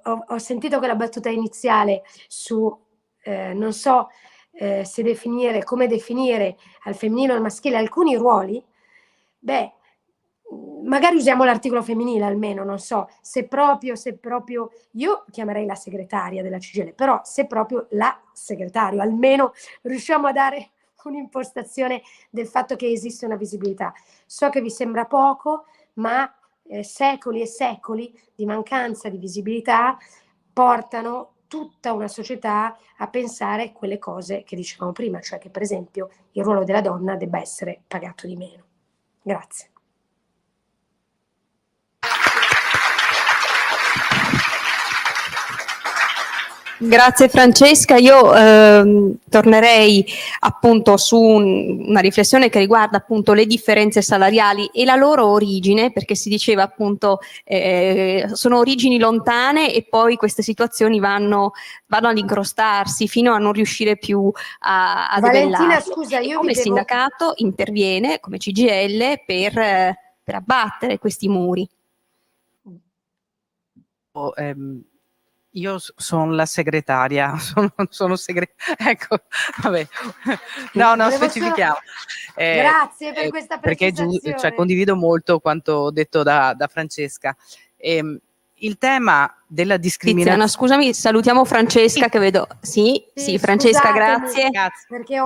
ho sentito quella battuta iniziale su, non so come definire al femminile o al maschile alcuni ruoli, magari usiamo l'articolo femminile almeno, non so, se proprio, io chiamerei la segretaria della CGIL, però se proprio la segretario, almeno riusciamo a dare un'impostazione del fatto che esiste una visibilità. So che vi sembra poco, ma secoli e secoli di mancanza di visibilità portano tutta una società a pensare quelle cose che dicevamo prima, cioè che per esempio il ruolo della donna debba essere pagato di meno. Grazie. Grazie Francesca, io tornerei appunto su una riflessione che riguarda appunto le differenze salariali e la loro origine, perché si diceva appunto sono origini lontane e poi queste situazioni vanno ad incrostarsi fino a non riuscire più a Valentina, debellarle. scusa, io Come vi devo... sindacato interviene come CGIL per abbattere questi muri? Io sono la segretaria, ecco, vabbè, no, specifichiamo. Grazie per questa perché precisazione. condivido molto quanto detto da Francesca. Il tema della discriminazione... Tiziana, scusami, salutiamo Francesca che vedo. Sì, Francesca, scusatemi, grazie. Perché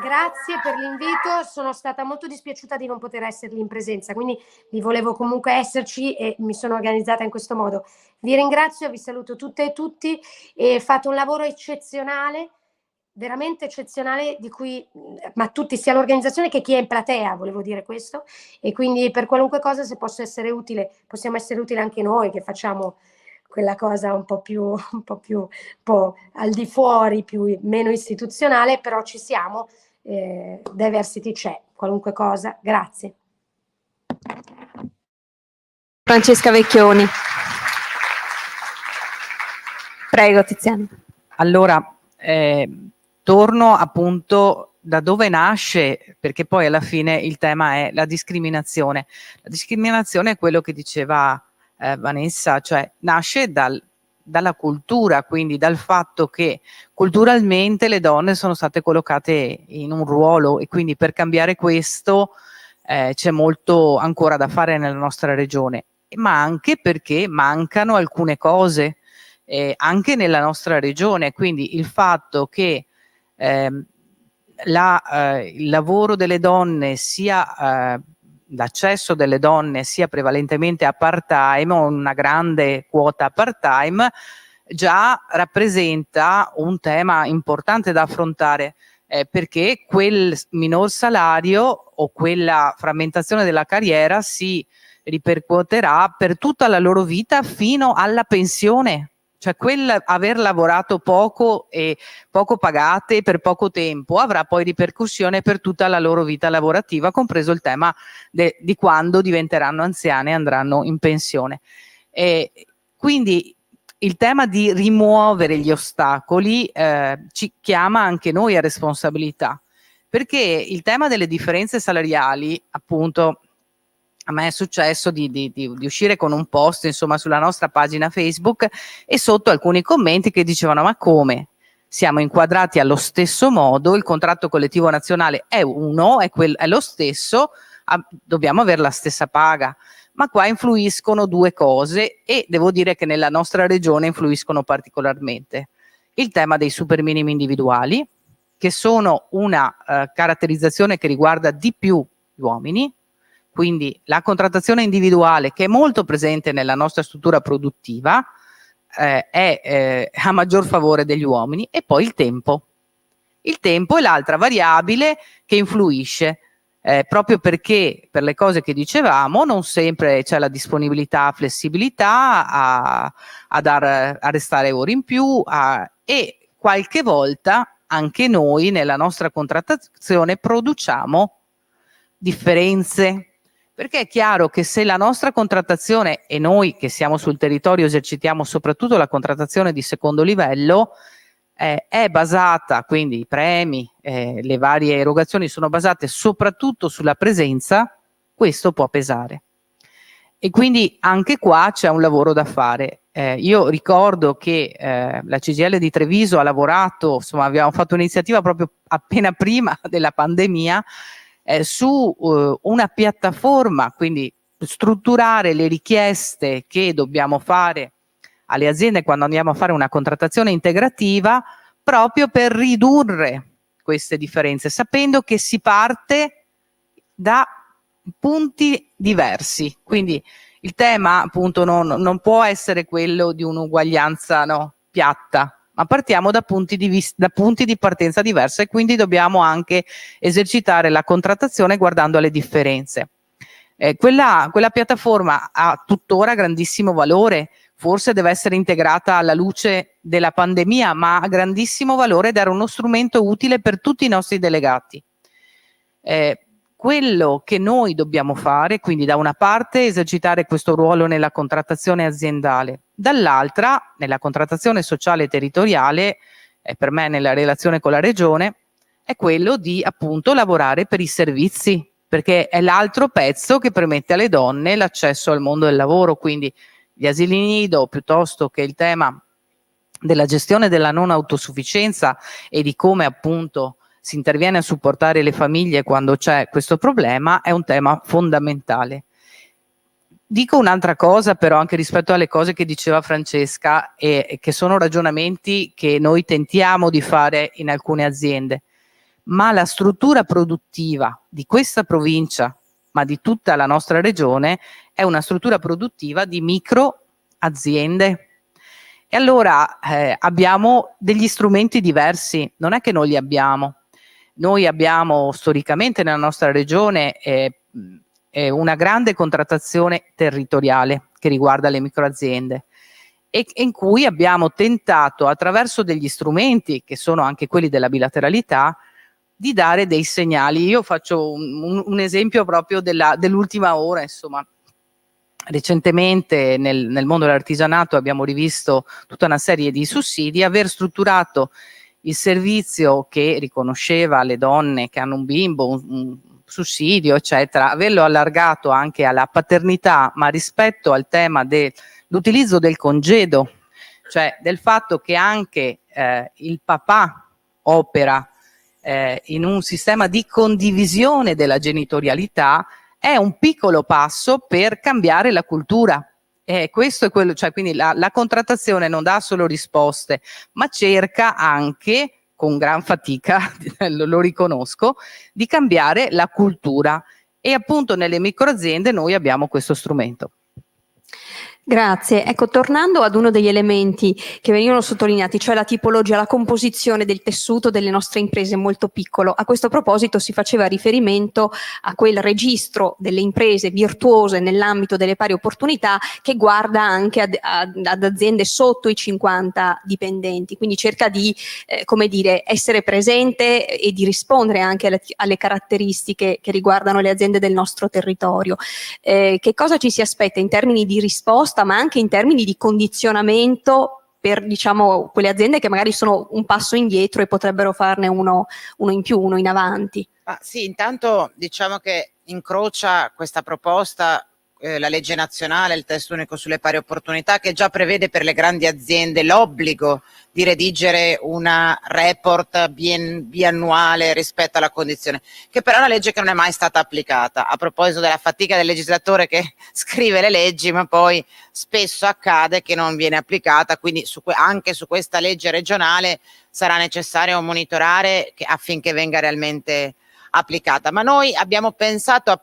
grazie per l'invito, sono stata molto dispiaciuta di non poter esserli in presenza, quindi vi volevo comunque esserci e mi sono organizzata in questo modo. Vi ringrazio, vi saluto tutte e tutti e fate un lavoro eccezionale, veramente eccezionale, di cui ma tutti, sia l'organizzazione che chi è in platea, volevo dire questo, e quindi per qualunque cosa, se posso essere utile, possiamo essere utili anche noi che facciamo quella cosa un po' al di fuori, meno istituzionale, però ci siamo, Diversity c'è, qualunque cosa, grazie. Francesca Vecchioni. Prego Tiziana. Allora, torno appunto da dove nasce, perché poi alla fine il tema è la discriminazione. La discriminazione è quello che diceva Vanessa, cioè nasce dalla cultura, quindi dal fatto che culturalmente le donne sono state collocate in un ruolo e quindi per cambiare questo c'è molto ancora da fare nella nostra regione, ma anche perché mancano alcune cose anche nella nostra regione, quindi il fatto che il lavoro delle donne sia l'accesso delle donne sia prevalentemente a part-time o una grande quota part-time già rappresenta un tema importante da affrontare perché quel minor salario o quella frammentazione della carriera si ripercuoterà per tutta la loro vita fino alla pensione. Cioè aver lavorato poco e poco pagate per poco tempo avrà poi ripercussione per tutta la loro vita lavorativa, compreso il tema di quando diventeranno anziane e andranno in pensione. Quindi il tema di rimuovere gli ostacoli ci chiama anche noi a responsabilità, perché il tema delle differenze salariali, appunto, a me è successo di uscire con un post, insomma, sulla nostra pagina Facebook e sotto alcuni commenti che dicevano: ma come? Siamo inquadrati allo stesso modo, il contratto collettivo nazionale è uno, è lo stesso, dobbiamo avere la stessa paga. Ma qua influiscono due cose e devo dire che nella nostra regione influiscono particolarmente. Il tema dei super minimi individuali, che sono una caratterizzazione che riguarda di più gli uomini, quindi la contrattazione individuale che è molto presente nella nostra struttura produttiva è a maggior favore degli uomini, e poi il tempo. Il tempo è l'altra variabile che influisce, proprio perché per le cose che dicevamo non sempre c'è la disponibilità, flessibilità a restare ore in più e qualche volta anche noi nella nostra contrattazione produciamo differenze. Perché è chiaro che se la nostra contrattazione, e noi che siamo sul territorio esercitiamo soprattutto la contrattazione di secondo livello, è basata, quindi i premi, le varie erogazioni sono basate soprattutto sulla presenza, questo può pesare. E quindi anche qua c'è un lavoro da fare. Io ricordo che la CGIL di Treviso ha lavorato, insomma abbiamo fatto un'iniziativa proprio appena prima della pandemia, su una piattaforma, quindi strutturare le richieste che dobbiamo fare alle aziende quando andiamo a fare una contrattazione integrativa, proprio per ridurre queste differenze, sapendo che si parte da punti diversi. Quindi il tema appunto non può essere quello di un'uguaglianza piatta, ma partiamo da punti di partenza diversi e quindi dobbiamo anche esercitare la contrattazione guardando alle differenze. Quella piattaforma ha tuttora grandissimo valore, forse deve essere integrata alla luce della pandemia, ma ha grandissimo valore ed era uno strumento utile per tutti i nostri delegati. Quello che noi dobbiamo fare, quindi da una parte esercitare questo ruolo nella contrattazione aziendale, dall'altra nella contrattazione sociale e territoriale, per me nella relazione con la regione, è quello di appunto lavorare per i servizi, perché è l'altro pezzo che permette alle donne l'accesso al mondo del lavoro, quindi gli asili nido, piuttosto che il tema della gestione della non autosufficienza e di come appunto si interviene a supportare le famiglie quando c'è questo problema, è un tema fondamentale. Dico un'altra cosa però anche rispetto alle cose che diceva Francesca e che sono ragionamenti che noi tentiamo di fare in alcune aziende, ma la struttura produttiva di questa provincia, ma di tutta la nostra regione, è una struttura produttiva di micro aziende. E allora abbiamo degli strumenti diversi, non è che non li abbiamo. Noi abbiamo storicamente nella nostra regione una grande contrattazione territoriale che riguarda le microaziende e in cui abbiamo tentato attraverso degli strumenti che sono anche quelli della bilateralità di dare dei segnali. Io faccio un esempio proprio dell'ultima ora, insomma. Recentemente nel mondo dell'artigianato abbiamo rivisto tutta una serie di sussidi, aver strutturato il servizio che riconosceva alle donne che hanno un bimbo, un sussidio, eccetera, averlo allargato anche alla paternità, ma rispetto al tema dell'utilizzo del congedo, cioè del fatto che anche il papà opera in un sistema di condivisione della genitorialità, è un piccolo passo per cambiare la cultura. Questo è quello, cioè quindi la contrattazione non dà solo risposte, ma cerca anche, con gran fatica, lo riconosco, di cambiare la cultura. E appunto nelle microaziende noi abbiamo questo strumento. Grazie. Ecco, tornando ad uno degli elementi che venivano sottolineati, cioè la tipologia, la composizione del tessuto delle nostre imprese molto piccolo. A questo proposito si faceva riferimento a quel registro delle imprese virtuose nell'ambito delle pari opportunità che guarda anche ad aziende sotto i 50 dipendenti, quindi cerca di come dire, essere presente e di rispondere anche alle caratteristiche che riguardano le aziende del nostro territorio. Che cosa ci si aspetta in termini di risposta, ma anche in termini di condizionamento per, diciamo, quelle aziende che magari sono un passo indietro e potrebbero farne uno in più, uno in avanti? Sì, intanto diciamo che incrocia questa proposta la legge nazionale, il testo unico sulle pari opportunità, che già prevede per le grandi aziende l'obbligo di redigere una report biannuale rispetto alla condizione, che però è una legge che non è mai stata applicata. A proposito della fatica del legislatore che scrive le leggi, ma poi spesso accade che non viene applicata, quindi anche su questa legge regionale sarà necessario monitorare affinché venga realmente applicata. Ma noi abbiamo pensato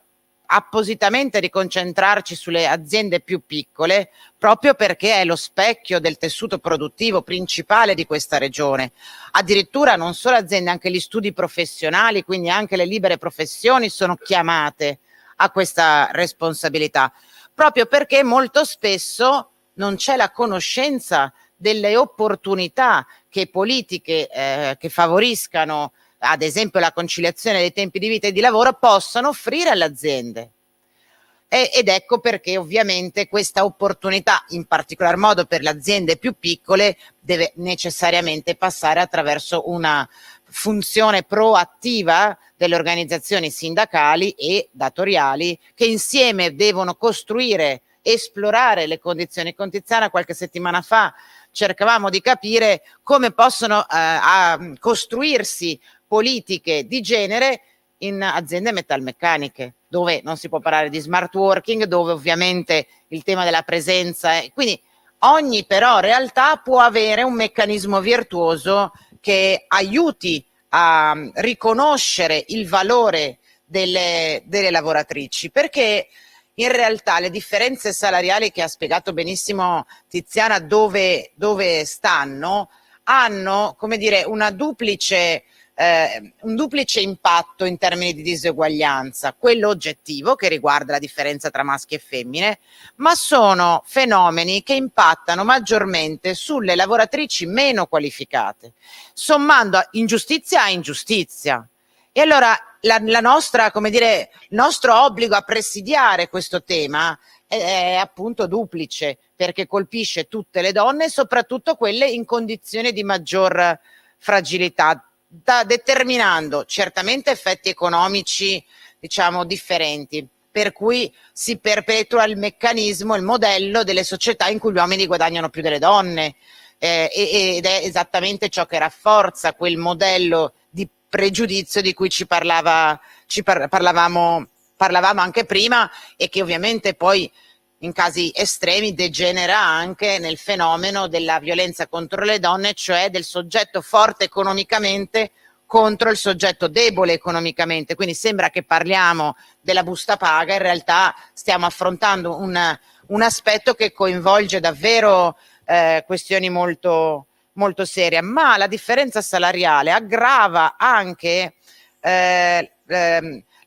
appositamente di concentrarci sulle aziende più piccole, proprio perché è lo specchio del tessuto produttivo principale di questa regione. Addirittura non solo aziende, anche gli studi professionali, quindi anche le libere professioni sono chiamate a questa responsabilità, proprio perché molto spesso non c'è la conoscenza delle opportunità che politiche che favoriscano ad esempio la conciliazione dei tempi di vita e di lavoro possono offrire alle aziende. Ed ecco perché ovviamente questa opportunità, in particolar modo per le aziende più piccole, deve necessariamente passare attraverso una funzione proattiva delle organizzazioni sindacali e datoriali, che insieme devono costruire, esplorare le condizioni. Con Tiziana qualche settimana fa cercavamo di capire come possono costruirsi politiche di genere in aziende metalmeccaniche, dove non si può parlare di smart working, dove ovviamente il tema della presenza è... Quindi ogni però realtà può avere un meccanismo virtuoso che aiuti a riconoscere il valore delle lavoratrici, perché in realtà le differenze salariali che ha spiegato benissimo Tiziana dove stanno hanno, come dire, una duplice un duplice impatto in termini di diseguaglianza, quello oggettivo che riguarda la differenza tra maschi e femmine, ma sono fenomeni che impattano maggiormente sulle lavoratrici meno qualificate, sommando ingiustizia a ingiustizia. E allora la nostra, come dire, il nostro obbligo a presidiare questo tema è appunto duplice, perché colpisce tutte le donne, soprattutto quelle in condizioni di maggior fragilità, determinando certamente effetti economici, diciamo, differenti, per cui si perpetua il meccanismo, il modello delle società in cui gli uomini guadagnano più delle donne, ed è esattamente ciò che rafforza quel modello di pregiudizio di cui parlavamo anche prima, e che ovviamente poi in casi estremi degenera anche nel fenomeno della violenza contro le donne, cioè del soggetto forte economicamente contro il soggetto debole economicamente. Quindi sembra che parliamo della busta paga, in realtà stiamo affrontando un aspetto che coinvolge davvero questioni molto, molto serie, ma la differenza salariale aggrava anche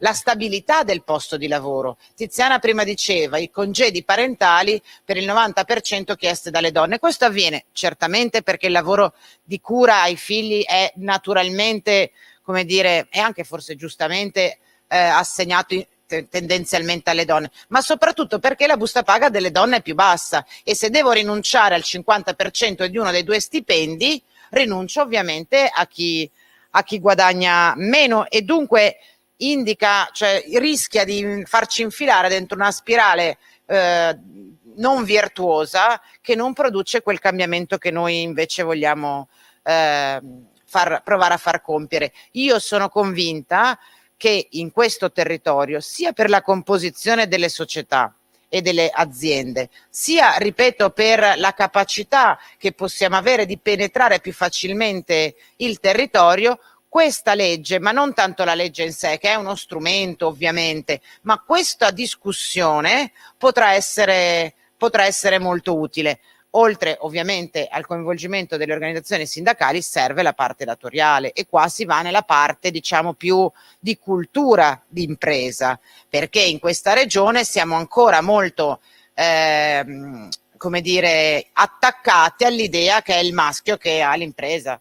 la stabilità del posto di lavoro. Tiziana prima diceva i congedi parentali per il 90% chieste dalle donne. Questo avviene certamente perché il lavoro di cura ai figli è naturalmente, come dire, e anche forse giustamente assegnato tendenzialmente alle donne, ma soprattutto perché la busta paga delle donne è più bassa, e se devo rinunciare al 50% di uno dei due stipendi, rinuncio ovviamente a chi guadagna meno, e dunque rischia di farci infilare dentro una spirale non virtuosa, che non produce quel cambiamento che noi invece vogliamo provare a far compiere. Io sono convinta che in questo territorio, sia per la composizione delle società e delle aziende, sia, ripeto, per la capacità che possiamo avere di penetrare più facilmente il territorio, questa legge, ma non tanto la legge in sé, che è uno strumento ovviamente, ma questa discussione potrà essere molto utile. Oltre ovviamente al coinvolgimento delle organizzazioni sindacali, serve la parte datoriale, e qua si va nella parte, diciamo, più di cultura di impresa, perché in questa regione siamo ancora molto come dire, attaccati all'idea che è il maschio che ha l'impresa,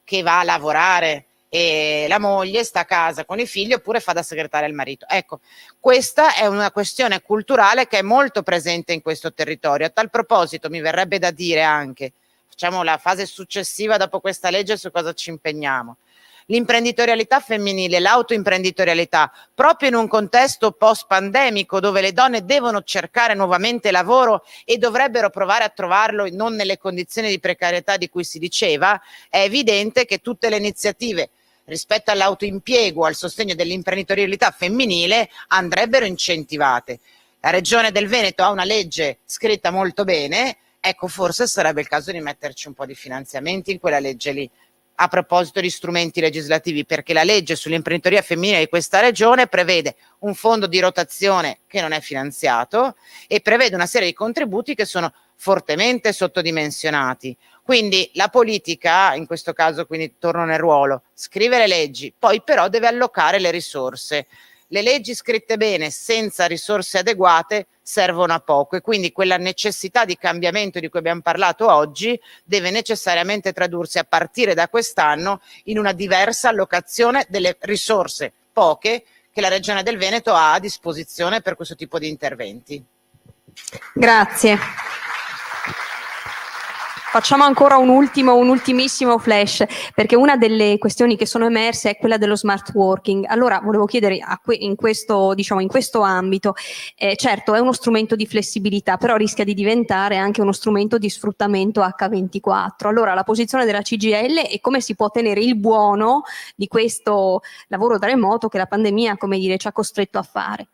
che va a lavorare, e la moglie sta a casa con i figli oppure fa da segretaria al marito. Ecco, questa è una questione culturale che è molto presente in questo territorio. A tal proposito mi verrebbe da dire anche, facciamo la fase successiva dopo questa legge, su cosa ci impegniamo. L'imprenditorialità femminile, l'autoimprenditorialità, proprio in un contesto post-pandemico dove le donne devono cercare nuovamente lavoro e dovrebbero provare a trovarlo non nelle condizioni di precarietà di cui si diceva, è evidente che tutte le iniziative rispetto all'autoimpiego, al sostegno dell'imprenditorialità femminile andrebbero incentivate. La Regione del Veneto ha una legge scritta molto bene, ecco, forse sarebbe il caso di metterci un po' di finanziamenti in quella legge lì. A proposito di strumenti legislativi, perché la legge sull'imprenditoria femminile di questa regione prevede un fondo di rotazione che non è finanziato e prevede una serie di contributi che sono fortemente sottodimensionati. Quindi la politica, in questo caso, quindi torno nel ruolo, scrive le leggi, poi però deve allocare le risorse. Le leggi scritte bene senza risorse adeguate servono a poco, e quindi quella necessità di cambiamento di cui abbiamo parlato oggi deve necessariamente tradursi a partire da quest'anno in una diversa allocazione delle risorse, poche, che la Regione del Veneto ha a disposizione per questo tipo di interventi. Grazie. Facciamo ancora un ultimissimo flash, perché una delle questioni che sono emerse è quella dello smart working. Allora, volevo chiedere in questo ambito, certo è uno strumento di flessibilità, però rischia di diventare anche uno strumento di sfruttamento H24. Allora, la posizione della CGIL e come si può tenere il buono di questo lavoro da remoto che la pandemia, come dire, ci ha costretto a fare?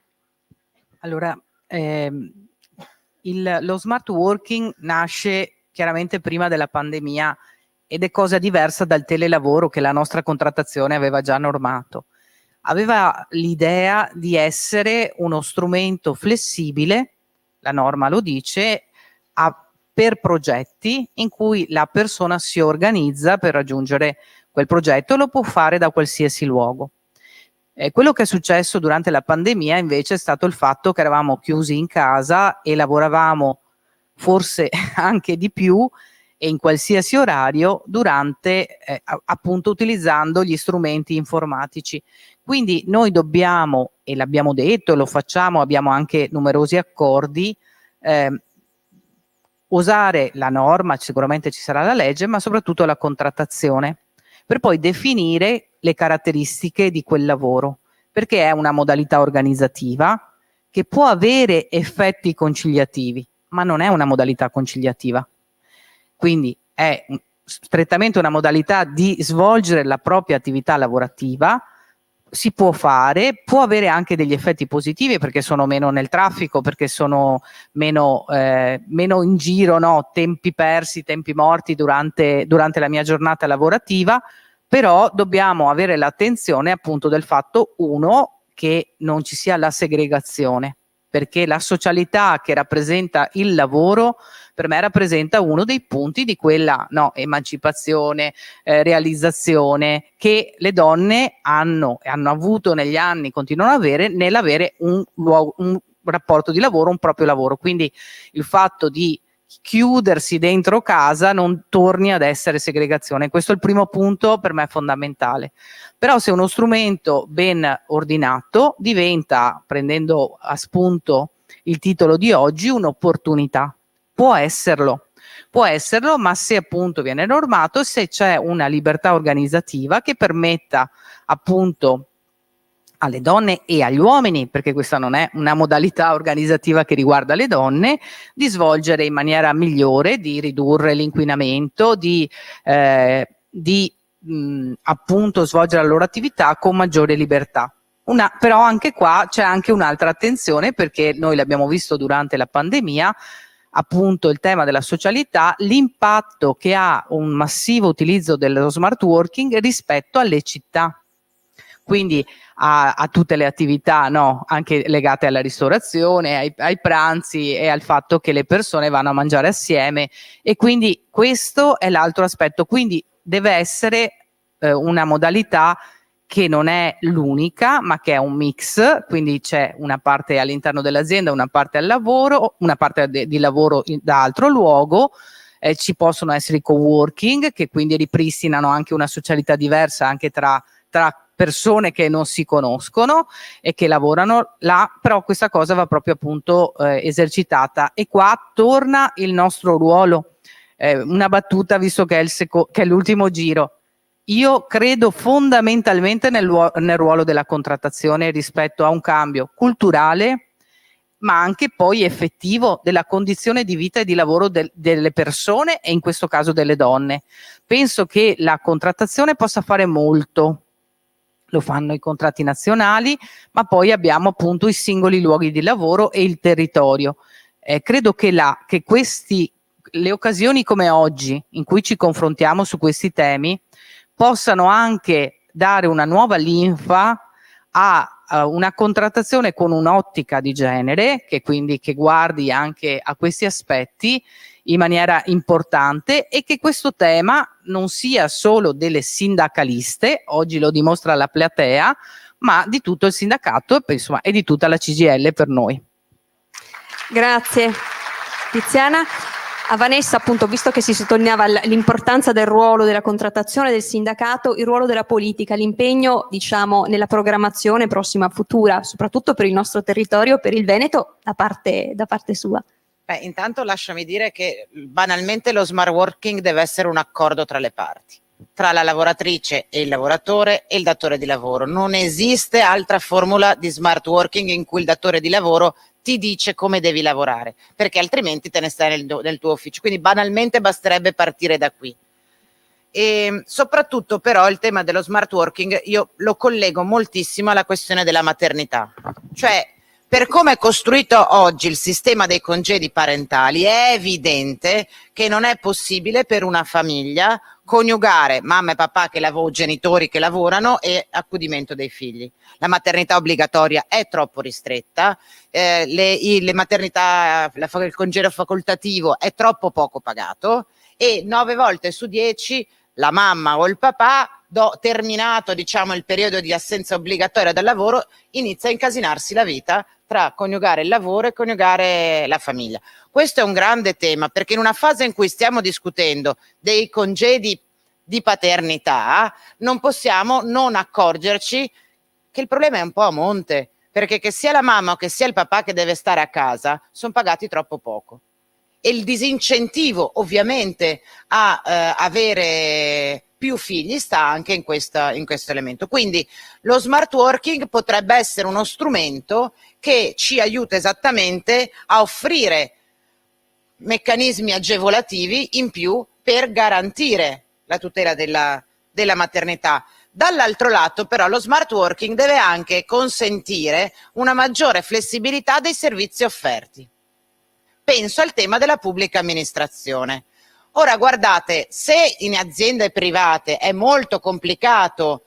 Allora, lo smart working nasce chiaramente prima della pandemia ed è cosa diversa dal telelavoro che la nostra contrattazione aveva già normato. Aveva l'idea di essere uno strumento flessibile, la norma lo dice, per progetti in cui la persona si organizza per raggiungere quel progetto, lo può fare da qualsiasi luogo. Quello che è successo durante la pandemia invece è stato il fatto che eravamo chiusi in casa e lavoravamo forse anche di più e in qualsiasi orario durante appunto utilizzando gli strumenti informatici. Quindi noi dobbiamo, e l'abbiamo detto, lo facciamo, abbiamo anche numerosi accordi, usare la norma, sicuramente ci sarà la legge, ma soprattutto la contrattazione, per poi definire le caratteristiche di quel lavoro, perché è una modalità organizzativa che può avere effetti conciliativi, ma non è una modalità conciliativa. Quindi è strettamente una modalità di svolgere la propria attività lavorativa, si può fare, può avere anche degli effetti positivi perché sono meno nel traffico, perché sono meno in giro, no? Tempi persi, tempi morti durante la mia giornata lavorativa, però dobbiamo avere l'attenzione appunto del fatto, uno, che non ci sia la segregazione, perché la socialità che rappresenta il lavoro per me rappresenta uno dei punti di quella emancipazione, realizzazione che le donne hanno avuto negli anni, continuano ad avere nell'avere un rapporto di lavoro, un proprio lavoro. Quindi il fatto di chiudersi dentro casa non torni ad essere segregazione. Questo è il primo punto per me fondamentale. Però se uno strumento ben ordinato diventa, prendendo a spunto il titolo di oggi, un'opportunità. Può esserlo, ma se appunto viene normato, se c'è una libertà organizzativa che permetta appunto alle donne e agli uomini, perché questa non è una modalità organizzativa che riguarda le donne, di svolgere in maniera migliore, di ridurre l'inquinamento, di appunto svolgere la loro attività con maggiore libertà. Però anche qua c'è anche un'altra attenzione, perché noi l'abbiamo visto durante la pandemia, appunto il tema della socialità, l'impatto che ha un massivo utilizzo dello smart working rispetto alle città, quindi a tutte le attività, no? Anche legate alla ristorazione, ai pranzi e al fatto che le persone vanno a mangiare assieme, e quindi questo è l'altro aspetto. Quindi deve essere una modalità che non è l'unica, ma che è un mix, quindi c'è una parte all'interno dell'azienda, una parte al lavoro, una parte di lavoro da altro luogo, ci possono essere i coworking che quindi ripristinano anche una socialità diversa anche tra persone che non si conoscono e che lavorano là, però questa cosa va proprio appunto esercitata, e qua torna il nostro ruolo. Una battuta, visto che è l'ultimo giro. Io credo fondamentalmente nel ruolo della contrattazione rispetto a un cambio culturale, ma anche poi effettivo della condizione di vita e di lavoro delle persone, e in questo caso delle donne. Penso che la contrattazione possa fare molto. Lo fanno i contratti nazionali, ma poi abbiamo appunto i singoli luoghi di lavoro e il territorio. Credo che le occasioni come oggi, in cui ci confrontiamo su questi temi, possano anche dare una nuova linfa a una contrattazione con un'ottica di genere, che guardi anche a questi aspetti in maniera importante, e che questo tema non sia solo delle sindacaliste, oggi lo dimostra la platea, ma di tutto il sindacato e di tutta la CGIL per noi. Grazie Tiziana. A Vanessa, appunto, visto che si sottolineava l'importanza del ruolo della contrattazione del sindacato, il ruolo della politica, l'impegno, diciamo, nella programmazione prossima futura, soprattutto per il nostro territorio, per il Veneto, da parte sua. Intanto lasciami dire che banalmente lo smart working deve essere un accordo tra le parti, tra la lavoratrice e il lavoratore e il datore di lavoro. Non esiste altra formula di smart working in cui il datore di lavoro ti dice come devi lavorare, perché altrimenti te ne stai nel tuo ufficio. Quindi banalmente basterebbe partire da qui. E soprattutto però il tema dello smart working io lo collego moltissimo alla questione della maternità. Cioè, per come è costruito oggi il sistema dei congedi parentali, è evidente che non è possibile per una famiglia coniugare mamma e papà genitori che lavorano e accudimento dei figli. La maternità obbligatoria è troppo ristretta, le maternità, il congedo facoltativo è troppo poco pagato, e 9 volte su 10 la mamma o il papà terminato, diciamo, il periodo di assenza obbligatoria dal lavoro, inizia a incasinarsi la vita tra coniugare il lavoro e coniugare la famiglia. Questo è un grande tema, perché in una fase in cui stiamo discutendo dei congedi di paternità, non possiamo non accorgerci che il problema è un po' a monte, perché che sia la mamma o che sia il papà che deve stare a casa sono pagati troppo poco. E il disincentivo ovviamente a avere più figli sta anche in questo elemento. Quindi lo smart working potrebbe essere uno strumento che ci aiuta esattamente a offrire meccanismi agevolativi in più per garantire la tutela della maternità. Dall'altro lato però lo smart working deve anche consentire una maggiore flessibilità dei servizi offerti. Penso al tema della pubblica amministrazione. Ora guardate, se in aziende private è molto complicato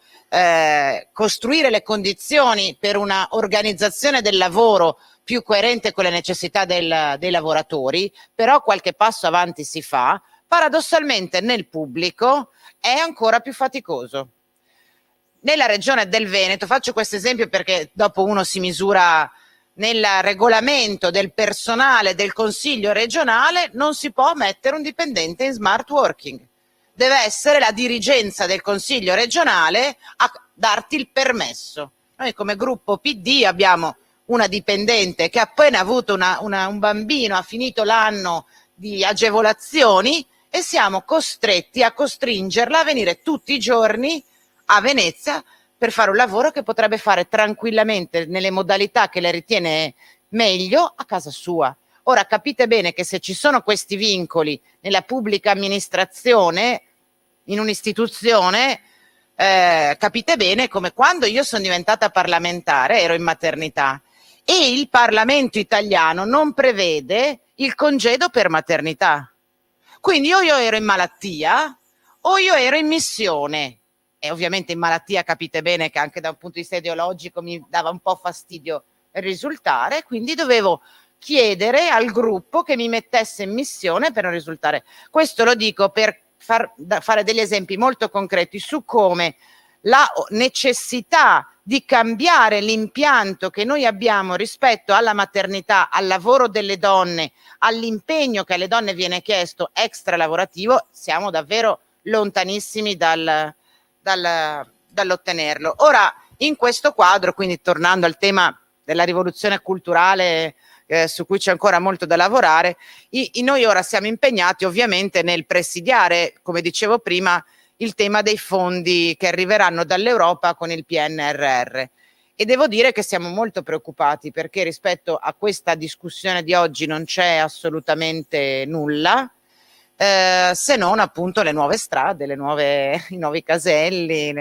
costruire le condizioni per una organizzazione del lavoro più coerente con le necessità dei lavoratori, però qualche passo avanti si fa, paradossalmente nel pubblico è ancora più faticoso. Nella regione del Veneto, faccio questo esempio perché dopo uno si misura nel regolamento del personale del consiglio regionale, non si può mettere un dipendente in smart working. Deve essere la dirigenza del consiglio regionale a darti il permesso. Noi come gruppo PD abbiamo una dipendente che ha appena avuto un bambino, ha finito l'anno di agevolazioni e siamo costretti a costringerla a venire tutti i giorni a Venezia per fare un lavoro che potrebbe fare tranquillamente nelle modalità che le ritiene meglio a casa sua. Ora capite bene che se ci sono questi vincoli nella pubblica amministrazione, in un'istituzione, capite bene come quando io sono diventata parlamentare ero in maternità e il Parlamento italiano non prevede il congedo per maternità. Quindi o io ero in malattia o io ero in missione. E ovviamente in malattia capite bene che anche da un punto di vista ideologico mi dava un po' fastidio risultare, quindi dovevo chiedere al gruppo che mi mettesse in missione per non risultare. Questo lo dico per fare degli esempi molto concreti su come la necessità di cambiare l'impianto che noi abbiamo rispetto alla maternità, al lavoro delle donne, all'impegno che alle donne viene chiesto extra lavorativo, siamo davvero lontanissimi dall'ottenerlo. Ora, in questo quadro, quindi tornando al tema della rivoluzione culturale su cui c'è ancora molto da lavorare, noi ora siamo impegnati ovviamente nel presidiare, come dicevo prima, il tema dei fondi che arriveranno dall'Europa con il PNRR. E devo dire che siamo molto preoccupati perché rispetto a questa discussione di oggi non c'è assolutamente nulla, se non appunto le nuove strade, i nuovi caselli,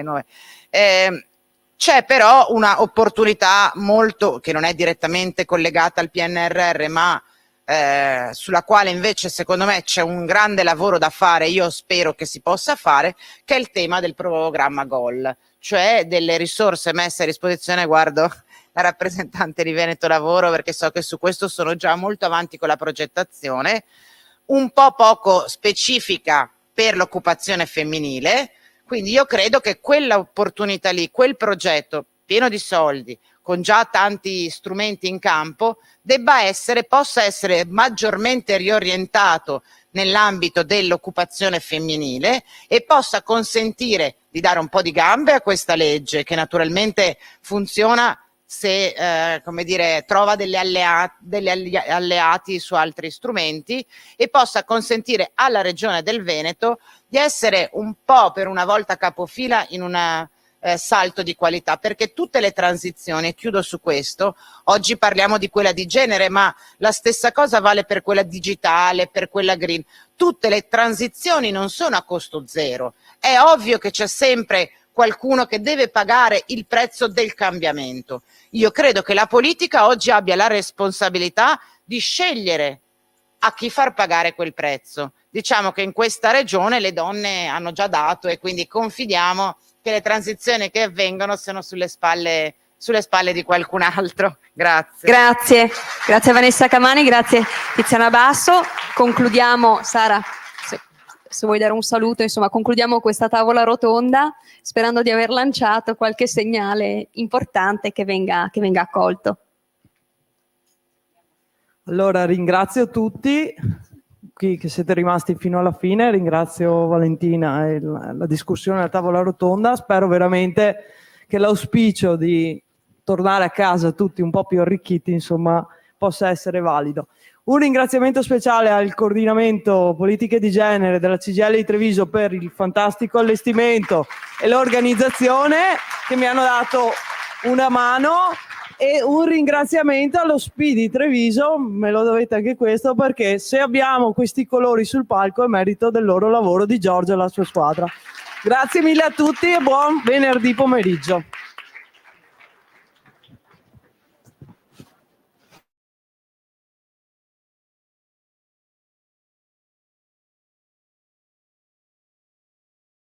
c'è però una opportunità molto che non è direttamente collegata al PNRR, ma sulla quale invece secondo me c'è un grande lavoro da fare, io spero che si possa fare, che è il tema del programma GOL, cioè delle risorse messe a disposizione. Guardo la rappresentante di Veneto Lavoro perché so che su questo sono già molto avanti con la progettazione, un po' poco specifica per l'occupazione femminile, quindi io credo che quella opportunità lì, quel progetto pieno di soldi, con già tanti strumenti in campo, possa essere maggiormente riorientato nell'ambito dell'occupazione femminile e possa consentire di dare un po' di gambe a questa legge che naturalmente funziona se trova degli alleati su altri strumenti e possa consentire alla Regione del Veneto di essere un po' per una volta capofila in un salto di qualità, perché tutte le transizioni, e chiudo su questo, oggi parliamo di quella di genere, ma la stessa cosa vale per quella digitale, per quella green. Tutte le transizioni non sono a costo zero, è ovvio che c'è sempre qualcuno che deve pagare il prezzo del cambiamento. Io credo che la politica oggi abbia la responsabilità di scegliere a chi far pagare quel prezzo. Diciamo che in questa regione le donne hanno già dato e quindi confidiamo che le transizioni che avvengono siano sulle spalle di qualcun altro. Grazie. Grazie Vanessa Camani, grazie Tiziana Basso. Concludiamo, Sara. se vuoi dare un saluto, insomma, concludiamo questa tavola rotonda sperando di aver lanciato qualche segnale importante che venga accolto. Allora ringrazio tutti qui che siete rimasti fino alla fine, ringrazio Valentina e la discussione alla tavola rotonda, spero veramente che l'auspicio di tornare a casa tutti un po' più arricchiti, insomma, possa essere valido. Un ringraziamento speciale al coordinamento politiche di genere della CGIL di Treviso per il fantastico allestimento e l'organizzazione che mi hanno dato una mano, e un ringraziamento allo SPI di Treviso, me lo dovete anche questo, perché se abbiamo questi colori sul palco è merito del loro lavoro, di Giorgio e la sua squadra. Grazie mille a tutti e buon venerdì pomeriggio.